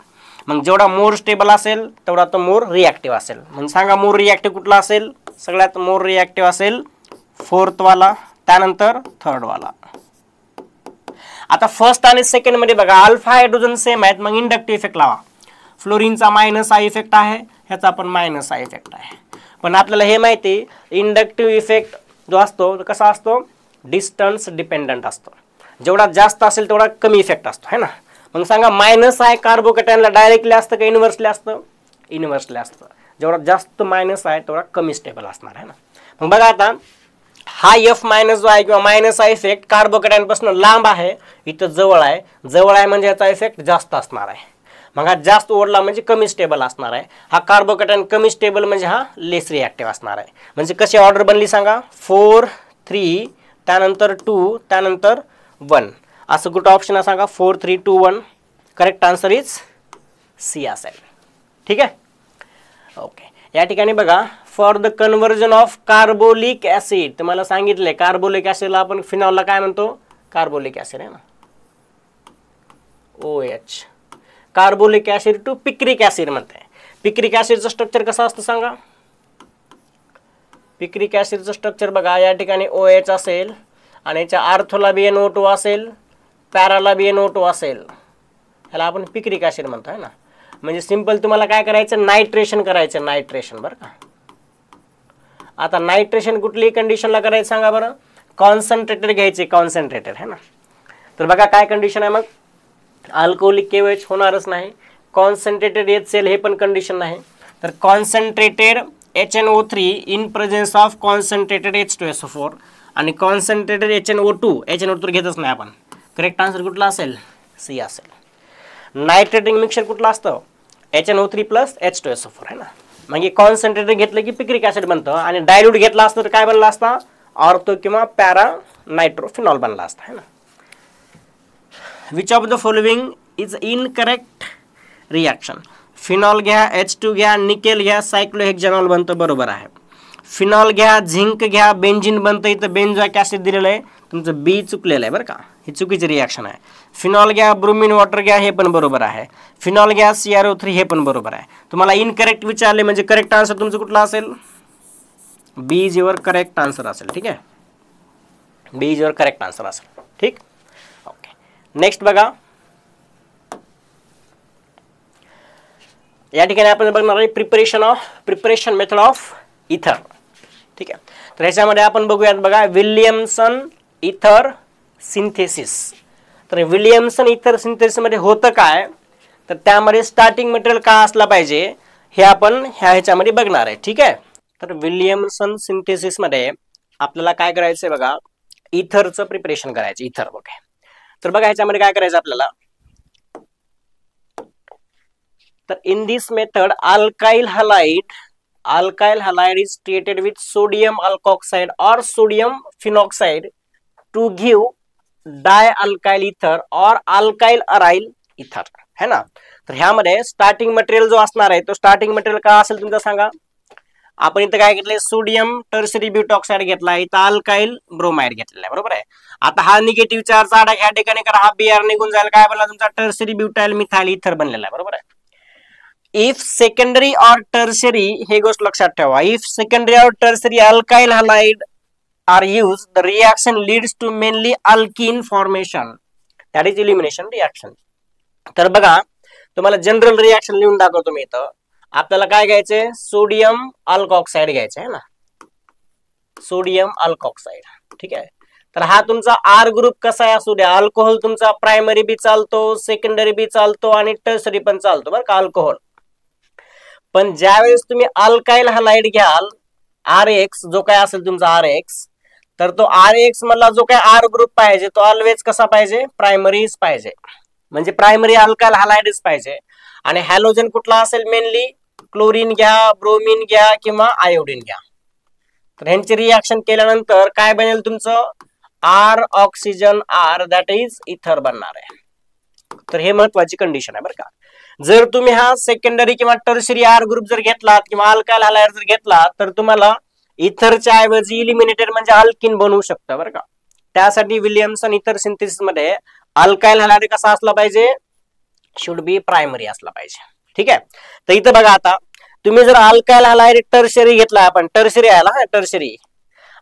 मग जेवढा मोर स्टेबल असेल तेवढा तो मोर रिॲक्टिव्ह असेल. म्हणजे सांगा मोर रिॲक्टिव्ह कुठला असेल? सगळ्यात मोर रिॲक्टिव्ह असेल 4th वाला, त्यानंतर 3rd वाला. आता फर्स्ट आणि सेकंड मध्ये बघा अल्फा हायड्रोजन सेम आहेत, मग इंडक्टिव्ह इफेक्ट लावा. फ्लोरीनचा -I इफेक्ट आहे, ह्याचा पण -I इफेक्ट आहे. पण आपल्याला हे माहिती इंडक्टिव्ह इफेक्ट जो असतो तो कसा असतो? डिस्टन्स डिपेंडंट असतो. जेवढा जास्त असेल तेवढा कमी इफेक्ट असतो, है ना. मग सांगा -I कार्बोकॅटायनला डायरेक्टली असतं का इनव्हर्सली असतं? इनव्हर्सली असतं. जेवढा जास्त -I तेवढा कमी स्टेबल असणार आहे ना. मग बघा आता हा F- जो आहे किंवा -I इफेक्ट कार्बोकॅटायनपासून लांब आहे, इथं जवळ आहे. जवळ आहे म्हणजे याचा इफेक्ट जास्त असणार आहे. मग हा जास्त ओढला म्हणजे कमी स्टेबल असणार आहे. हा कार्बोकॅटायन कमी स्टेबल म्हणजे हा लेस रिॲक्टिव्ह असणार आहे. म्हणजे कशी ऑर्डर बनली सांगा? 4 3, त्यानंतर 2, त्यानंतर 1. असं कुठं ऑप्शन आहे सांगा? 4 3 2 1. करेक्ट आन्सर इज C असेल. ठीक आहे. ओके, या ठिकाणी बघा for the conversion of carbolic acid, तुम्हाला सांगितलंय कार्बोलिक ऍसिडला आपण फिनॉलला काय म्हणतो, कार्बोलिक ऍसिड आहे ना, OH, carbolic acid to picric acid म्हणते. पिक्रिक ऍसिडचं स्ट्रक्चर कसं असतं सांगा. पिक्रिक ऍसिडचं स्ट्रक्चर बघा, या ठिकाणी OH असेल आणि याच्या आर्थोला BnO2 असेल, पॅराला BnO2 असेल, ह्याला आपण पिक्रिक ऍसिड म्हणतो आहे ना. म्हणजे सिंपल तुम्हाला काय करायचं, नायट्रेशन करायचं, नायट्रेशन बरं का. आता नायट्रेशन कुठली कंडिशनला करायचं सांगा बरं, कॉन्सन्ट्रेटेड घ्यायचे, कॉन्सन्ट्रेटेड आहे ना. तर बघा काय कंडिशन आहे मग, अल्कोहोलिक KOH होणारच नाही, कॉन्सन्ट्रेटेड HCl हे पण कंडिशन नाही. तर concentrated HNO3 in presence of concentrated H2SO4 आणि कॉन्सन्ट्रेटेड HNO2 तर घेतच नाही आपण. करेक्ट आन्सर कुठला असेल, C असेल. नायट्रेटिंग मिक्सचर कुठलं असतं, HNO3 प्लस H2SO4 आहे ना. म्हणजे कॉन्सन्ट्रेटेड घेतलं की पिक्रिक ऍसिड बनतं आणि डायल्यूट घेतला असतं तर काय बनला असता, ऑर्थो किंवा पॅरा नायट्रोफिनॉल बनला असता है ना. Which of the following is incorrect reaction, phenol घ्या, H2 घ्या, निकेल घ्या, सायक्लोहेक्झेनॉल बनतं, बरोबर आहे. फिनॉल घ्या, झिंक घ्या, बेंझिन बनतं, इथं बेंझोइक ऍसिड दिलेलं आहे, तुमचं बी चुकलेलं आहे बरं का, ही चुकीची रिॲक्शन आहे. फिनॉल घ्या, ब्रोमीन वॉटर घ्या, हे पण बरोबर आहे. फिनॉल घ्या, CrO3 हे पण बरोबर आहे. तुम्हाला इनकरेक्ट विचारले म्हणजे करेक्ट आन्सर तुमचं कुठला असेल, बी इज युअर करेक्ट आन्सर असेल. ठीक आहे, बी इज युअर करेक्ट आन्सर असेल. ठीक, ओके. नेक्स्ट बघा, या ठिकाणी आपण बघणार आहे प्रिपरेशन मेथड ऑफ इथर. ठीक आहे, तर ह्याच्यामध्ये आपण बघूयात बघा विल्यमसन इथर सिंथेसिस. तर विल्यमसन इथर सिंथेसिस मध्ये होतं काय, तर त्यामध्ये स्टार्टिंग मटेरियल का असला पाहिजे हे आपण ह्याच्यामध्ये बघणार आहे. ठीक आहे, तर विल्यमसन सिंथेसिस मध्ये आपल्याला काय करायचंय बघा, इथरचं प्रिपरेशन करायचं, इथर. ओके, तर बघा ह्याच्यामध्ये काय करायचं आपल्याला, तर in this method alkyl halide is treated with sodium alkoxide or sodium phenoxide to give dialkyl ether or alkyl aryl ether है ना. तर ह्यामध्ये स्टार्टिंग मटेरियल जो असणार आहे तो स्टार्टिंग मटेरियल काय असेल तुमचं सांगा. आपण इथं काय घेतलंय, सोडियम टर्शरी ब्युटॉक्साइड घेतलाय, इथं अल्काइल ब्रोमाइड घेतलेला आहे, बरोबर आहे. आता हा निगेटिव्ह चार्ज आडा ह्या ठिकाणी करा, हा Br निघून जाईल, काय बनला तुमचा टर्शरी ब्युटाइल मिथाइल इथर बनलेला आहे, बरोबर आहे. इफ सेकंडरी और टर्शरी, हे गोष्ट लक्षात ठेवा, इफ सेकंडरी और tertiary alkyl halide are used, the reaction leads to mainly alkene formation, that is elimination reaction. तर बघा तुम्हाला जनरल रिएक्शन लिहून दाखवतो मी इथं. आपल्याला काय घ्यायचंय, सोडियम अल्कॉक्साइड घ्यायचं आहे ना, सोडियम अल्कॉक्साइड. ठीक आहे, तर हा तुमचा R ग्रुप कसा आहे असू द्या, अल्कोहोल तुमचा प्रायमरी बी चालतो, सेकंडरी बी चालतो आणि टर्शरी पण चालतो बरं का अल्कोहोल. पण ज्यावेळेस तुम्ही अल्काइल halide घ्याल, RX जो काय असेल तुमचा RX, तर तो RX मधला जो काय R ग्रुप पाहिजे तो ऑलवेज कसा पाहिजे, प्रायमरीच पाहिजे, म्हणजे प्रायमरी अल्काइल halideच पाहिजे. आणि हॅलोजन कुठला असेल, मेनली क्लोरीन घ्या, ब्रोमीन घ्या किंवा आयोडीन घ्या. तर ह्यांची रिॲक्शन केल्यानंतर काय बनेल तुमचं, R oxygen R, that is इथर बनणार आहे. तर हे महत्वाची कंडिशन आहे बरं का. जर तुम्ही हा सेकंडरी किंवा टर्शरी R ग्रुप जर घेतलात किंवा अल्काइल halide जर घेतला तर तुम्हाला इथरच्या ऐवजी इलिमिनेटेड म्हणजे अल्किन बनवू शकतं बरं का. त्यासाठी विल्यमसन इथर सिंथेसिस मध्ये अल्काइल halide कसा असला पाहिजे, शुड बी प्रायमरी असला पाहिजे. ठीक आहे, तर इथं बघा आता तुम्ही जर अल्काइल halide टर्शरी घेतला, आपण टर्शरी आला हा टर्शरी,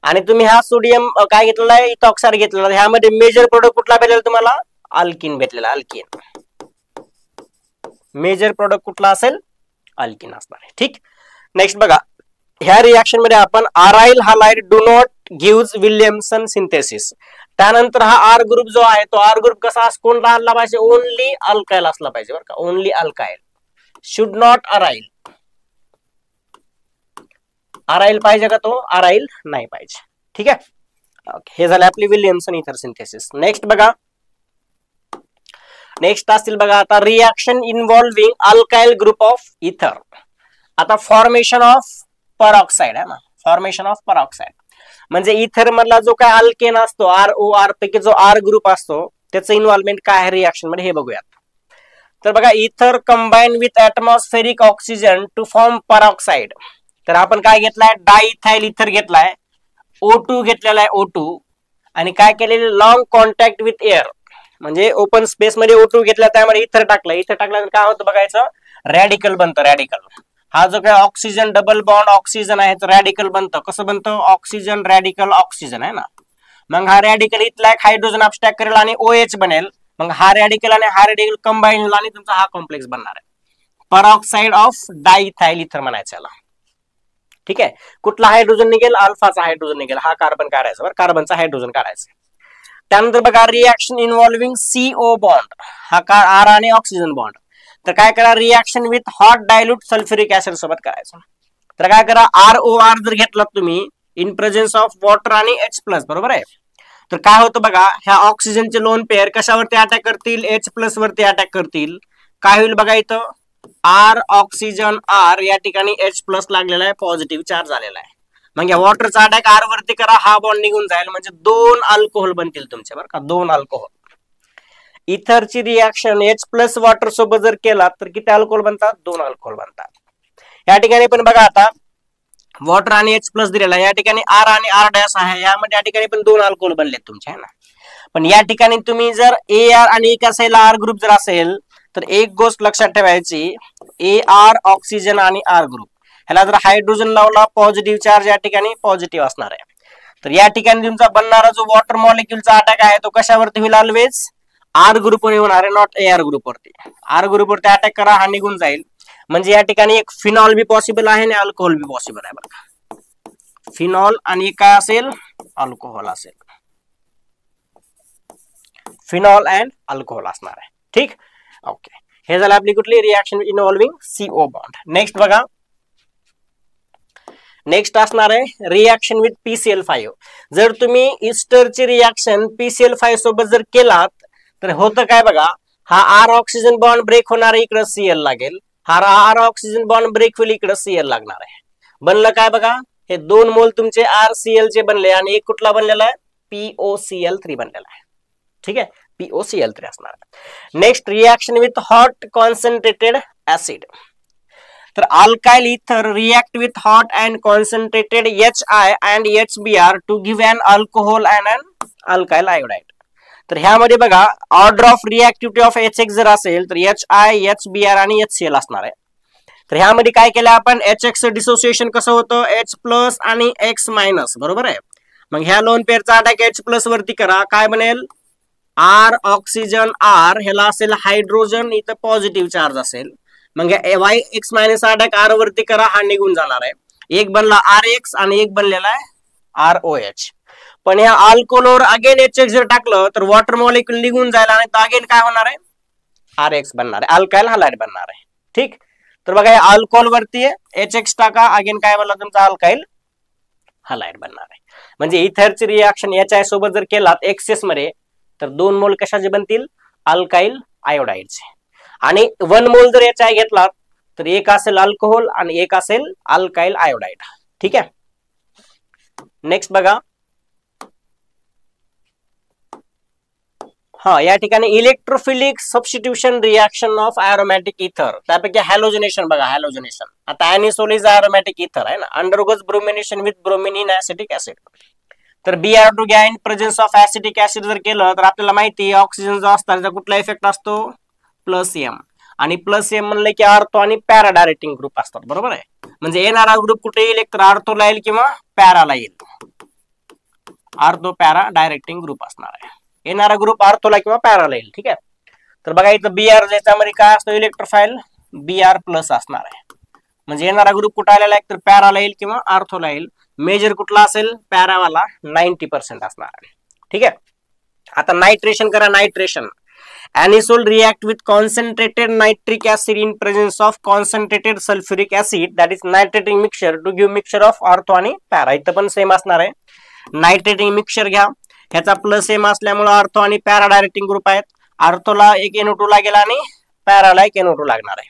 आणि तुम्ही हा सोडियम काय घेतलेला आहे, इथॉक्साइड घेतलेला, ह्यामध्ये मेजर प्रोडक्ट कुठला भेटेल तुम्हाला, अल्किन भेटलेला, अल्किन. मेजर प्रोडक्ट कुठला असेल, अल्किन असणार आहे. ठीक, नेक्स्ट बघा, ह्या रिएक्शन मध्ये आपण aryl halide do not gives Williamson synthesis. त्यानंतर हा R ग्रुप जो आहे तो R ग्रुप कसा कोणता आणला पाहिजे, ओनली अल्काइल असला पाहिजे बरं का, only alkyl, should not aryl. Aryl पाहिजे का तो, अराइल नाही पाहिजे. ठीक आहे, हे झाले आपली विल्यमसन इथर सिंथेसिस. नेक्स्ट बघा, नेक्स्ट असतील बघा आता reaction involving alkyl group of इथर. आता फॉर्मेशन ऑफ परऑक्साइड आहे ना, फॉर्मेशन ऑफ परऑक्साइड म्हणजे इथर मधला जो काय अल्केन असतो, ROR पैकी जो R ग्रुप असतो त्याचं इन्व्हॉल्वमेंट काय आहे रिएक्शन मध्ये हे बघूयात. तर बघा इथर combine with atmospheric oxygen two form peroxide. तर आपण काय घेतलाय, डायइथाइल इथर घेतलाय, O2 घेतलेला आहे O2, आणि काय केलेलं लॉंग कॉन्टॅक्ट विथ एअर, म्हणजे ओपन स्पेस मध्ये O2 घेतला, त्यामध्ये इथर टाकलं. इथर टाकल्यानंतर काय होतं बघायचं, रॅडिकल बनतं. रॅडिकल हा जो काय ऑक्सिजन डबल बॉन्ड ऑक्सिजन आहे तर रॅडिकल बनतं. कसं बनतं, ऑक्सिजन रॅडिकल ऑक्सिजन आहे ना. मग हा रॅडिकल इथला एक हायड्रोजन अबस्ट्रॅक्ट करेल आणि OH बनेल. मग हा रॅडिकल आणि हा रॅडिकल कंबाईन होईल आणि तुमचा हा कॉम्प्लेक्स बनणार आहे. परऑक्साइड ऑफ डायइथाइल इथर म्हणायचं याला. ठीक आहे. कुठला हायड्रोजन निघेल, अल्फाचा हायड्रोजन निघेल. हा कार्बन काढायचा बरं, कार्बनचा हायड्रोजन काढायचा. त्यानंतर बघा रिएक्शन इन्व्हॉल्विंग CO बॉन्ड, हा का R आणि ऑक्सिजन बॉन्ड. तर काय करा, reaction with hot dilute sulphuric acid सोबत करायचं. तर काय करा, ROR जर घेतलात तुम्ही इन प्रेझेन्स ऑफ वॉटर आणि H+, बरोबर आहे. तर काय होतं बघा, ह्या ऑक्सिजनचे लोन पेअर कशावरती अटॅक करतील, H+ वरती अटॅक करतील. काय होईल बघा, इथं R ऑक्सिजन R या ठिकाणी H+ लागलेला आहे, पॉझिटिव्ह चार्ज आलेला आहे. मग या वॉटरचा अटॅक R वरती करा, हा बॉन्ड निघून जाईल, म्हणजे 2 अल्कोहोल बनतील तुमचे बरं का, 2 अल्कोहोल. इथरची रिएक्शन H+ वॉटर सोबत जर केला तर किती अल्कोहोल बनतात, 2 अल्कोहोल बनतात. या ठिकाणी पण बघा आता वॉटर आणि H+ दिलेला, या ठिकाणी R आणि R' आहे, यामध्ये या ठिकाणी पण 2 अल्कोहोल बनलेत तुमचे आहे ना. पण या ठिकाणी तुम्ही जर AR आणि एक असेल R ग्रुप जर असेल तर एक गोष्ट लक्षात ठेवायची, AR ऑक्सिजन आणि R ग्रुप ह्याला जर हायड्रोजन लावला, पॉझिटिव्ह चार्ज या ठिकाणी पॉझिटिव्ह असणार आहे. तर या ठिकाणी तुमचा बनणारा जो वॉटर मॉलिक्युलचा अटॅक आहे तो कशावरती होईल, ऑलवेज R ग्रुप वर होणार आहे, नॉट AR ग्रुप वरती. R ग्रुप वरती अटॅक करा, हा निघून जाईल. म्हणजे या ठिकाणी एक फिनॉल बी पॉसिबल आहे आणि अल्कोहोल बी पॉसिबल आहे बघा. फिनॉल आणि काय असेल, अल्कोहोल असेल. फिनॉल अँड अल्कोहोल असणार आहे. ठीक, ओके. हे झालं आपली कुठली, reaction involving CO bond. Next बघा, नेक्स्ट असणार आहे रिएक्शन विथ PCl5. जर तुम्ही इस्टरची रिएक्शन PCl5 सोबत जर केलात तर होतं काय बघा, हा R ऑक्सिजन बॉन्ड ब्रेक होणार आहे, इकडे Cl लागेल. हा R ऑक्सिजन बॉन्ड ब्रेक होईल, इकडे Cl लागणार आहे. बनलं काय बघा, हे 2 मोल तुमचे RCl चे बनले आणि एक कुठला बनलेला आहे, POCl3 बनलेला आहे. ठीक आहे, POCl3 असणार आहे. Next reaction with hot concentrated acid. तर alkyl ether react with hot and concentrated HI and HBr to give an alcohol and an alkyl iodide. तर ह्यामध्ये बघा order of reactivity of HX जर असेल तर HI, HBr आणि HCl असणार आहे. तर ह्यामध्ये काय केलं आपण, HX डिसोसिएशन कसं होतं, H+ आणि X-, बरोबर आहे. मग ह्या लोन पेअरचा अटॅक H+ वरती करा, काय बनेल, R ऑक्सिजन R, ह्याला असेल हायड्रोजन, इथं पॉझिटिव्ह चार्ज असेल. मग X- अटॅक R वरती करा, हा निघून जाणार आहे. एक बनला RX आणि एक बनलेला आहे ROH. पण या अल्कोहोलवर अगेन HX जर टाकलं तर वॉटर मॉलिक्युल निघून जाईल आणि अगेन काय होणार आहे, RX बनणार आहे, अल्काइल हलाइड बनणार आहे. ठीक, तर बघा हे अल्कोहोल वरती आहे, HX टाका, अगेन काय बनला तुमचा, अल्काइल हलाइड बनणार आहे. म्हणजे इथरची रिएक्शन HI सोबत जर केलात एक्सेस मध्ये तर 2 मोल कशाचे बनतील, अल्काइल आयोडाइडचे. आणि 1 मोल जर HI घेतला तर एक असेल अल्कोहोल आणि एक असेल अल्काइल आयोडाइड. ठीक आहे. नेक्स्ट बघा, हा या ठिकाणी इलेक्ट्रोफिलिक सबस्टिट्यूशन रिएक्शन ऑफ एरोमॅटिक इथर, त्यापैकी हॅलोजनेशन बघा, हॅलोजनेशन. आता एनिसोल इज एरोमॅटिक इथर आहे ना, undergoes bromination with bromine in acetic acid. तर Br2 घ्या, in presence of acetic acid जर केलं तर आपल्याला माहिती आहे ऑक्सिजन जो असतो त्याचा कुठला इफेक्ट असतो, +M. आणि +M म्हणलं की आर्थो आणि पॅरा डायरेक्टिंग ग्रुप असतात, बरोबर आहे. म्हणजे येणारा ग्रुप कुठे येईल, एक तर आर्थोला येईल किंवा पॅराला येईल. आर्थो पॅरा डायरेक्टिंग ग्रुप असणार आहे, येणारा ग्रुप आर्थोला किंवा पॅराला येईल. ठीक आहे. तर बघा इथं Br ज्याच्यामध्ये काय असतो, इलेक्ट्रोफाइल Br+ असणार आहे. म्हणजे येणारा ग्रुप कुठे आलेला, एक तर पॅराला येईल किंवा आर्थोला येईल. मेजर कुठला असेल, पॅरावाला 90% असणार आहे. ठीक आहे. आता नायट्रेशन करा, nitration. Anisole react with concentrated nitric acid in presence of concentrated sulfuric acid, that is nitrating mixture, to give mixture of ortho आणि पॅरा. इथं पण सेम असणार आहे. नायट्रेटिंग मिक्सचर घ्या, ह्याचा +M असल्यामुळे ऑर्थो आणि पॅरा डायरेक्टिंग ग्रुप आहेत. ऑर्थोला एक NO2 लागेल आणि पॅराला एक NO2 लागणार आहे.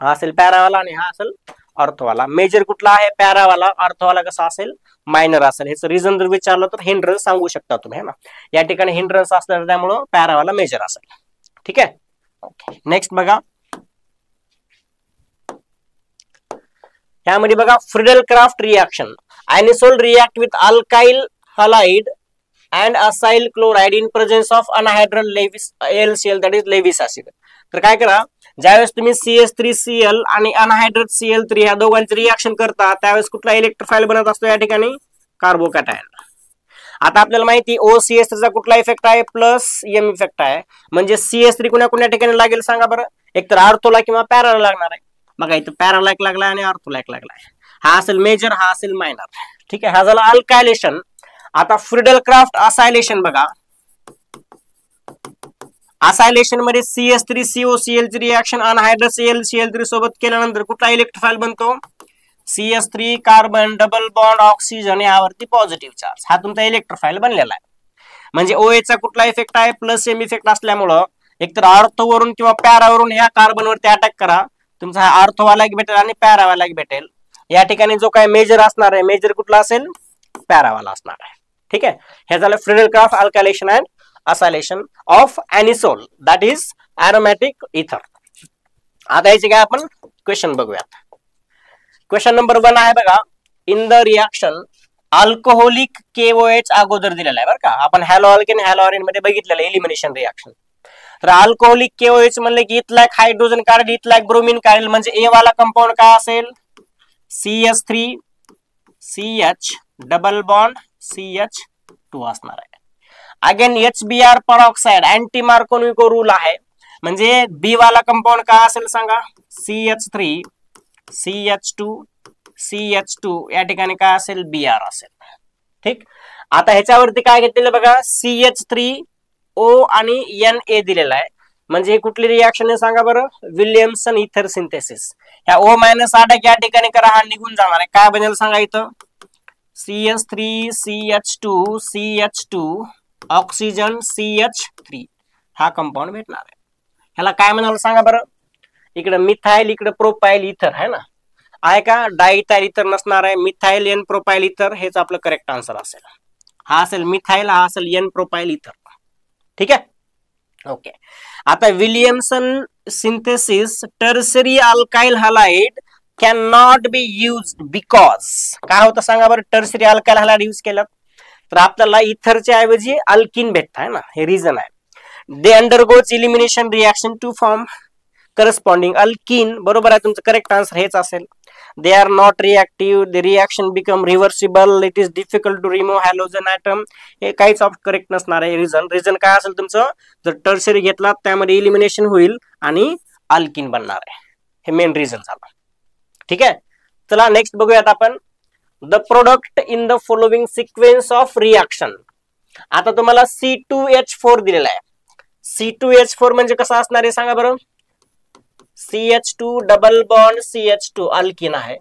हा असेल पॅरावाला आणि हा असेल ऑर्थोवाला. मेजर कुठला आहे, पॅरावाला. ऑर्थोवाला कसा असेल, मायनर असेल. ह्याचं रिझन जर विचारलं तर हिंड्रन्स सांगू शकता तुम्ही, है ना. या ठिकाणी हिंड्रन्स असल्यामुळे त्यामुळे पॅरावाला मेजर असेल. ठीक आहे, ओके, नेक्स्ट बघा, यामध्ये बघा Friedel Crafts reaction, anisole react with alkyl halide and acyl chloride in presence of anhydrous Lewis LCl, that is Lewis acid. तर काय करा, ज्यावेळेस तुम्ही CH3Cl आणि अनहायड्रस Cl3 ह्या दोघांचे रिएक्शन करता त्यावेळेस कुठला इलेक्ट्रोफाइल बनत असतो या ठिकाणी, कार्बोकॅटायन. आता आपल्याला माहिती OCH3 चा कुठला इफेक्ट आहे, प्लस M इफेक्ट आहे. म्हणजे CH3 कुण्या ठिकाणी लागेल सांगा बरं, एक तर आर्थोला किंवा पॅराला लागणार आहे. बघा इथं पॅराला एक लागलाय आणि आर्थोला एक लागलाय. हा असेल मेजर, हा असेल मायनर. ठीक आहे, हा झाला अल्कायलेशन. आता फ्रिडल क्राफ्ट असायलेशन बघा, असायलेशन मध्ये CH3COCl ची रिएक्शन अनहायड्रस ClCl3 सोबत केल्यानंतर कुठला इलेक्ट्रोफाइल बनतो, CH3 carbon double bond oxygen यावरती पॉझिटिव्ह चार्ज, हा तुमचा इलेक्ट्रोफाइल बनलेला आहे. म्हणजे OH चा कुठला इफेक्ट आहे, प्लस M इफेक्ट असल्यामुळं एकतर आर्थोवरून किंवा पॅरावरून ह्या कार्बनवरती अटॅक करा, तुमचा हा आर्थोवाला एक भेटेल आणि पॅरावाला एक भेटेल. या ठिकाणी जो काय मेजर असणार आहे, मेजर कुठला असेल, पॅरावाला असणार आहे. ठीक आहे, हे झालं Friedel Craft alkylation and acylation of anisole, that is aromatic ether. आता याचे काय आपण क्वेश्चन बघूयात. क्वेश्चन नंबर 1 आहे बघा, in the reaction alcoholic KOH अगोदर दिलेला आहे बरं का, आपण हॅलो अल्केन हॅलो अरेन मध्ये बघितलेलं एलिमिनेशन रिएक्शन. तर अल्कोहोलिक KOH म्हणले की इथला एक हायड्रोजन काढेल, इथला एक ब्रोमीन काढेल, म्हणजे ए वाला कंपाऊंड काय असेल, CH3 CH double bond CH2 असणार आहे. Again HBr peroxide anti Markovnikov rule आहे, म्हणजे बी वाला कंपाऊंड काय असेल सांगा, CH3 CH2 CH2 या ठिकाणी काय असेल, Br असेल. ठीक, आता ह्याच्यावरती काय घेतलेलं बघा, CH3O आणि Na दिलेला आहे. म्हणजे कुठली रिएक्शन आहे सांगा बरं, विल्यमसन इथर सिंथेसिस. ह्या O- अटॅक या ठिकाणी करा, हा निघून जाणार आहे. काय बनेल सांगा इथं, CH3 CH2 CH2 oxygen CH3 हा कंपाऊंड भेटणार आहे. ह्याला काय म्हणाल सांगा बरं, इकडे मिथाइल इकडे प्रोपाइल इथर आहे ना, आहे का, डायइथाइल इथर नसणार आहे, मिथाइल N प्रोपाइल इथर, हेच आपलं करेक्ट आन्सर असेल. हा असेल मिथाइल, हा असेल N प्रोपाइल इथर. ठीक आहे, ओके. आता Williamson synthesis tertiary alkyl halide can not be used because, काय होतं सांगा बरं, टर्सरी अल्काइल हलाइड यूज केलं तर आपल्याला इथरच्या ऐवजी अल्किन भेटत आहे ना, हे रिझन आहे. They undergoes elimination reaction to form corresponding alkene, बरोबर आहे, तुमचं करेक्ट आन्सर हेच असेल. They are not reactive, the reaction become reversible, it is difficult to remove halogen atom, हे काहीच ऑफ करेक्ट नसणार आहे. रिझन काय असेल तुमचं, जर टर्सरी घेतला त्यामध्ये इलिमिनेशन होईल आणि अल्किन बनणार आहे, हे मेन रिझन झालं. ठीक आहे, चला नेक्स्ट बघूयात आपण, the product in the following sequence of reaction. आता तुम्हाला C2H4 दिलेला आहे. C2H4 म्हणजे कसं असणार आहे सांगा बरं, CH2 double bond CH2 alkene आहे.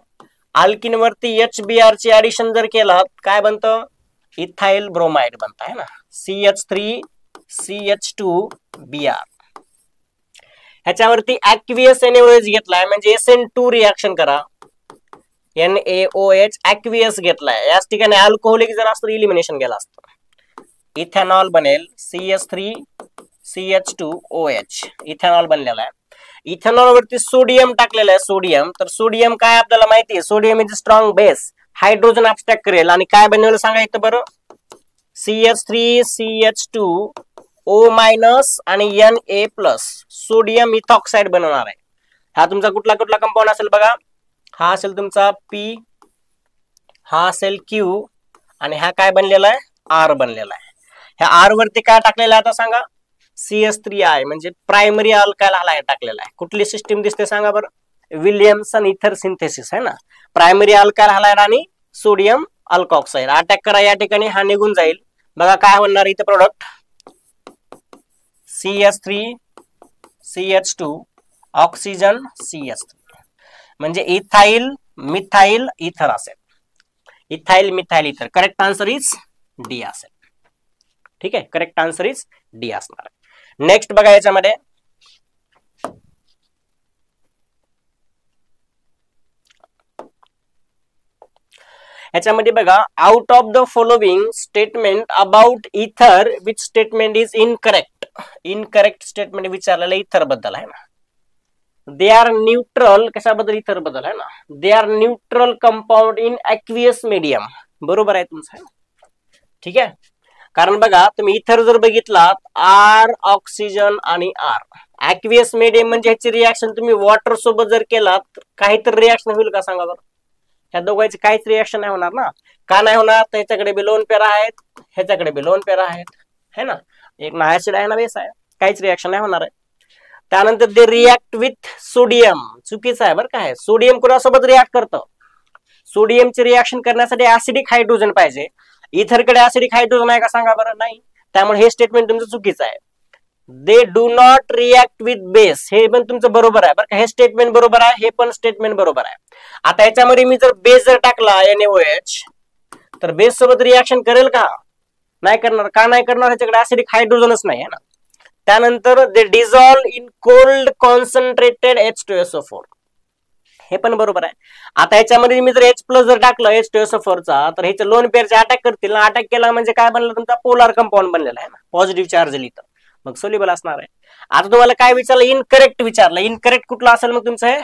अल्किन वरती HBr ची ऍडिशन जर केलं काय बनतं, इथाइल ब्रोमाइड बनत आहे ना, CH3 CH2 Br. ह्याच्यावरती ऍक्वियस NaOH घेतलाय, म्हणजे SN2 रिएक्शन करा, NaOH ऍक्वियस घेतलाय. याच ठिकाणी अल्कोहोलिक जर असतं इलिमिनेशन केलं असतं, इथेनॉल बनेल CH3 CH2OH, इथेनॉल बनलेला आहे. इथेनॉल वरती सोडियम टाकलेला आहे, सोडियम, तर सोडियम काय आपल्याला माहिती आहे, sodium is strong base, hydrogen abstract करेल आणि काय बनवलं सांगा इथं बरं, CH3 CH2O- आणि Na+, सोडियम इथॉक्साइड बनवणार आहे. हा तुमचा कुठला कुठला कंपाऊंड असेल बघा, हा असेल तुमचा P, हा असेल Q आणि हा काय बनलेला आहे, R बनलेला आहे. ह्या R वरती काय टाकलेलं आहे आता सांगा, CH3I म्हणजे प्रायमरी अल्काइल हलाइड टाकलेला आहे. कुठली सिस्टीम दिसते सांगा बरं, विलियमसन इथर सिंथेसिस आहे ना, प्रायमरी अल्काइल हलाइड आणि सोडियम अल्कॉक्साइड अटॅक करा या ठिकाणी, हा निघून जाईल. बघा काय होणार इथं product, CH3 CH2 oxygen CH3, म्हणजे इथाइल मिथाइल इथर असेल, ethyl methyl ether. Correct answer is D असेल. ठीक आहे, करेक्ट आन्सर इज डी असणार. नेक्स्ट बघा याच्यामध्ये, ह्याच्यामध्ये बघा, out of the following statement about ether which statement is incorrect. Incorrect statement विचारलेलं इथर बद्दल आहे ना. दे आर न्यूट्रल, कशाबद्दल? इथर बद्दल आहे ना. They are neutral compound in aqueous medium. बरोबर आहे तुमचं. ठीक आहे, कारण बघा तुम्ही इथर जर बघितलात, आर ऑक्सिजन आणि आर ॲक्वियस मीडियम म्हणजे ह्याची रिॲक्शन तुम्ही वॉटर सोबत जर केलात काहीतरी रिॲक्शन होईल का सांगा बरं? ह्या दोघांची काहीच रिॲक्शन नाही होणार ना. का नाही होणार? तर ह्याच्याकडे बी लोन पेरा आहेत, ह्याच्याकडे बी लोन पेरा आहेत, है ना. एक ना ऍसिड आहे ना बेस आहे, काहीच रिॲक्शन नाही होणार आहे. त्यानंतर दे रिॲक्ट विथ सोडियम. चुकीचं आहे बरं. काय सोडियम कोणासोबत रिॲक्ट करतं? सोडियमची रिॲक्शन करण्यासाठी ऍसिडिक हायड्रोजन पाहिजे. इथरकडे ऍसिडिक हायड्रोजन आहे का सांगा बरं? नाही. त्यामुळे हे स्टेटमेंट तुमचं चुकीचं आहे. They do not react with base, हे पण तुमचं बरोबर आहे बरं का. हे स्टेटमेंट बरोबर आहे, हे पण स्टेटमेंट बरोबर आहे. आता याच्यामध्ये मी जर बेस जर टाकला NaOH, तर बेस सोबत रिॲक्शन करेल का? नाही करणार. का नाही करणार? ह्याच्याकडे ऍसिडिक हायड्रोजनच नाही आहे ना. त्यानंतर they dissolve in cold concentrated H2SO4, हे पण बरोबर आहे. आता याच्यामध्ये मी जर H+ जर टाकलं H2SO4 चा, तर ह्याचे लोन पेअरचे अटॅक करतील ना. अटॅक केला म्हणजे काय बनलं? तुमचा पोलार कंपाऊंड बनलेला आहे ना, पॉझिटिव्ह चार्ज लिहितं, मग सोल्युबल असणार आहे. आता तुम्हाला काय विचारलं? इनकरेक्ट विचारलं. इनकरेक्ट कुठला असेल मग तुमचं? हे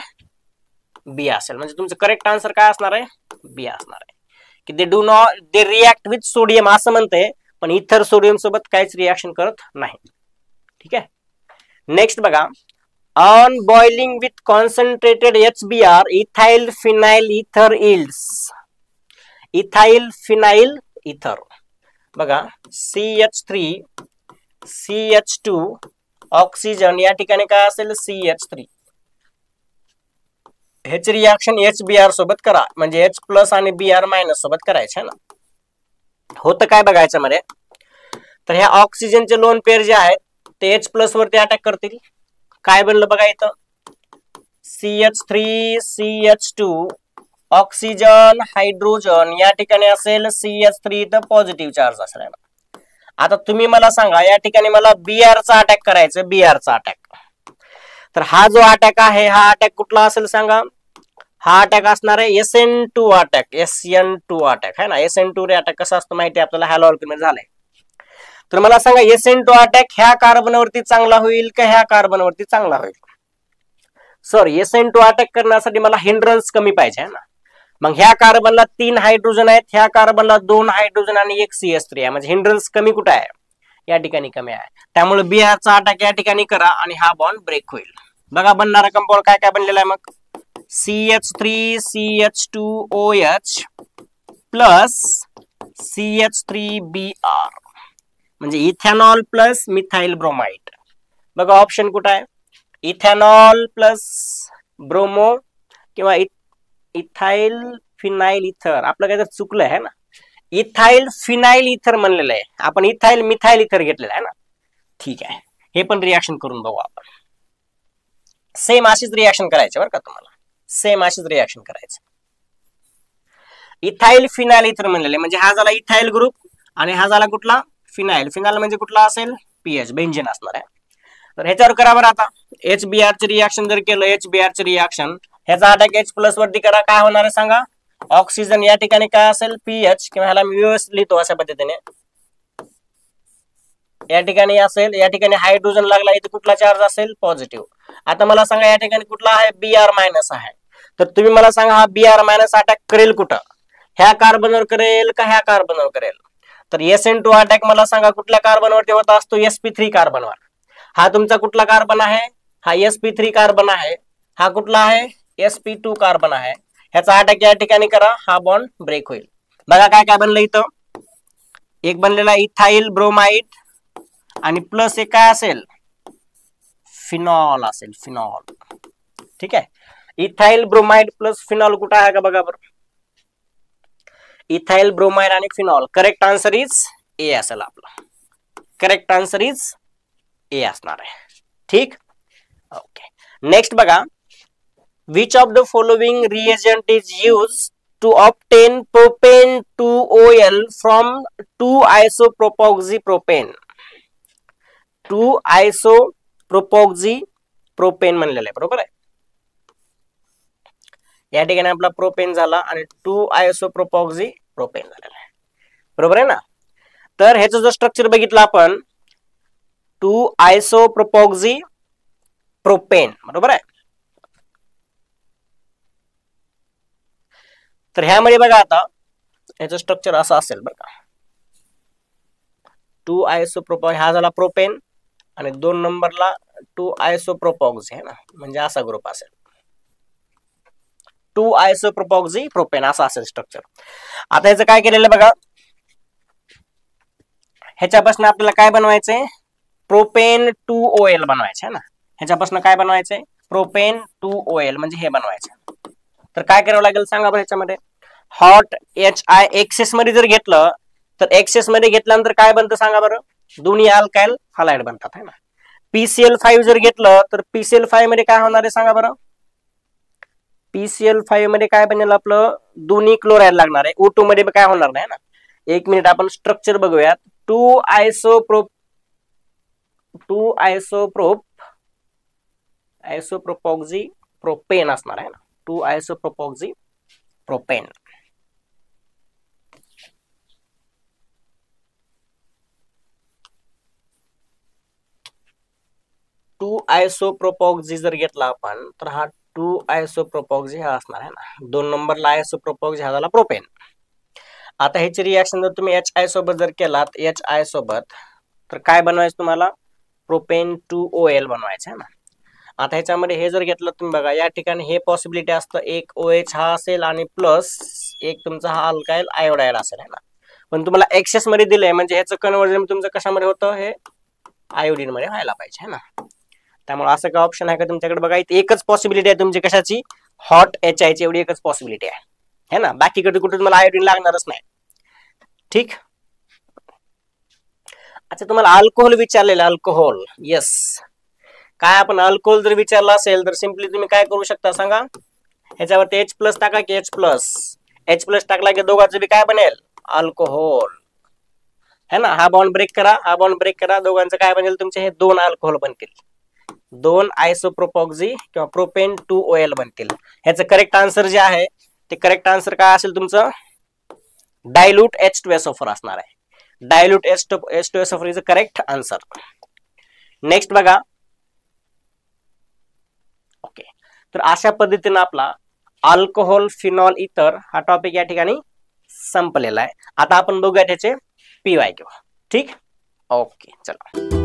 बी असेल. म्हणजे तुमचं करेक्ट आन्सर काय असणार आहे? बी असणार आहे. की they do not they react with sodium असं म्हणते, पण इथर सोडियम सोबत काहीच रिॲक्शन करत नाही. ठीक आहे. नेक्स्ट बघा, on boiling with concentrated HBr ethyl phenyl इथर yields. इथाइल फिनाइल इथर बघा, CH3 CH2 ऑक्सिजन, या ठिकाणी काय असेल? CH3. ह्याची रिॲक्शन HBr सोबत करा, म्हणजे H+ आणि Br- सोबत करायचे आहे ना. होतं काय बघायचं मध्ये? तर ह्या ऑक्सिजनचे लोन पेअर जे आहेत ते H+ वरती अटॅक करतील. काय बनलं बघा इथं? CH3 CH2 ऑक्सिजन हायड्रोजन, या ठिकाणी असेल CH3 तर पॉझिटिव्ह चार्ज असेल. आता तुम्ही मला सांगा, या ठिकाणी मला Br चा अटॅक करायचं, Br चा अटॅक. तर हा जो अटॅक आहे, हा अटॅक कुठला असेल सांगा? हा अटॅक असणार आहे SN2 अटॅक, SN2 अटॅक आहे ना. SN2 रे अटॅक कसा असतो माहिती आपल्याला, हॅलो अल्केन झालंय. तर मला सांगा, SN2 अटॅक ह्या कार्बनवरती चांगला होईल का ह्या कार्बनवरती चांगला होईल? सॉरी, SN2 अटॅक करण्यासाठी मला हिंड्रन्स कमी पाहिजे ना. मग ह्या कार्बनला 3 हायड्रोजन आहेत, ह्या कार्बनला 2 हायड्रोजन आणि 1 CH3 आहे, म्हणजे हिंड्रन्स कमी कुठे आहे? या ठिकाणी कमी आहे. त्यामुळे Br चा अटॅक या ठिकाणी करा आणि हा बॉन्ड ब्रेक होईल. बघा बनणारा कंपाऊंड काय काय बनलेला आहे मग? CH3 CH2OH प्लस CH3Br, म्हणजे इथेनॉल प्लस मिथाइल ब्रोमाइड. बघा ऑप्शन कुठं आहे? इथेनॉल प्लस ब्रोमो किंवा इथाइल फिनाइल इथर. आपलं काय तर चुकलं आहे ना. इथाइल फिनाइल इथर म्हणलेलं आहे आपण, इथाइल मिथाइल इथर घेतलेलं आहे ना. ठीक आहे, हे पण रिॲक्शन करून बघू आपण. सेम अशीच रिॲक्शन करायची बरं का तुम्हाला, सेम अशीच रिॲक्शन करायची. इथाइल फिनाइल इथर म्हणलेले म्हणजे हा झाला इथाइल ग्रुप आणि हा झाला कुठला? फिनाइल. फिनाइल म्हणजे कुठला असेल? PH, बेंझिन असणार आहे. तर ह्याच्यावर करा बरं. आता HBr चे रिॲक्शन जर केलं, HBr चे रिॲक्शन, ह्याचा अटॅक H+ वरती करा, काय होणार आहे सांगा? ऑक्सिजन या ठिकाणी काय असेल? PH, किंवा ह्याला मी व्यवस्थित लिहितो अशा पद्धतीने. या ठिकाणी असेल, या ठिकाणी हायड्रोजन लागला, इथे कुठला चार्ज असेल? पॉझिटिव्ह. आता मला सांगा या ठिकाणी कुठला आहे? Br- आहे. तर तुम्ही मला सांगा हा Br- अटॅक करेल कुठं? ह्या कार्बनवर करेल का ह्या कार्बनवर करेल? तर SN2 अटॅक मला सांगा कुठल्या कार्बनवरती होत असतो? sp3 कार्बनवर. हा तुमचा कुठला कार्बन आहे? हा sp3 कार्बन आहे. हा कुठला आहे? sp2 कार्बन आहे. ह्याचा अटॅक या ठिकाणी करा, हा बॉन्ड ब्रेक होईल. बघा काय काय बनलं इथं? एक बनलेला इथाइल ब्रोमाइड आणि प्लस एक काय असेल? फिनॉल असेल, फिनॉल. ठीक आहे, इथाइल ब्रोमाइड प्लस फिनॉल कुठं आहे का बघा बरं. इथाइल ब्रोमाइड आणि phenol. Correct answer is a असेल आपला. करेक्ट आन्सर इज ए असणार आहे. ठीक, ओके. नेक्स्ट बघा, which of the following reagent is used to obtain propane 2OL from 2-isopropoxypropane? 2-isopropoxypropane म्हणलेलं आहे, बरोबर आहे. या ठिकाणी आपला प्रोपेन झाला आणि 2-isopropoxypropane झालेला आहे, बरोबर आहे ना. तर ह्याचं जर स्ट्रक्चर बघितलं आपण, 2-आयसोप्रोपॉक्सी प्रोपेन, बरोबर आहे. तर ह्यामध्ये बघा आता याचं स्ट्रक्चर असं असेल बरं का. 2-आयसोप्रोपॉक्सी हा झाला प्रोपेन आणि 2 नंबरला 2-आयसोप्रोपॉक्सी आहे ना, म्हणजे असा ग्रुप असेल. 2-आयसोप्रोपॉक्सी प्रोपेन असं असेल स्ट्रक्चर. आता ह्याचं काय केलेलं बघा, ह्याच्यापासून आपल्याला काय बनवायचंय, प्रोपेन 2OL बनवायचं आहे ना. ह्याच्यापासून काय बनवायचंय, प्रोपेन 2OL म्हणजे हे बनवायचं. तर काय करावं लागेल सांगा बरं. ह्याच्यामध्ये हॉट HI एक्सेस मध्ये जर घेतलं तर एक्सेस मध्ये घेतल्यानंतर काय बनतं सांगा बरं, दोन्ही अल्काइल हलाइड बनतात है ना. PCl5 जर घेतलं तर PCl5 मध्ये काय होणार आहे सांगा बरं, PCl5 मध्ये काय बनेल आपलं, दोन्ही क्लोराइड लागणार आहे. O2 मध्ये काय होणार नाही ना. एक मिनिट आपण स्ट्रक्चर बघूयात. 2-आयसोप्रोपॉक्सी प्रोपेन असणार आहे ना. 2-आयसोप्रोपॉक्सी प्रोपेन. आयसोप्रोपॉक्सी जर घेतला आपण तर हा 2-आयसोप्रोपॉक्सी हा असणार आहे ना. 2 नंबरला आयसोप्रोपॉक्सी हा झाला प्रोपेन. आता ह्याची रिएक्शन जर तुम्ही HI सोबत जर केलात, HI सोबत, तर काय बनवायचं तुम्हाला, प्रोपेन 2OL बनवायचं आहे ना. आता ह्याच्यामध्ये हे जर घेतलं तुम्ही बघा, या ठिकाणी हे पॉसिबिलिटी असतं, एक OH हा असेल आणि प्लस एक तुमचा हा अल्काइल आयोडाइड असेल है ना. पण तुम्हाला एक्सेस मध्ये दिलंय म्हणजे ह्याचं कन्व्हर्जन तुमचं कशामध्ये होतं, हे आयोडीन मध्ये व्हायला पाहिजे है ना. त्यामुळे असं काय ऑप्शन आहे का तुमच्याकडे, बघा इथे एकच पॉसिबिलिटी आहे तुमची कशाची, हॉट HI ची एवढी एकच पॉसिबिलिटी आहे है ना. बाकीकडे कुठे तुम्हाला आयोडीन लागणारच नाही. ठीक. अच्छा तुम्हाला अल्कोहोल विचारलेलं, अल्कोहोल, येस. काय आपण अल्कोहोल जर विचारला असेल तर सिंपली तुम्ही काय करू शकता सांगा, ह्याच्यावरती H+ टाका की H+ टाकला की दोघांचं बी काय बनेल, अल्कोहोल है ना. हा बॉन्ड ब्रेक करा, हा बॉन्ड ब्रेक करा, दोघांचं काय बनेल तुमचे, हे 2 अल्कोहोल बनतील, 2 आयसोप्रोपॉक्सी किंवा प्रोपेन 2OL बनतील. ह्याचं करेक्ट आन्सर जे आहे ते करेक्ट आन्सर काय असेल तुमचं, डायल्यूट H2SO4 असणार आहे. Dilute H2SO4 is a correct answer. Next बघा. ओके, तर अशा पद्धतीने आपला अल्कोहोल फिनॉल इथर हा टॉपिक या ठिकाणी संपलेला आहे. आता आपण बघूया त्याचे PYQ. ठीक, ओके चला.